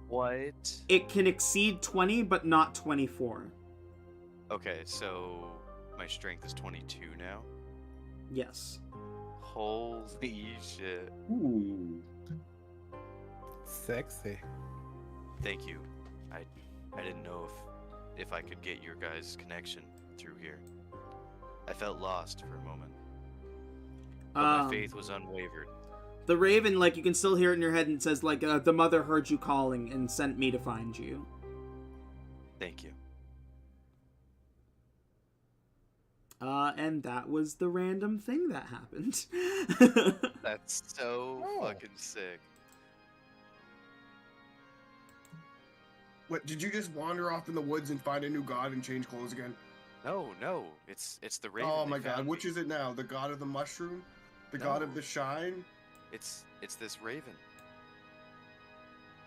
S4: What?
S1: It can exceed 20, but not 24.
S4: Okay, so my strength is 22 now.
S1: Yes.
S4: Holy shit!
S5: Ooh.
S2: Sexy.
S4: Thank you. I didn't know if I could get your guys' connection through here. I felt lost for a moment, but my faith was unwavered.
S1: The raven, you can still hear it in your head, and it says, the mother heard you calling and sent me to find you.
S4: Thank you.
S1: And that was the random thing that happened.
S4: That's so fucking sick.
S5: What, did you just wander off in the woods and find a new god and change clothes again?
S4: No, it's the raven.
S5: Oh
S4: they
S5: my god,
S4: found
S5: which
S4: me.
S5: is it now? The god of the mushroom? The god
S4: No.
S5: of the shine?
S4: It's this raven.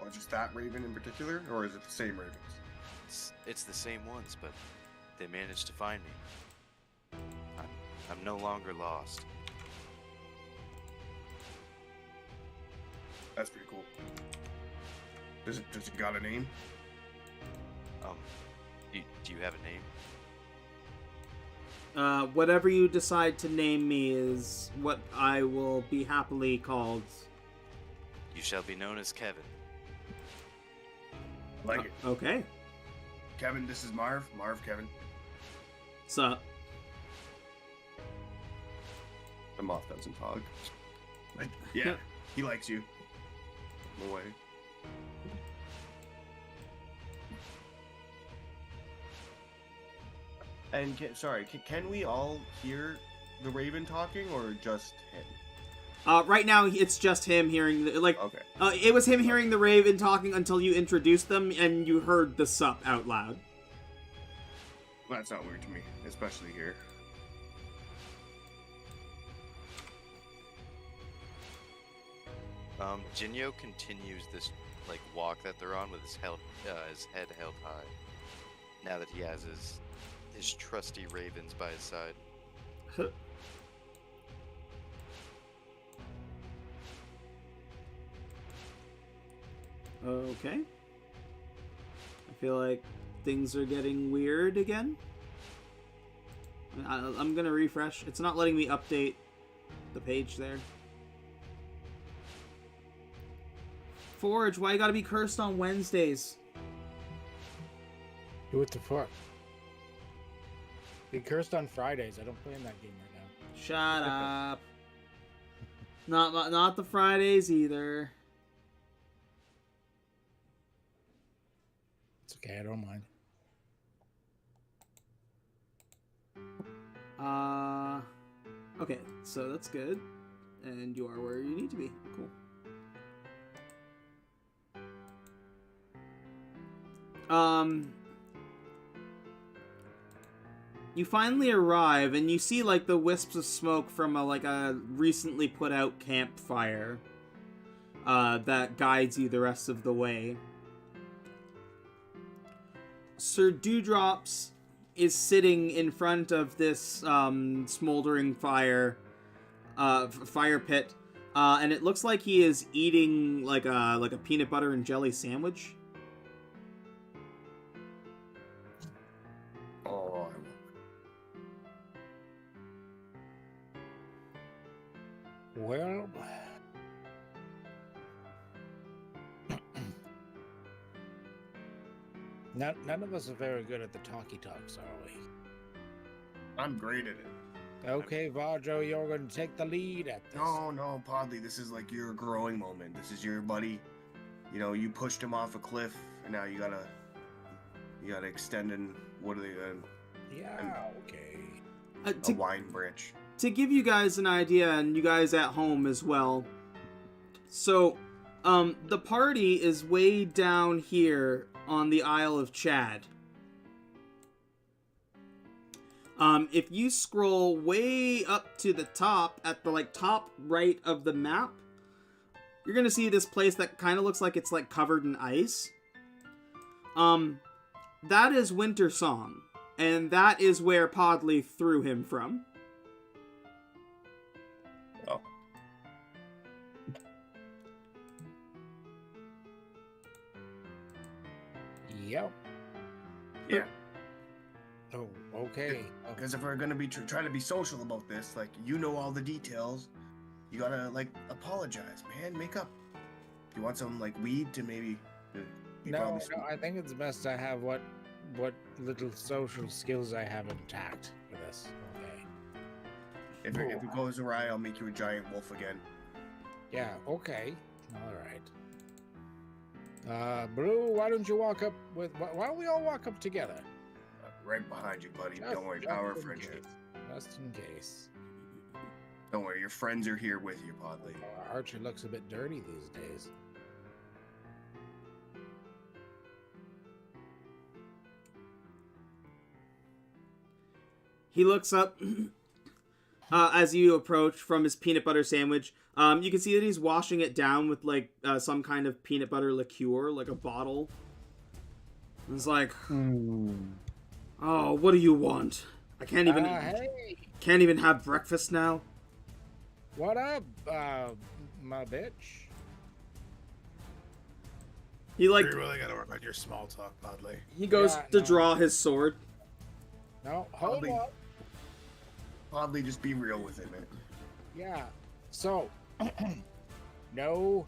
S5: Or just that raven in particular? Or is it the same ravens?
S4: It's the same ones, but they managed to find me. I'm no longer lost.
S5: That's pretty cool. Does it got a name?
S4: Do you have a name?
S1: Whatever you decide to name me is what I will be happily called.
S4: You shall be known as Kevin.
S5: Like it.
S1: Okay.
S5: Kevin, this is Marv. Marv, Kevin.
S1: Sup?
S5: The moth doesn't talk. Yeah, he likes you. No way. And can we all hear the raven talking, or just him?
S1: Right now, it's just him hearing
S5: Okay.
S1: it was him hearing the raven talking until you introduced them, and you heard the sup out loud.
S5: Well, that's not weird to me, especially here.
S4: Jinyo continues this walk that they're on with his head held high. Now that he has his trusty ravens by his side.
S1: Okay. I feel like things are getting weird again. I'm gonna refresh. It's not letting me update the page there. Forge, why you gotta be cursed on Wednesdays?
S9: What the fuck? Be cursed on Fridays. I don't play in that game right now.
S1: Shut up. Not the Fridays either.
S9: It's okay. I don't mind.
S1: Okay, so that's good. And you are where you need to be. Cool. You finally arrive, and you see, like, the wisps of smoke from a recently put out campfire that guides you the rest of the way. Sir Dewdrops is sitting in front of this smoldering fire pit, and it looks like he is eating like a peanut butter and jelly sandwich.
S5: Oh,
S9: Well, none of us are very good at the talkie talks, are we?
S5: I'm great at it.
S9: Okay, Varjo, you're going to take the lead at this.
S5: No, Podley, this is like your growing moment. This is your buddy. You know, you pushed him off a cliff, and now you gotta extend and what are they?
S9: Yeah, okay.
S5: A wine bridge.
S1: To give you guys an idea, and you guys at home as well. So, the party is way down here on the Isle of Chad. If you scroll way up to the top, at the top right of the map, you're gonna see this place that kind of looks like it's covered in ice. That is Winter Song, and that is where Podley threw him from.
S5: Oh.
S9: Yep.
S5: Yeah.
S9: Oh, okay.
S5: Because if we're gonna be trying to be social about this, you know all the details, you gotta apologize, man. Make up. You want some weed to maybe?
S9: No, I think it's best I have what little social skills I have intact for this. Okay.
S5: If it goes awry, I'll make you a giant wolf again.
S9: Yeah. Okay. All right. Blue, why don't you walk up with? Why don't we all walk up together?
S5: Right behind you, buddy. Don't worry, power of friendship.
S9: Just in case.
S5: Don't worry, your friends are here with you, Podley.
S9: Archer looks a bit dirty these days.
S1: He looks up as you approach from his peanut butter sandwich. You can see that he's washing it down with some kind of peanut butter liqueur, like a bottle. It's like, oh, what do you want? I can't even can't even have breakfast now.
S9: What up, my bitch?
S1: He
S7: You really gotta work on your small talk, Podley.
S1: He goes to draw his sword.
S9: No, hold
S5: Podley.
S9: up.
S5: Podley, just be real with it, man.
S9: Yeah. So, no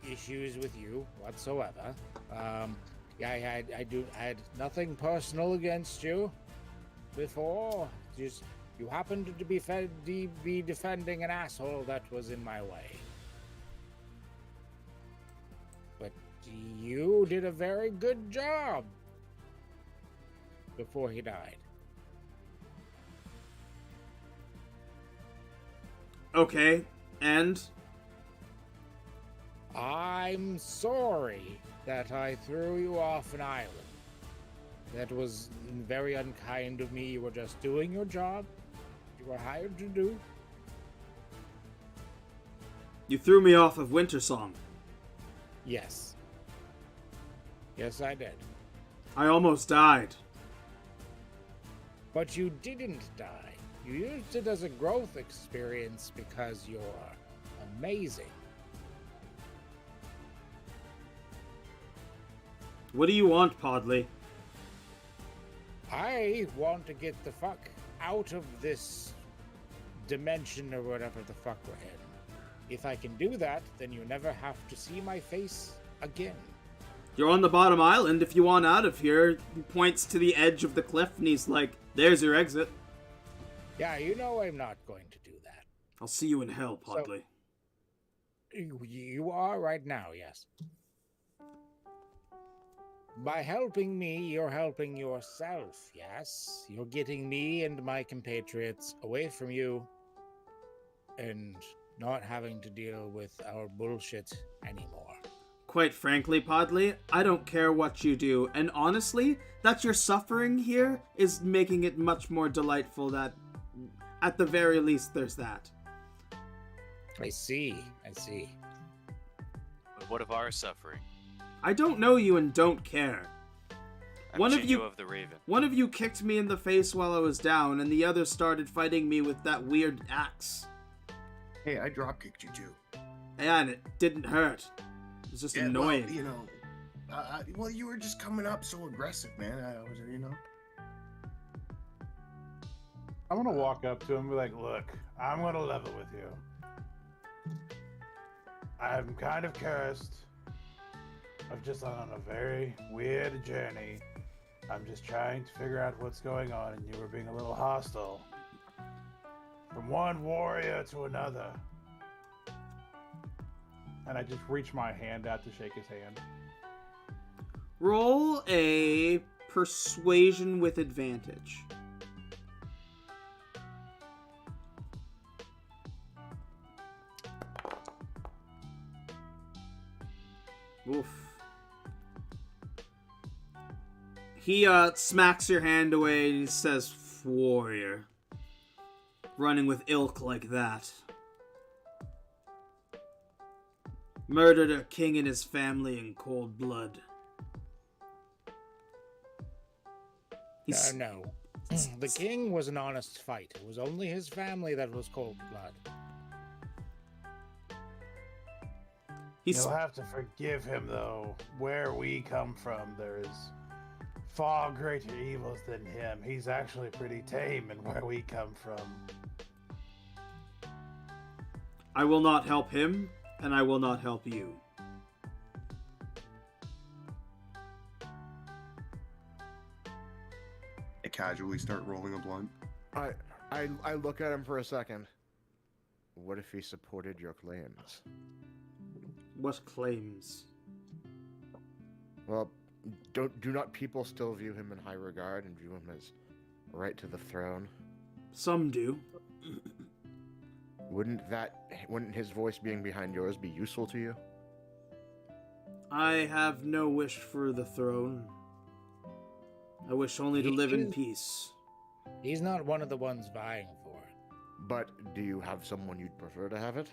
S9: issues with you whatsoever. Yeah, I had nothing personal against you before. Just you happened to be defending an asshole that was in my way. But you did a very good job before he died.
S1: Okay, and?
S9: I'm sorry that I threw you off an island. That was very unkind of me. You were just doing your job. You were hired to do.
S1: You threw me off of Winter Song.
S9: Yes. Yes, I did.
S1: I almost died.
S9: But you didn't die. You used it as a growth experience because you're amazing.
S1: What do you want, Podley?
S9: I want to get the fuck out of this dimension or whatever the fuck we're in. If I can do that, then you never have to see my face again.
S1: You're on the bottom island. If you want out of here, he points to the edge of the cliff and he's like, there's your exit.
S9: Yeah, you know I'm not going to do that.
S1: I'll see you in hell, Podley.
S9: You are right now, yes. By helping me, you're helping yourself, yes? You're getting me and my compatriots away from you and not having to deal with our bullshit anymore.
S1: Quite frankly, Podley, I don't care what you do, and honestly, that you're suffering here is making it much more delightful that, at the very least, there's that.
S9: I see.
S4: But what of our suffering?
S1: I don't know you and don't care.
S4: I'm Jingo of the Raven.
S1: One of you kicked me in the face while I was down, and the other started fighting me with that weird axe.
S5: Hey, I drop-kicked you too.
S1: And it didn't hurt. It was just annoying.
S5: Well, you know, you were just coming up so aggressive, man. I was, you know.
S8: I'm gonna walk up to him and be like, look, I'm gonna level with you. I'm kind of cursed. I've just gone on a very weird journey. I'm just trying to figure out what's going on, and you were being a little hostile. From one warrior to another.
S2: And I just reach my hand out to shake his hand.
S1: Roll a persuasion with advantage. Oof. He smacks your hand away and he says, "Warrior. Running with ilk like that. Murdered a king and his family in cold blood."
S9: No. The king was an honest fight. It was only his family that was cold blood.
S8: You'll have to forgive him, though. Where we come from, there is far greater evils than him. He's actually pretty tame in where we come from.
S1: I will not help him, and I will not help you.
S5: I casually start rolling a blunt.
S6: I look at him for a second. What if he supported your claims?
S1: What claims?
S6: Well, do not people still view him in high regard and view him as right to the throne?
S1: Some do.
S6: Wouldn't his voice being behind yours be useful to you?
S1: I have no wish for the throne. I wish only to live in peace.
S9: He's not one of the ones vying for it.
S6: But do you have someone you'd prefer to have it?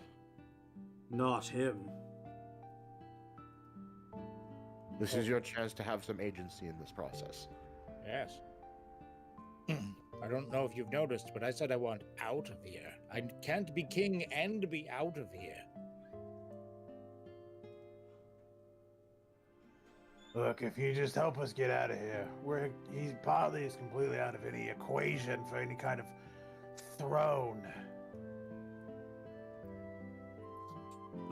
S1: Not him.
S6: This is your chance to have some agency in this process.
S9: Yes. I don't know if you've noticed, but I said I want out of here. I can't be king and be out of here.
S7: Look, if you just help us get out of here, he's partly is completely out of any equation for any kind of throne.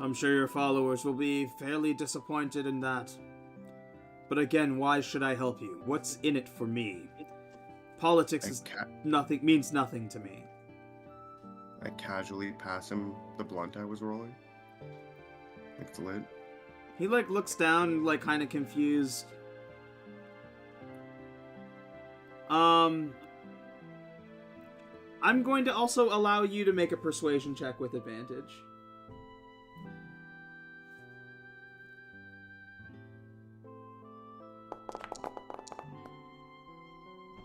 S1: I'm sure your followers will be fairly disappointed in that. But again, why should I help you? What's in it for me? Politics means nothing to me.
S5: I casually pass him the blunt I was rolling. It's lit.
S1: He looks down, kind of confused. I'm going to also allow you to make a persuasion check with advantage.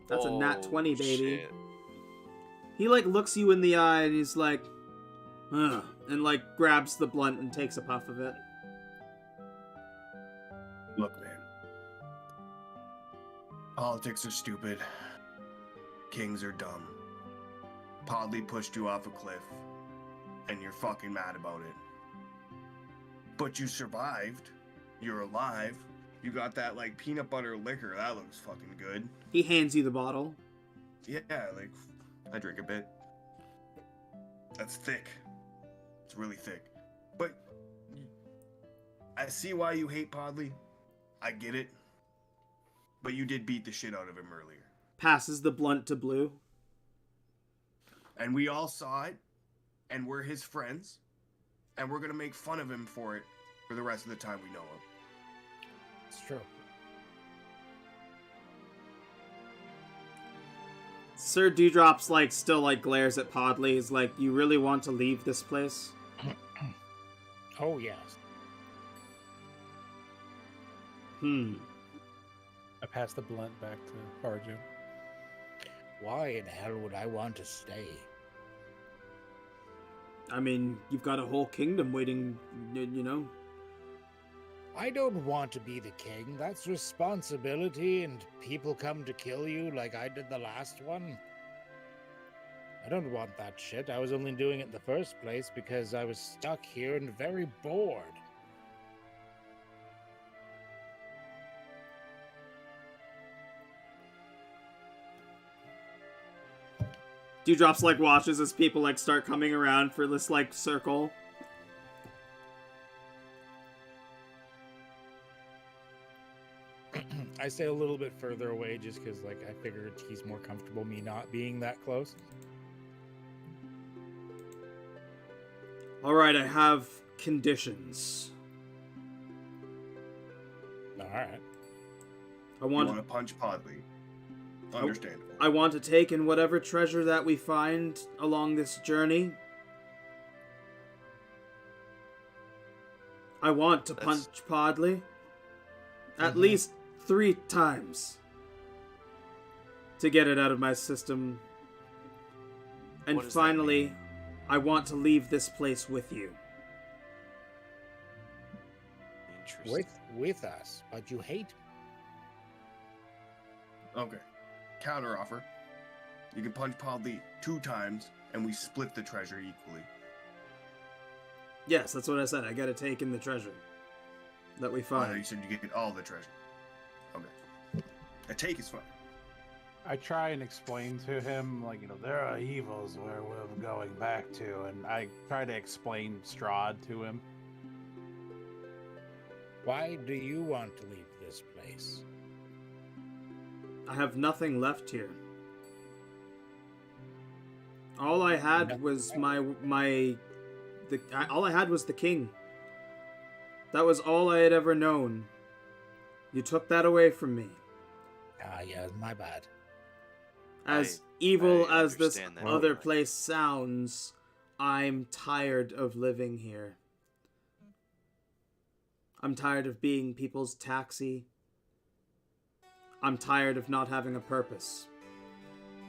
S1: That's a nat 20, baby.
S4: Shit.
S1: He looks you in the eye and he's like, ugh, and grabs the blunt and takes a puff of it.
S5: Look, man. Politics are stupid. Kings are dumb. Podley pushed you off a cliff, and you're fucking mad about it. But you survived. You're alive. You got that, peanut butter liquor. That looks fucking good.
S1: He hands you the bottle.
S5: Yeah, I drink a bit. That's thick. It's really thick. But I see why you hate Podley. I get it. But you did beat the shit out of him earlier.
S1: Passes the blunt to Blue.
S5: And we all saw it. And we're his friends. And we're gonna make fun of him for it for the rest of the time we know him.
S9: It's true.
S1: Sir Dewdrop's still glares at Podley. He's like, you really want to leave this place?
S9: Oh, yes.
S2: I pass the blunt back to Arjun.
S9: Why in hell would I want to stay?
S1: I mean, you've got a whole kingdom waiting, you know.
S9: I don't want to be the king. That's responsibility, and people come to kill you like I did the last one. I don't want that shit. I was only doing it in the first place because I was stuck here and very bored.
S1: Dewdrops like watches as people like start coming around for this like circle.
S2: I stay a little bit further away just because, like, I figured he's more comfortable me not being that close.
S1: All right, I have conditions.
S2: All right.
S1: I
S5: You
S1: want
S5: want to punch Podley. Understandable.
S1: I want to take in whatever treasure that we find along this journey. I want to punch Podley at least 3 times to get it out of my system. And
S4: What does that
S1: finally,
S4: mean?
S1: I want to leave this place with you.
S4: Interesting.
S9: With us, but you hate me.
S5: Okay. Counter offer. You can punch Podley 2 times, and we split the treasure equally.
S1: Yes, that's what I said. I gotta take in the treasure that we
S5: Oh, you
S1: find.
S5: said you get all the treasure. Okay. A take is fine.
S8: I try and explain to him, like, there are evils where we're going back to, and I try to explain Strahd to him.
S9: Why do you want to leave this place?
S1: I have nothing left here. All I had
S9: Nothing
S1: was
S9: left.
S1: all I had was the king. That was all I had ever known. You took that away from me.
S9: Ah, yeah, my bad.
S1: As evil
S4: I
S1: as this
S4: understand that.
S1: other place sounds, I'm tired of living here. I'm tired of being people's taxi. I'm tired of not having a purpose.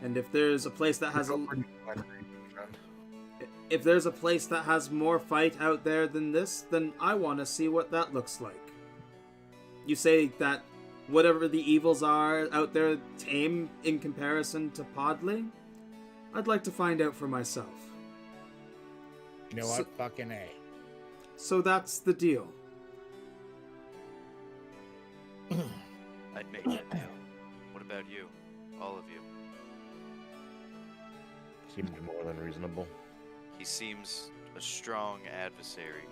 S1: And if there's a place that has if there's a place that has more fight out there than this, then I want to see what that looks like. You say that whatever the evils are out there tame in comparison to Podley? I'd like to find out for myself.
S9: You know
S1: So-
S9: what? Fucking A.
S1: So that's the deal.
S4: I'd make that deal. What about you? All of you.
S6: Seemed more than reasonable.
S4: He seems a strong adversary.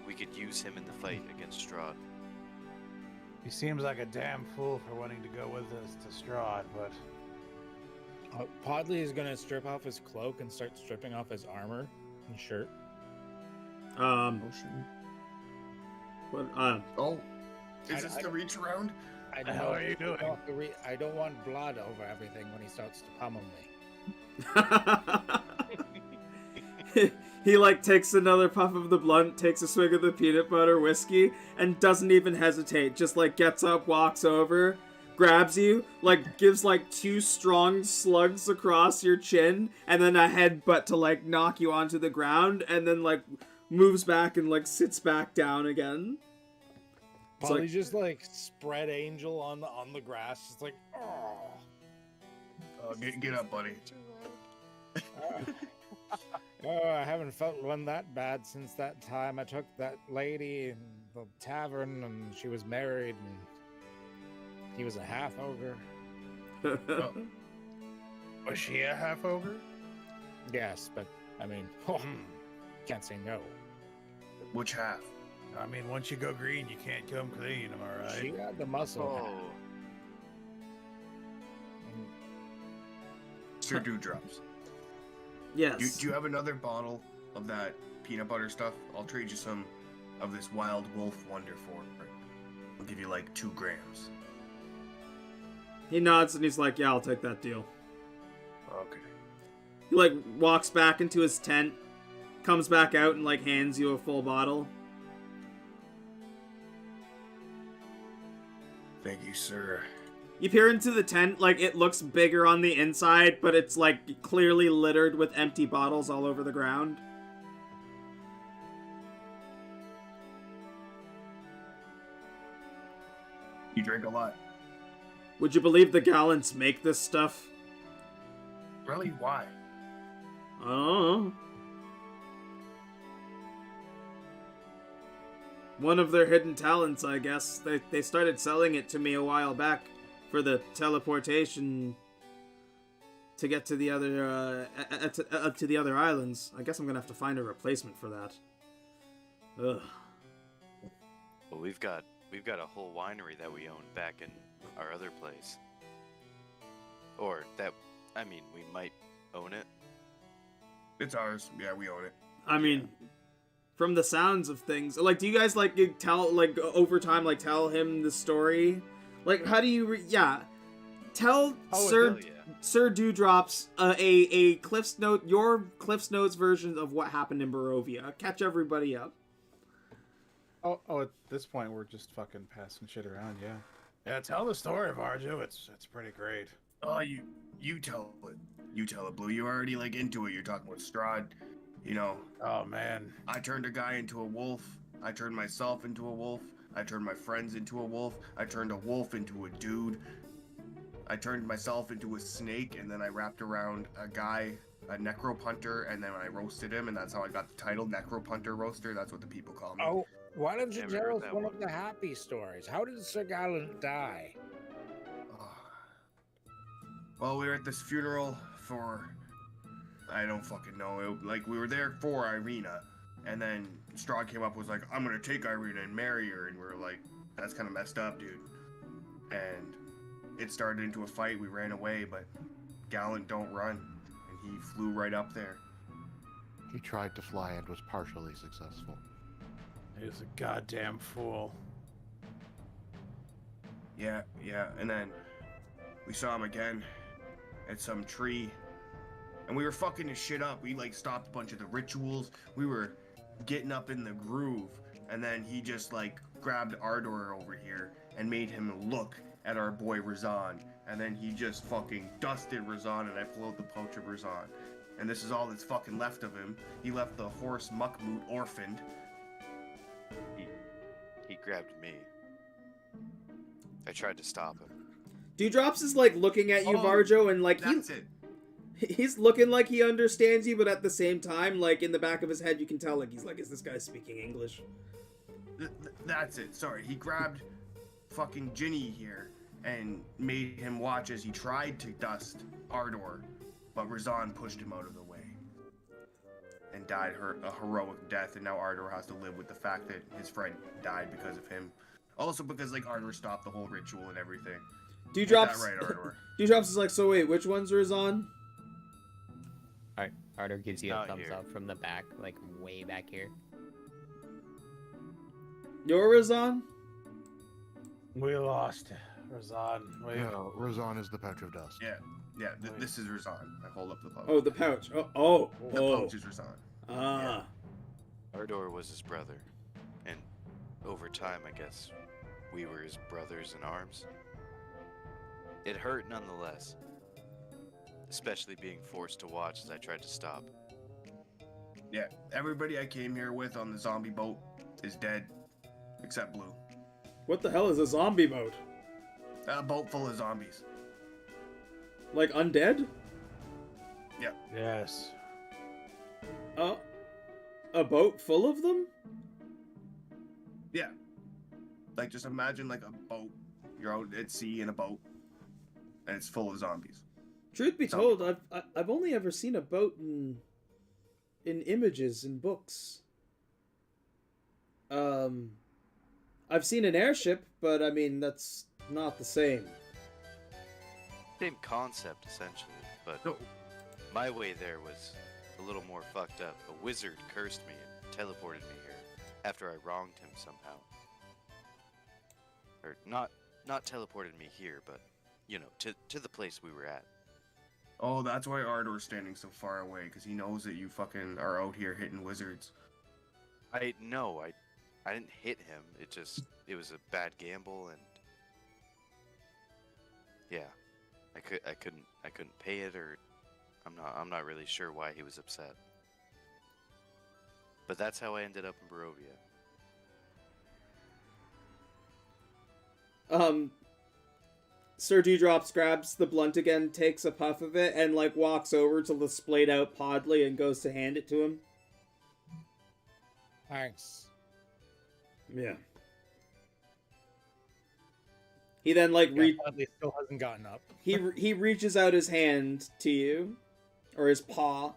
S4: We could use him in the fight against Strahd.
S8: He seems like a damn fool for wanting to go with us to Strahd, but
S2: Podley is going to strip off his cloak and start stripping off his armor and shirt.
S1: But
S5: Oh, is
S9: I-
S5: this
S9: I-
S5: the reach around?
S2: I
S8: The hell are you doing?
S2: I don't want blood over everything when he starts to pummel me.
S1: he like takes another puff of the blunt, takes a swig of the peanut butter whiskey, and doesn't even hesitate. Just like gets up, walks over, grabs you, like gives like 2 strong slugs across your chin, and then a headbutt to like knock you onto the ground, and then like moves back and like sits back down again. It's
S2: Podley
S1: like-
S2: just like spread angel on the grass, just like, oh.
S5: Get up, buddy.
S9: Oh, I haven't felt one that bad since that time I took that lady in the tavern and she was married and he was a half ogre.
S8: was she a half ogre?
S9: Yes, but I mean, can't say no.
S5: Which half?
S8: I mean, once you go green, you can't come clean, am I right?
S9: She got the muscle.
S4: Oh,
S5: Sir Dewdrops.
S1: Yes.
S5: Do you have another bottle of that peanut butter stuff? I'll trade you some of this wild wolf wonder for it. I'll give you like 2 grams.
S1: He nods and he's like, "Yeah, I'll take that deal."
S5: Okay.
S1: He like walks back into his tent, comes back out and like hands you a full bottle.
S5: Thank you, sir.
S1: You peer into the tent, like, it looks bigger on the inside, but it's, like, clearly littered with empty bottles all over the ground.
S5: You drink a lot.
S1: Would you believe the Gallants make this stuff?
S5: Really? Why?
S1: I don't know. One of their hidden talents, I guess. They started selling it to me a while back for the teleportation to get to the other to the other islands. I guess I'm gonna have to find a replacement for that. Ugh.
S4: Well, we've got a whole winery that we own back in our other place. Or that, I mean, we might own it.
S5: It's ours. Yeah, we own it.
S1: I mean, from the sounds of things, like, do you guys like tell, like, over time, like, tell him the story? Like, how do you tell
S4: hell yeah.
S1: Sir Dewdrops a Cliff's Note, your Cliff's Notes version of what happened in Barovia. Catch everybody up.
S2: Oh, at this point we're just fucking passing shit around, yeah.
S7: Yeah, tell the story, Varjo. It's pretty great.
S5: Oh, you tell it. You tell it, Blue. You're already, like, into it. You're talking with Strahd. You know.
S7: Oh man.
S5: I turned a guy into a wolf. I turned myself into a wolf. I turned my friends into a wolf. I turned a wolf into a dude. I turned myself into a snake, and then I wrapped around a guy, a necropunter, and then I roasted him, and that's how I got the title, Necropunter Roaster. That's what the people call me.
S9: Oh, why don't you
S4: Never
S9: tell
S4: heard
S9: us
S4: that
S9: one
S4: one.
S9: of the happy stories? How did Sir Gallant die?
S5: Well, we were at this funeral for, I don't fucking know. Like, we were there for Irina, and then Strahd came up and was like, I'm gonna take Irina and marry her, and we were like, that's kind of messed up, dude. And it started into a fight. We ran away, but Gallant don't run, and he flew right up there.
S6: He tried to fly and was partially successful.
S7: He was a goddamn fool.
S5: Yeah, and then we saw him again at some tree, and we were fucking his shit up. We, like, stopped a bunch of the rituals. We were getting up in the groove, and then he just, like, grabbed Ardor over here and made him look at our boy Razan, and then he just fucking dusted Razan, and I pulled out the pouch of Razan. And this is all that's fucking left of him. He left the horse Muckmoot orphaned.
S4: He grabbed me. I tried to stop him.
S1: Dewdrops is, like, looking at you,
S5: Oh,
S1: Varjo, and, like,
S5: That's it.
S1: he's looking like he understands you, but at the same time, like, in the back of his head, you can tell, like, he's like, is this guy speaking English?
S5: That's it. Sorry, he grabbed fucking Ginny here and made him watch as he tried to dust Ardor, but Razan pushed him out of the way and died a heroic death, and now Ardor has to live with the fact that his friend died because of him. Also because, like, Ardor stopped the whole ritual and everything.
S1: Dewdrops,
S5: Get that right, Ardor.
S1: Dewdrops is like, so wait, which one's Razan?
S3: Alright, Ardor gives you a
S4: Not
S3: thumbs
S4: here.
S3: up from the back, like way back here.
S1: You're Razan?
S7: We lost Razan.
S6: No, Razan is the pouch of dust.
S5: Yeah, this is Razan. I hold up the pouch.
S1: Oh, the pouch.
S5: The pouch is Razan.
S1: Ah.
S4: Ardor was his brother, and over time, I guess, we were his brothers in arms. It hurt nonetheless, especially being forced to watch as I tried to stop.
S5: Yeah, everybody I came here with on the zombie boat is dead, except Blue.
S1: What the hell is a zombie boat?
S5: A boat full of zombies.
S1: Like undead?
S7: Yes.
S1: A boat full of them?
S5: Yeah. Like, just imagine, like, a boat. You're out at sea in a boat, and it's full of zombies.
S1: Truth be told, I've only ever seen a boat in images in books. I've seen an airship, but I mean that's not the same.
S4: Same concept, essentially, but
S5: No.
S4: my way there was a little more fucked up. A wizard cursed me and teleported me here after I wronged him somehow. Or not teleported me here, but, you know, to the place we were at.
S5: Oh, that's why Ardor's standing so far away, because he knows that you fucking are out here hitting wizards.
S4: I didn't hit him. It was a bad gamble, and Yeah, I couldn't pay it, or I'm not really sure why he was upset. But that's how I ended up in Barovia.
S1: Sir Dewdrops grabs the blunt again, takes a puff of it, and like walks over to the splayed out Podley and goes to hand it to him.
S9: Thanks.
S1: Yeah. He then like
S2: Podley still hasn't gotten up.
S1: he reaches out his hand to you, or his paw.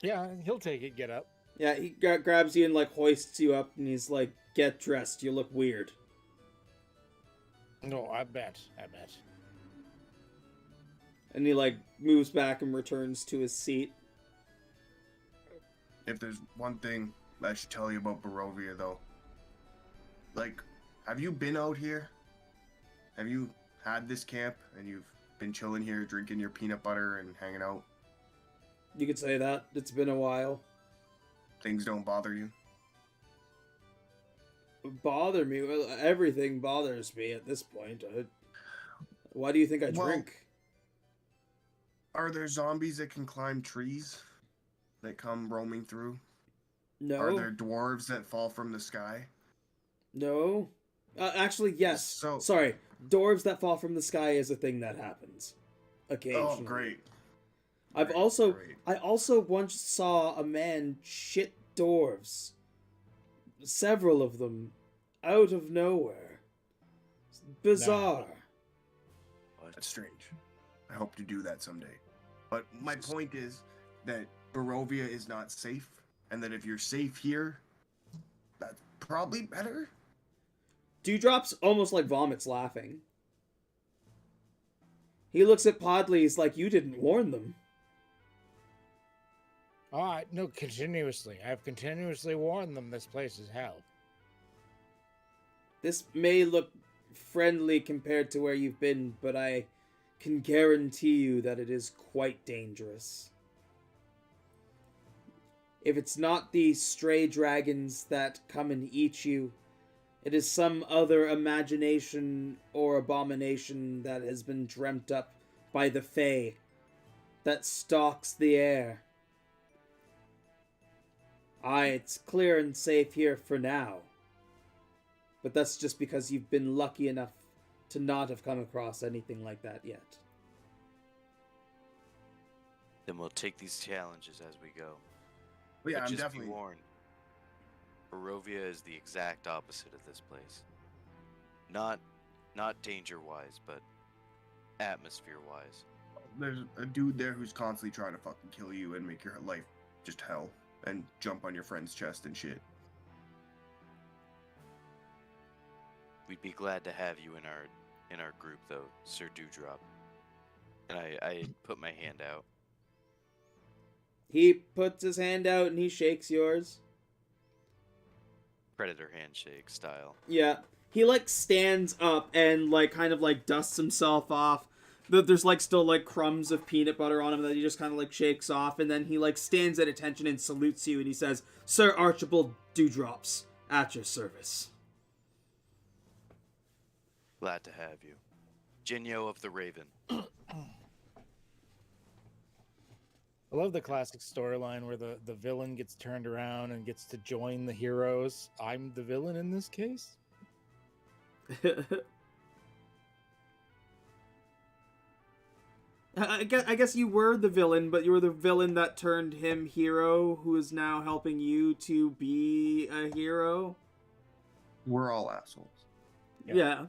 S2: Yeah, he'll take it. Get up.
S1: Yeah, he grabs you and like hoists you up, and he's like, "Get dressed. You look weird."
S9: No, I bet.
S1: And he like moves back and returns to his seat.
S5: If there's one thing I should tell you about Barovia, though, like, have you been out here? Have you had this camp and you've been chilling here, drinking your peanut butter and hanging out?
S1: You could say that. It's been a while.
S5: Things don't bother you?
S1: Bother me? Well, everything bothers me at this point. Why do you think I drink?
S5: Are there zombies that can climb trees that come roaming through?
S1: No.
S5: Are there dwarves that fall from the sky?
S1: No. Actually, yes. Sorry. Dwarves that fall from the sky is a thing that happens. Occasionally.
S5: Oh, great.
S1: I also once saw a man shit dwarves. Several of them. Out of nowhere. Bizarre.
S5: That's strange. I hope to do that someday. But my point is that Barovia is not safe, and that if you're safe here, that's probably better.
S1: Dewdrops almost like vomits laughing. He looks at Podley, he's like, "You didn't warn them."
S9: No, continuously. I've continuously warned them this place is hell.
S1: This may look friendly compared to where you've been, but I can guarantee you that it is quite dangerous. If it's not the stray dragons that come and eat you, it is some other imagination or abomination that has been dreamt up by the Fae that stalks the air. It's clear and safe here for now. But that's just because you've been lucky enough to not have come across anything like that yet.
S4: Then we'll take these challenges as we go.
S5: Well, yeah,
S4: but
S5: I'm
S4: just
S5: definitely
S4: be warned. Barovia is the exact opposite of this place. Not danger-wise, but atmosphere-wise.
S5: There's a dude there who's constantly trying to fucking kill you and make your life just hell, and jump on your friend's chest and shit.
S4: We'd be glad to have you in our group, though, Sir Dewdrop. And I put my hand out.
S1: He puts his hand out and he shakes yours.
S4: Predator handshake style.
S1: Yeah. He like stands up and like kind of like dusts himself off. There's like still like crumbs of peanut butter on him that he just kind of like shakes off, and then he like stands at attention and salutes you, and he says, "Sir Archibald Dewdrops, at your service."
S4: Glad to have you. Jinyo of the Raven.
S2: I love the classic storyline where the villain gets turned around and gets to join the heroes. I'm the villain in this case?
S1: I guess you were the villain, but you were the villain that turned him hero, who is now helping you to be a hero.
S5: We're all assholes.
S1: Yeah.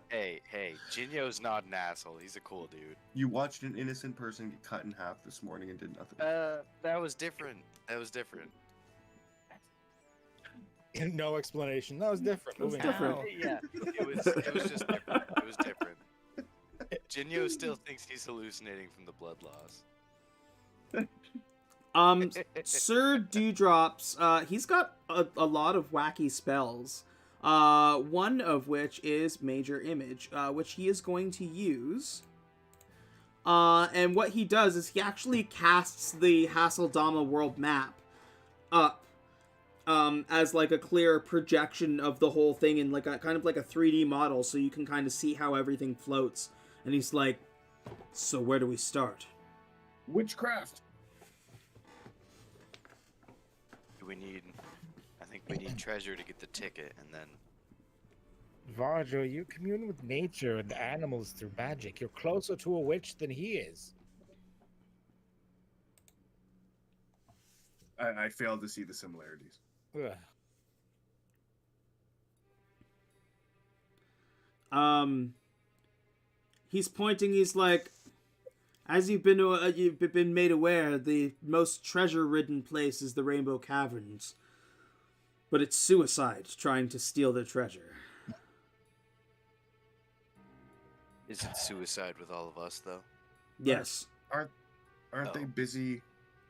S4: Hey, Jinyo's not an asshole. He's a cool dude.
S5: You watched an innocent person get cut in half this morning and did nothing.
S4: That was different.
S2: No explanation. That was different.
S1: It was
S2: Moving on.
S1: different.
S4: Yeah, it was just different. It was different. Jinyo still thinks he's hallucinating from the blood loss.
S1: Sir Dewdrops, he's got a lot of wacky spells. One of which is Major Image, which he is going to use. And what he does is he actually casts the Hasseldama world map up. as like a clear projection of the whole thing in like a kind of like a 3D model, so you can kind of see how everything floats. And he's like, "So where do we start?"
S5: Witchcraft.
S4: I think we need treasure to get the ticket, and then
S9: Varjo, you commune with nature and animals through magic. You're closer to a witch than he is.
S5: I failed to see the similarities.
S9: Ugh.
S1: He's pointing. He's like, "As you've been made aware, the most treasure-ridden place is the Rainbow Caverns, but it's suicide trying to steal their treasure."
S4: is it suicide with all of us though?
S1: Yes.
S5: Aren't they busy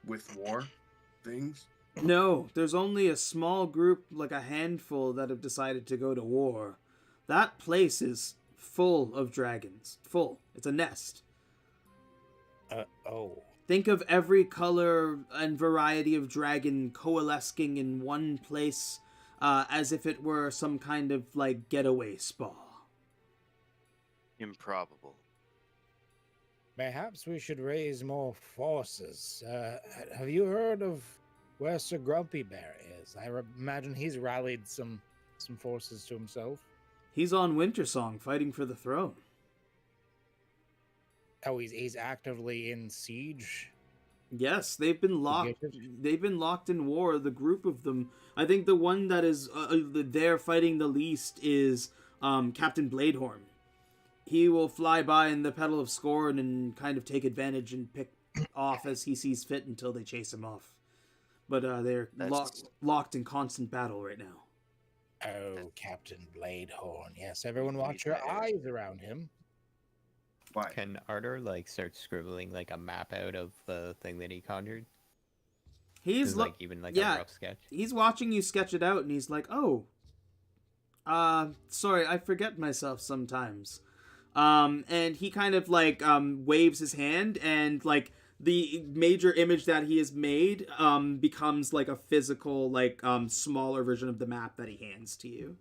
S5: with war things?
S1: No, there's only a small group, like a handful, that have decided to go to war. That place is full of dragons. Full. It's a nest.
S9: Oh.
S1: Think of every color and variety of dragon coalescing in one place, as if it were some kind of, like, getaway spa.
S4: Improbable.
S9: Perhaps we should raise more forces. Have you heard of where Sir Grumpy Bear is? I imagine he's rallied some forces to himself.
S1: He's on Wintersong, fighting for the throne.
S9: Oh, he's actively in siege.
S1: Yes, they've been locked. They've been locked in war. The group of them. I think the one that is there fighting the least is Captain Bladehorn. He will fly by in the Petal of Scorn and kind of take advantage and pick off as he sees fit until they chase him off. But they're locked in constant battle right now.
S9: Oh, Captain Bladehorn. Yes, everyone watch your eyes around him.
S5: Why?
S3: Can Ardor like start scribbling like a map out of the thing that he conjured?
S1: He's
S3: like even like a rough sketch.
S1: He's watching you sketch it out, and he's like, "Oh, sorry, I forget myself sometimes." And he kind of like waves his hand, and like the major image that he has made becomes like a physical, like smaller version of the map that he hands to you.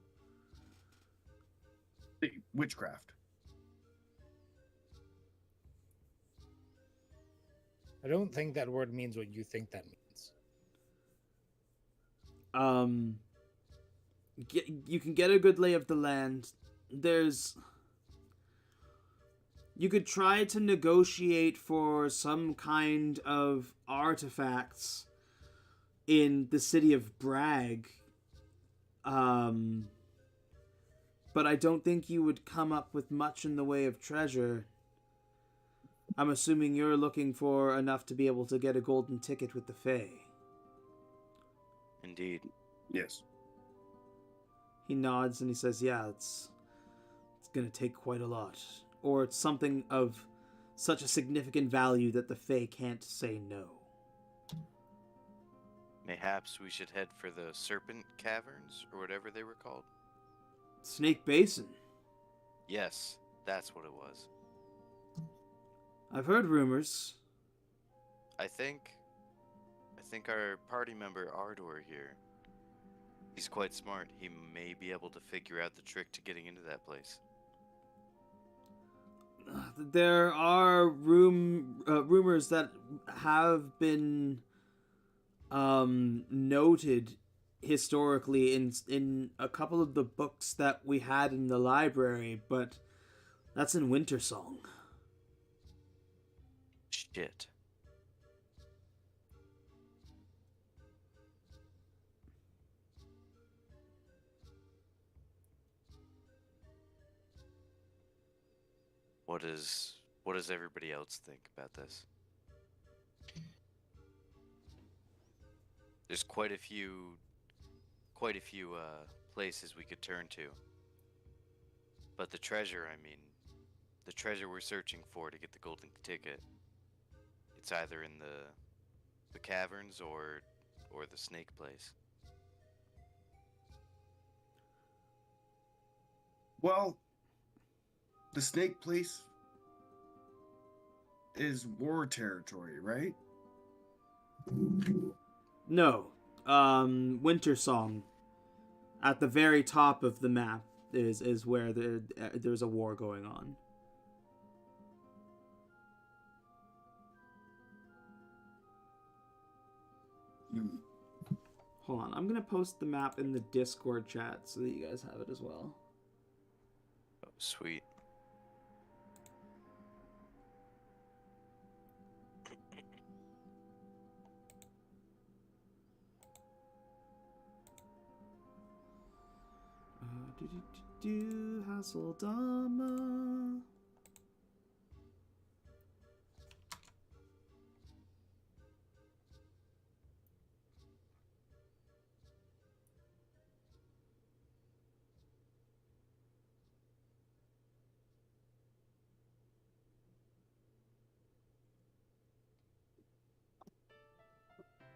S5: Witchcraft.
S9: I don't think that word means what you think that means.
S1: You can get a good lay of the land. You could try to negotiate for some kind of artifacts in the city of Bragg. But I don't think you would come up with much in the way of treasure. I'm assuming you're looking for enough to be able to get a golden ticket with the Fae.
S4: Indeed.
S5: Yes.
S1: He nods and he says, "Yeah, it's going to take quite a lot. Or it's something of such a significant value that the Fae can't say no."
S4: Mayhaps we should head for the Serpent Caverns, or whatever they were called.
S1: Snake Basin.
S4: Yes, that's what it was.
S1: I've heard rumors.
S4: I think our party member Ardor here, he's quite smart. He may be able to figure out the trick to getting into that place.
S1: There are rumors that have been noted historically in a couple of the books that we had in the library, but that's in Wintersong.
S4: Shit. What does everybody else think about this? There's quite a few places we could turn to. But the treasure we're searching for to get the golden ticket, it's either in the caverns or the snake place.
S5: Well, the snake place is war territory, right?
S1: No, Winter Song. At the very top of the map is where there's a war going on. Hold on, I'm gonna post the map in the Discord chat so that you guys have it as well.
S4: Oh, sweet.
S1: Hasseldama.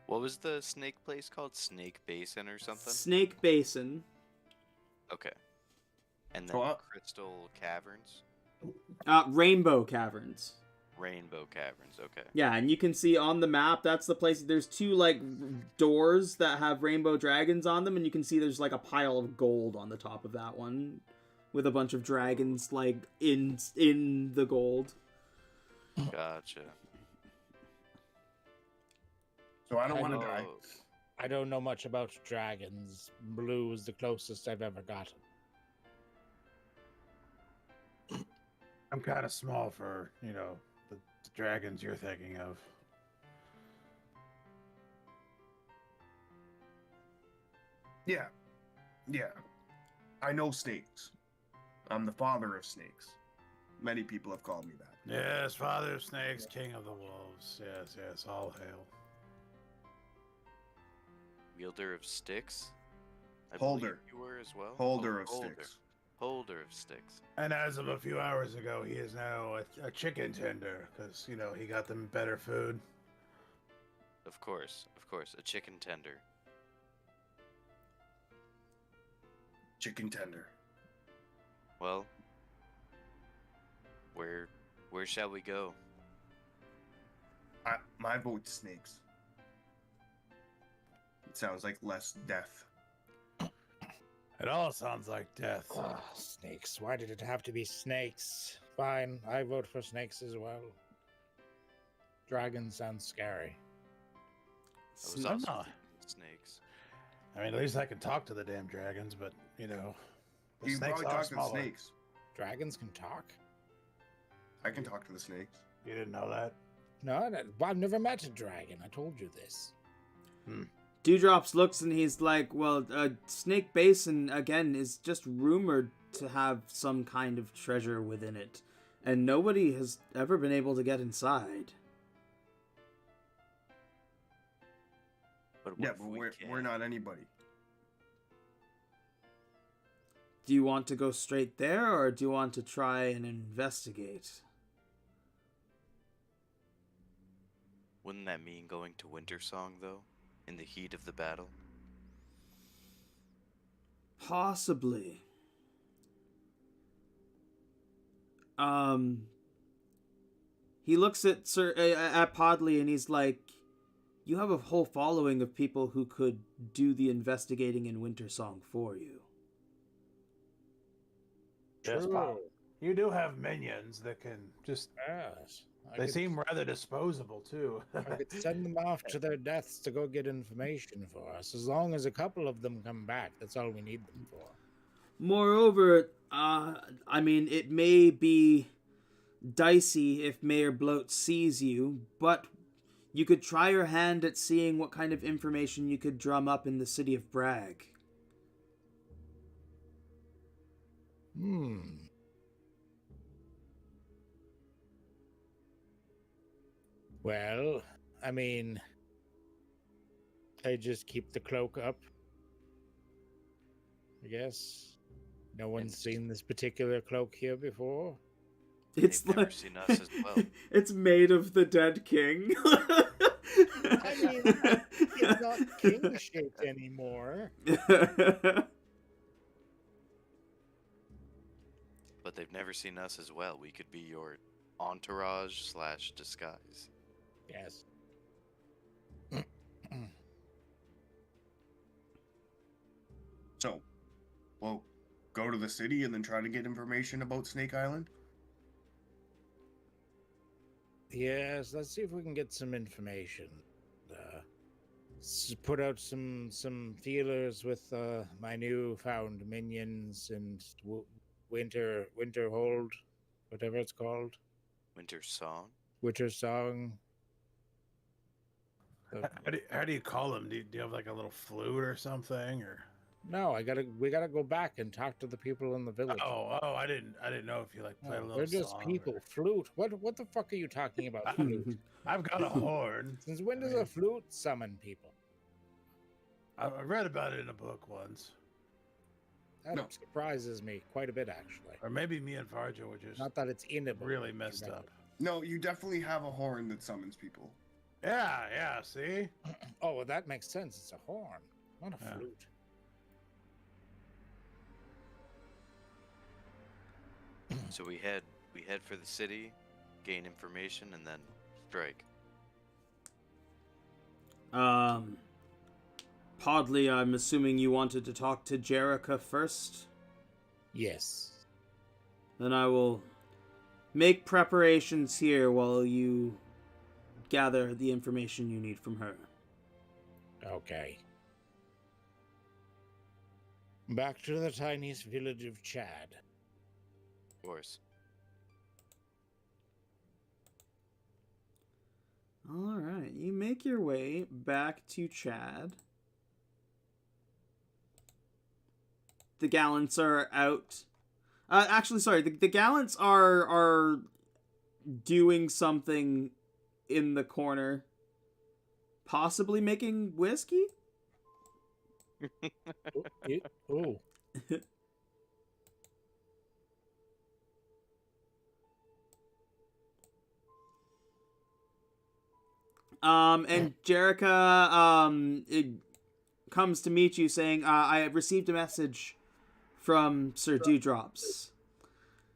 S4: What was the snake place called? Snake Basin or something?
S1: Snake Basin.
S4: Okay. And then Crystal Caverns?
S1: Rainbow Caverns.
S4: Rainbow Caverns, okay.
S1: Yeah, and you can see on the map, that's the place. There's two, like, doors that have rainbow dragons on them, and you can see there's, like, a pile of gold on the top of that one. With a bunch of dragons, like, in the gold.
S4: Gotcha.
S5: So I don't want to die.
S9: I don't know much about dragons. Blue is the closest I've ever gotten.
S8: I'm kind of small for, the dragons you're thinking of.
S5: Yeah. I know snakes. I'm the father of snakes. Many people have called me that.
S8: Yes, father of snakes, king of the wolves. Yes, all hail.
S4: Wielder of sticks?
S5: Holder.
S4: You were as well?
S5: Holder of sticks.
S4: Holder of sticks.
S8: And as of a few hours ago, he is now a chicken tender, because, he got them better food.
S4: Of course. A chicken tender.
S5: Chicken tender.
S4: Well, where shall we go?
S5: My vote's snakes. It sounds like less death.
S8: It all sounds like death.
S9: Snakes. Why did it have to be snakes? Fine, I vote for snakes as well. Dragons sound scary.
S4: I was also snakes.
S8: I mean, at least I can talk to the damn dragons, but, the
S5: You can
S8: snakes
S5: probably
S8: are
S5: talk to the
S8: smaller.
S5: snakes.
S9: Dragons can talk?
S5: I can talk to the snakes.
S8: You didn't know that?
S9: No, I've never met a dragon. I told you this.
S1: Dewdrops looks and he's like, well, Snake Basin, again, is just rumored to have some kind of treasure within it. And nobody has ever been able to get inside.
S4: But
S5: we're not anybody.
S1: Do you want to go straight there, or do you want to try and investigate?
S4: Wouldn't that mean going to Winter Song, though? In the heat of the battle?
S1: Possibly. He looks at Podley and he's like, you have a whole following of people who could do the investigating in Winter Song for you.
S8: Yes, Pop. You do have minions that can just...
S9: Yes.
S8: They seem rather disposable, too.
S9: I could send them off to their deaths to go get information for us. As long as a couple of them come back, that's all we need them for.
S1: Moreover, I mean, it may be dicey if Mayor Bloat sees you, but you could try your hand at seeing what kind of information you could drum up in the city of Bragg.
S9: Well, I mean, I just keep the cloak up. I guess. No one's seen this particular cloak here before.
S1: It's
S4: They've never seen us as well.
S1: It's made of the dead king.
S9: I mean, it's not king-shaped anymore.
S4: But they've never seen us as well. We could be your entourage / disguise.
S9: Yes.
S5: So, we'll go to the city and then try to get information about Snake Island?
S9: Yes, let's see if we can get some information. Put out some feelers with my newfound minions and Winterhold, whatever it's called.
S4: Winter Song?
S9: Winter Song.
S8: How do you call them? Do you have like a little flute or something, or?
S9: No, we gotta go back and talk to the people in the village.
S8: Oh, I didn't know if you like played a little
S9: They're just
S8: song
S9: people.
S8: or-
S9: Flute. What the fuck are you talking about? Flute.
S8: I've got a horn.
S9: Since when does a flute summon people?
S8: I read about it in a book once.
S9: That
S5: No.
S9: surprises me quite a bit, actually.
S8: Or maybe me and Varjo were just
S9: Not that it's in a book.
S8: really messed up.
S5: No, you definitely have a horn that summons people.
S8: Yeah, see?
S9: Oh, well, that makes sense. It's a horn, not a
S8: Yeah.
S9: flute.
S4: So we head for the city, gain information, and then strike.
S1: Podley, I'm assuming you wanted to talk to Jerica first?
S9: Yes.
S1: Then I will make preparations here while you gather the information you need from her.
S9: Okay. Back to the tiniest village of Chad.
S4: Of course.
S1: Alright, you make your way back to Chad. The Gallants are out. Actually, sorry, the Gallants are doing something in the corner. Possibly making whiskey?
S9: Oh.
S1: And Jerica, it comes to meet you saying, I have received a message from Sir Dewdrops.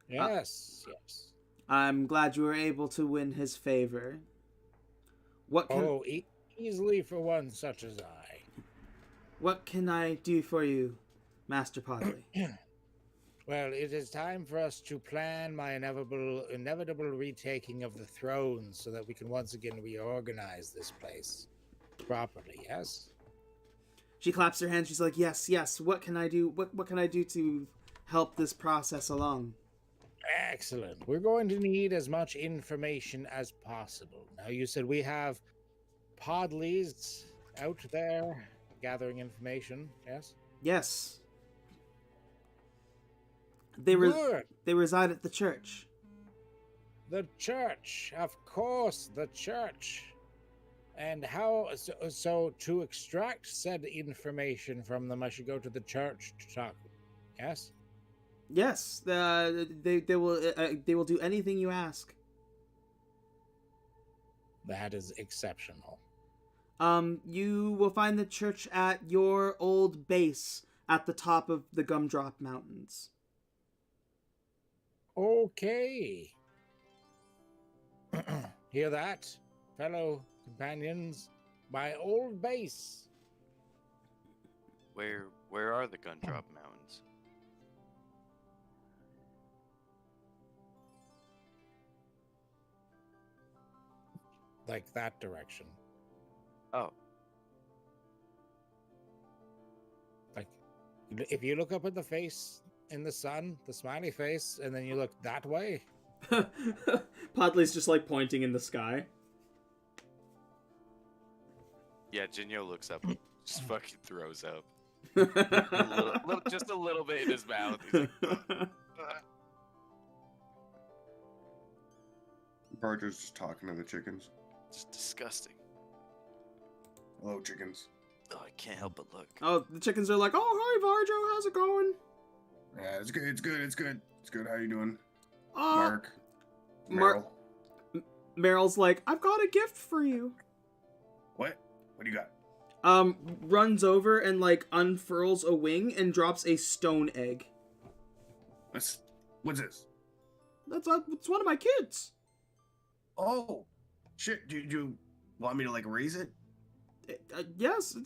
S9: Yes, yes.
S1: I'm glad you were able to win his favor. What can
S9: Easily for one such as I.
S1: What can I do for you, Master Podley?
S9: Well, it is time for us to plan my inevitable retaking of the throne so that we can once again reorganize this place properly, yes?
S1: She claps her hands. She's like, yes, yes. What can I do? What can I do to help this process along?
S9: Excellent. We're going to need as much information as possible. Now, you said we have Podleys out there gathering information, yes?
S1: Yes.
S9: Good.
S1: They reside at the church.
S9: The church, of course, the church. And how, so to extract said information from them, I should go to the church to talk, yes?
S1: Yes, they will do anything you ask.
S9: That is exceptional.
S1: You will find the church at your old base at the top of the Gumdrop Mountains.
S9: Okay. Hear that, fellow companions? My old base.
S4: Where are the Gumdrop Mountains?
S9: Like that direction.
S4: Oh,
S9: Like, if you look up at the face in the sun, the smiley face, and then you look that way.
S1: Podley's just like pointing in the sky.
S4: yeah. Jinyo looks up, just fucking throws up.
S1: That's
S4: Just a little bit in his mouth. He's like,
S5: Barger's just talking to the chickens.
S4: it's disgusting.
S5: Hello, chickens.
S4: Oh, I can't help but look.
S1: Oh, the chickens are like, oh, hi, Varjo, how's it going?
S5: Yeah, it's good. It's good. It's good. It's good. How you doing,
S1: Mark.
S5: Meryl?
S1: Meryl's like, I've got a gift for you.
S5: What? What do you got?
S1: Runs over and like unfurls a wing and drops a stone egg.
S5: What's this?
S1: It's one of my kids.
S5: Oh, shit. Do you want me to like raise it?
S1: Yes,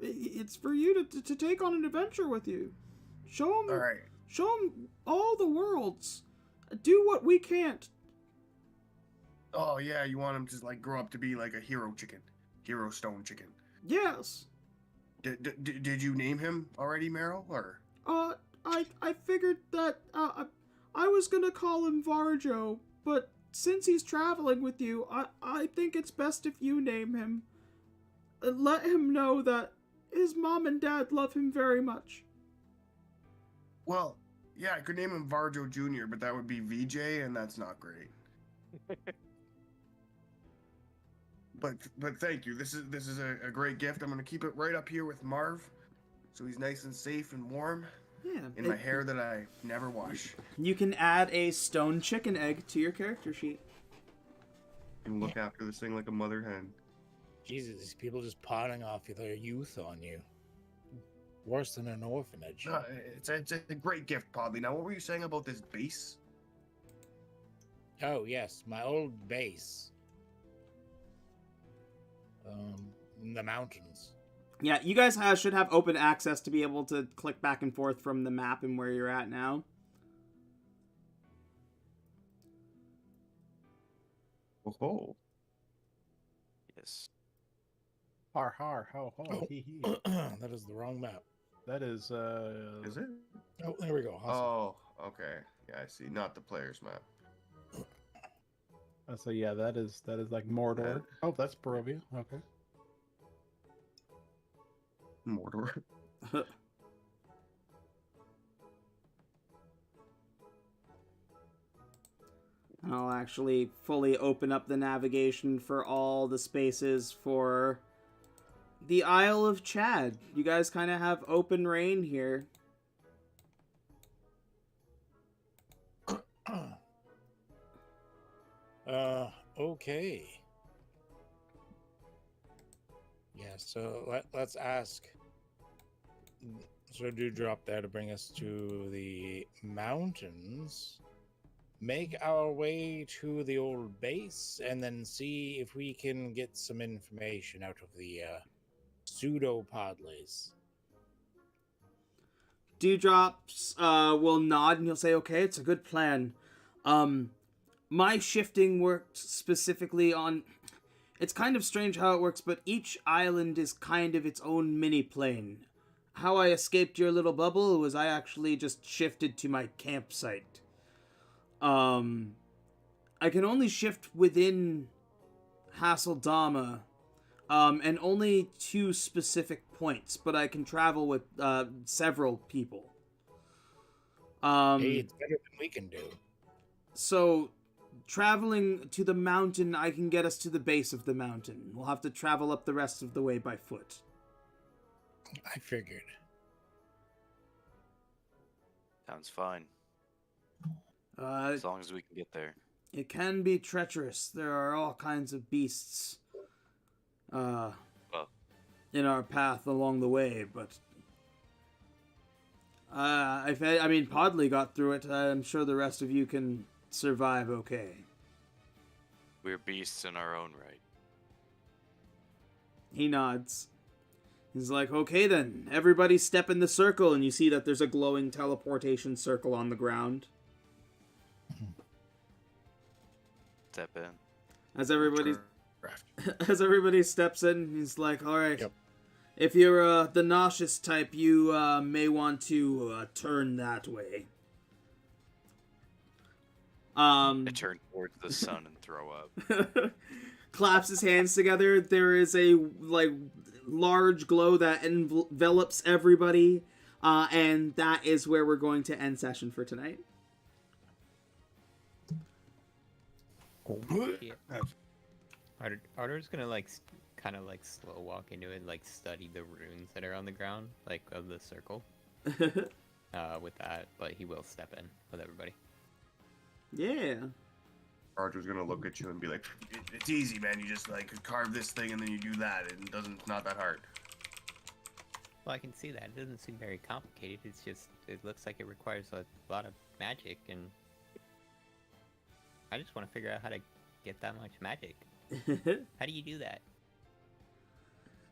S1: it's for you to take on an adventure with you. Show him.
S5: All right.
S1: Show him all the worlds. Do what we can't.
S5: Oh yeah, you want him to like grow up to be like a hero chicken, hero stone chicken.
S1: Yes.
S5: Did you name him already, Meryl? Or
S1: I figured that I was gonna call him Varjo, but since he's traveling with you, I think it's best if you name him. Let him know that his mom and dad love him very much.
S5: well, yeah, I could name him Varjo Jr., but that would be VJ, and that's not great. But thank you. This is a great gift. I'm gonna keep it right up here with Marv, so he's nice and safe and warm.
S1: Yeah.
S5: In my hair that I never wash.
S1: You can add a stone chicken egg to your character sheet.
S5: And look after this thing like a mother hen.
S9: Jesus, these people just pawning off their youth on you. Worse than an orphanage.
S5: It's a great gift, Podley. Now, what were you saying about this base?
S9: Oh, yes, my old base. In the mountains.
S1: Yeah, you guys should have open access to be able to click back and forth from the map and where you're at now.
S5: Oh.
S4: Yes.
S8: Har har ho ho
S9: Oh.
S8: hee hee.
S9: That is the wrong map.
S8: That is
S5: Is it?
S9: Oh, there we go. Awesome.
S5: Oh, okay. Yeah, I see. Not the player's map.
S8: So yeah, that is like Mordor. Oh, that's Barovia. Okay.
S5: Mordor.
S1: I'll actually fully open up the navigation for all the spaces for the Isle of Chad. You guys kind of have open reign here.
S9: Okay. Yeah, so let's ask. So do drop there to bring us to the mountains. Make our way to the old base and then see if we can get some information out of the pseudo-podleys.
S1: Dewdrops will nod and he'll say, okay, it's a good plan. My shifting worked specifically on... It's kind of strange how it works, but each island is kind of its own mini-plane. How I escaped your little bubble was I actually just shifted to my campsite. I can only shift within Hasseldama, and only 2 specific points, but I can travel with several people.
S9: Hey, it's better than we can do.
S1: So, traveling to the mountain, I can get us to the base of the mountain. We'll have to travel up the rest of the way by foot.
S9: I figured.
S4: Sounds fine.
S1: Uh,
S4: As long as we can get there.
S1: It can be treacherous. There are all kinds of beasts in our path along the way, but I mean, Podley got through it. I'm sure the rest of you can survive okay.
S4: We're beasts in our own right.
S1: He nods. He's like, okay then, everybody step in the circle, and you see that there's a glowing teleportation circle on the ground.
S4: Step in.
S1: As everybody steps in, he's like, all right,
S9: Yep.
S1: If you're the nauseous type, you may want to turn that way.
S4: I turn towards the sun and throw up.
S1: Claps his hands together. There is a large glow that envelops everybody, and that is where we're going to end session for tonight.
S3: Yeah. Arter's gonna kind of slow walk into it, study the runes that are on the ground, of the circle. With that, but he will step in with everybody.
S1: Yeah.
S5: Archer's gonna look at you and be like, "It's easy, man. You just carve this thing and then you do that. It's not that hard."
S3: Well, I can see that. It doesn't seem very complicated. It's just, it looks like it requires a lot of magic, and I just want to figure out how to get that much magic. How do you do that?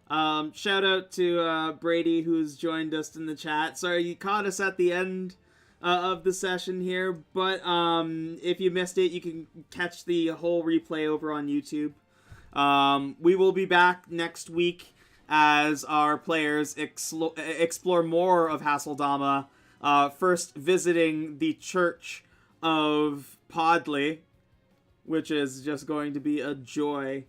S1: Shout out to Brady, who's joined us in the chat. Sorry, you caught us at the end of the session here, but if you missed it, you can catch the whole replay over on YouTube. We will be back next week as our players explore more of Hasseldama, first visiting the Church of Podley, which is just going to be a joy.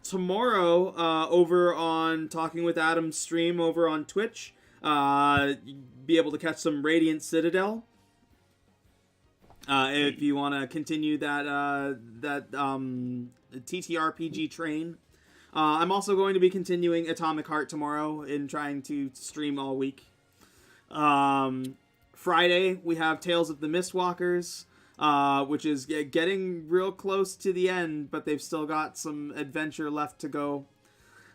S1: Tomorrow, over on Talking with Adam's stream over on Twitch, you'll be able to catch some Radiant Citadel. If you want to continue that TTRPG train. I'm also going to be continuing Atomic Heart tomorrow in trying to stream all week. Friday, we have Tales of the Mistwalkers, which is getting real close to the end, but they've still got some adventure left to go.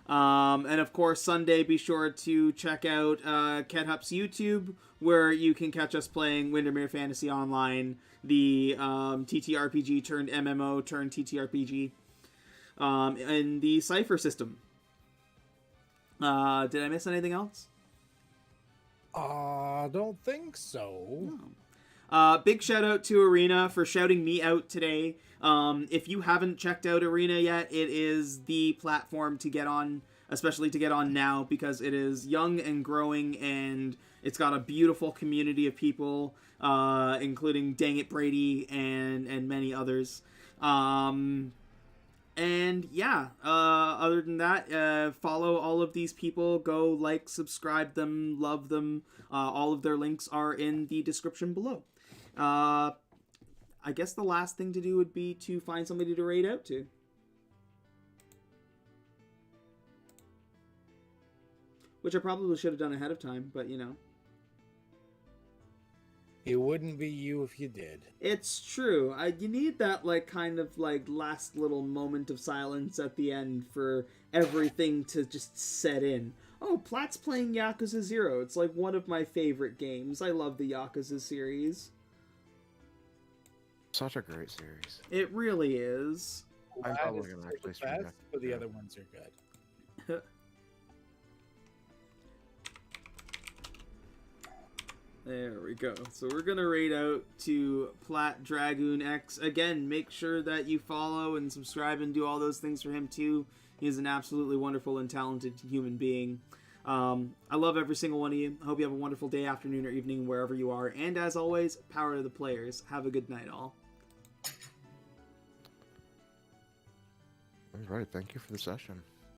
S1: And of course, Sunday, be sure to check out KetHup's YouTube, where you can catch us playing Windermere Fantasy Online, the TTRPG turned MMO turned TTRPG, in the Cypher system. Did I miss anything else?
S9: Don't think so.
S1: No. Big shout out to Arena for shouting me out today. If you haven't checked out Arena yet, it is the platform to get on, especially to get on now, because it is young and growing, and it's got a beautiful community of people, including Dang It Brady and many others. And yeah, other than that, follow all of these people. Go like, subscribe them, love them. All of their links are in the description below. I guess the last thing to do would be to find somebody to raid out to. Which I probably should have done ahead of time, but you know.
S9: It wouldn't be you if you did.
S1: It's true. You need that kind of last little moment of silence at the end for everything to just set in. Oh, Platt's playing Yakuza 0. It's one of my favorite games. I love the Yakuza series.
S6: Such a great series.
S1: It really is.
S6: I'm probably going to actually stream that.
S9: But the other ones are good.
S1: There we go. So we're going to raid out to Platt Dragoon X. Again, make sure that you follow and subscribe and do all those things for him too. He is an absolutely wonderful and talented human being. I love every single one of you. I hope you have a wonderful day, afternoon, or evening wherever you are. And as always, power to the players. Have a good night, all.
S6: All right. Thank you for the session.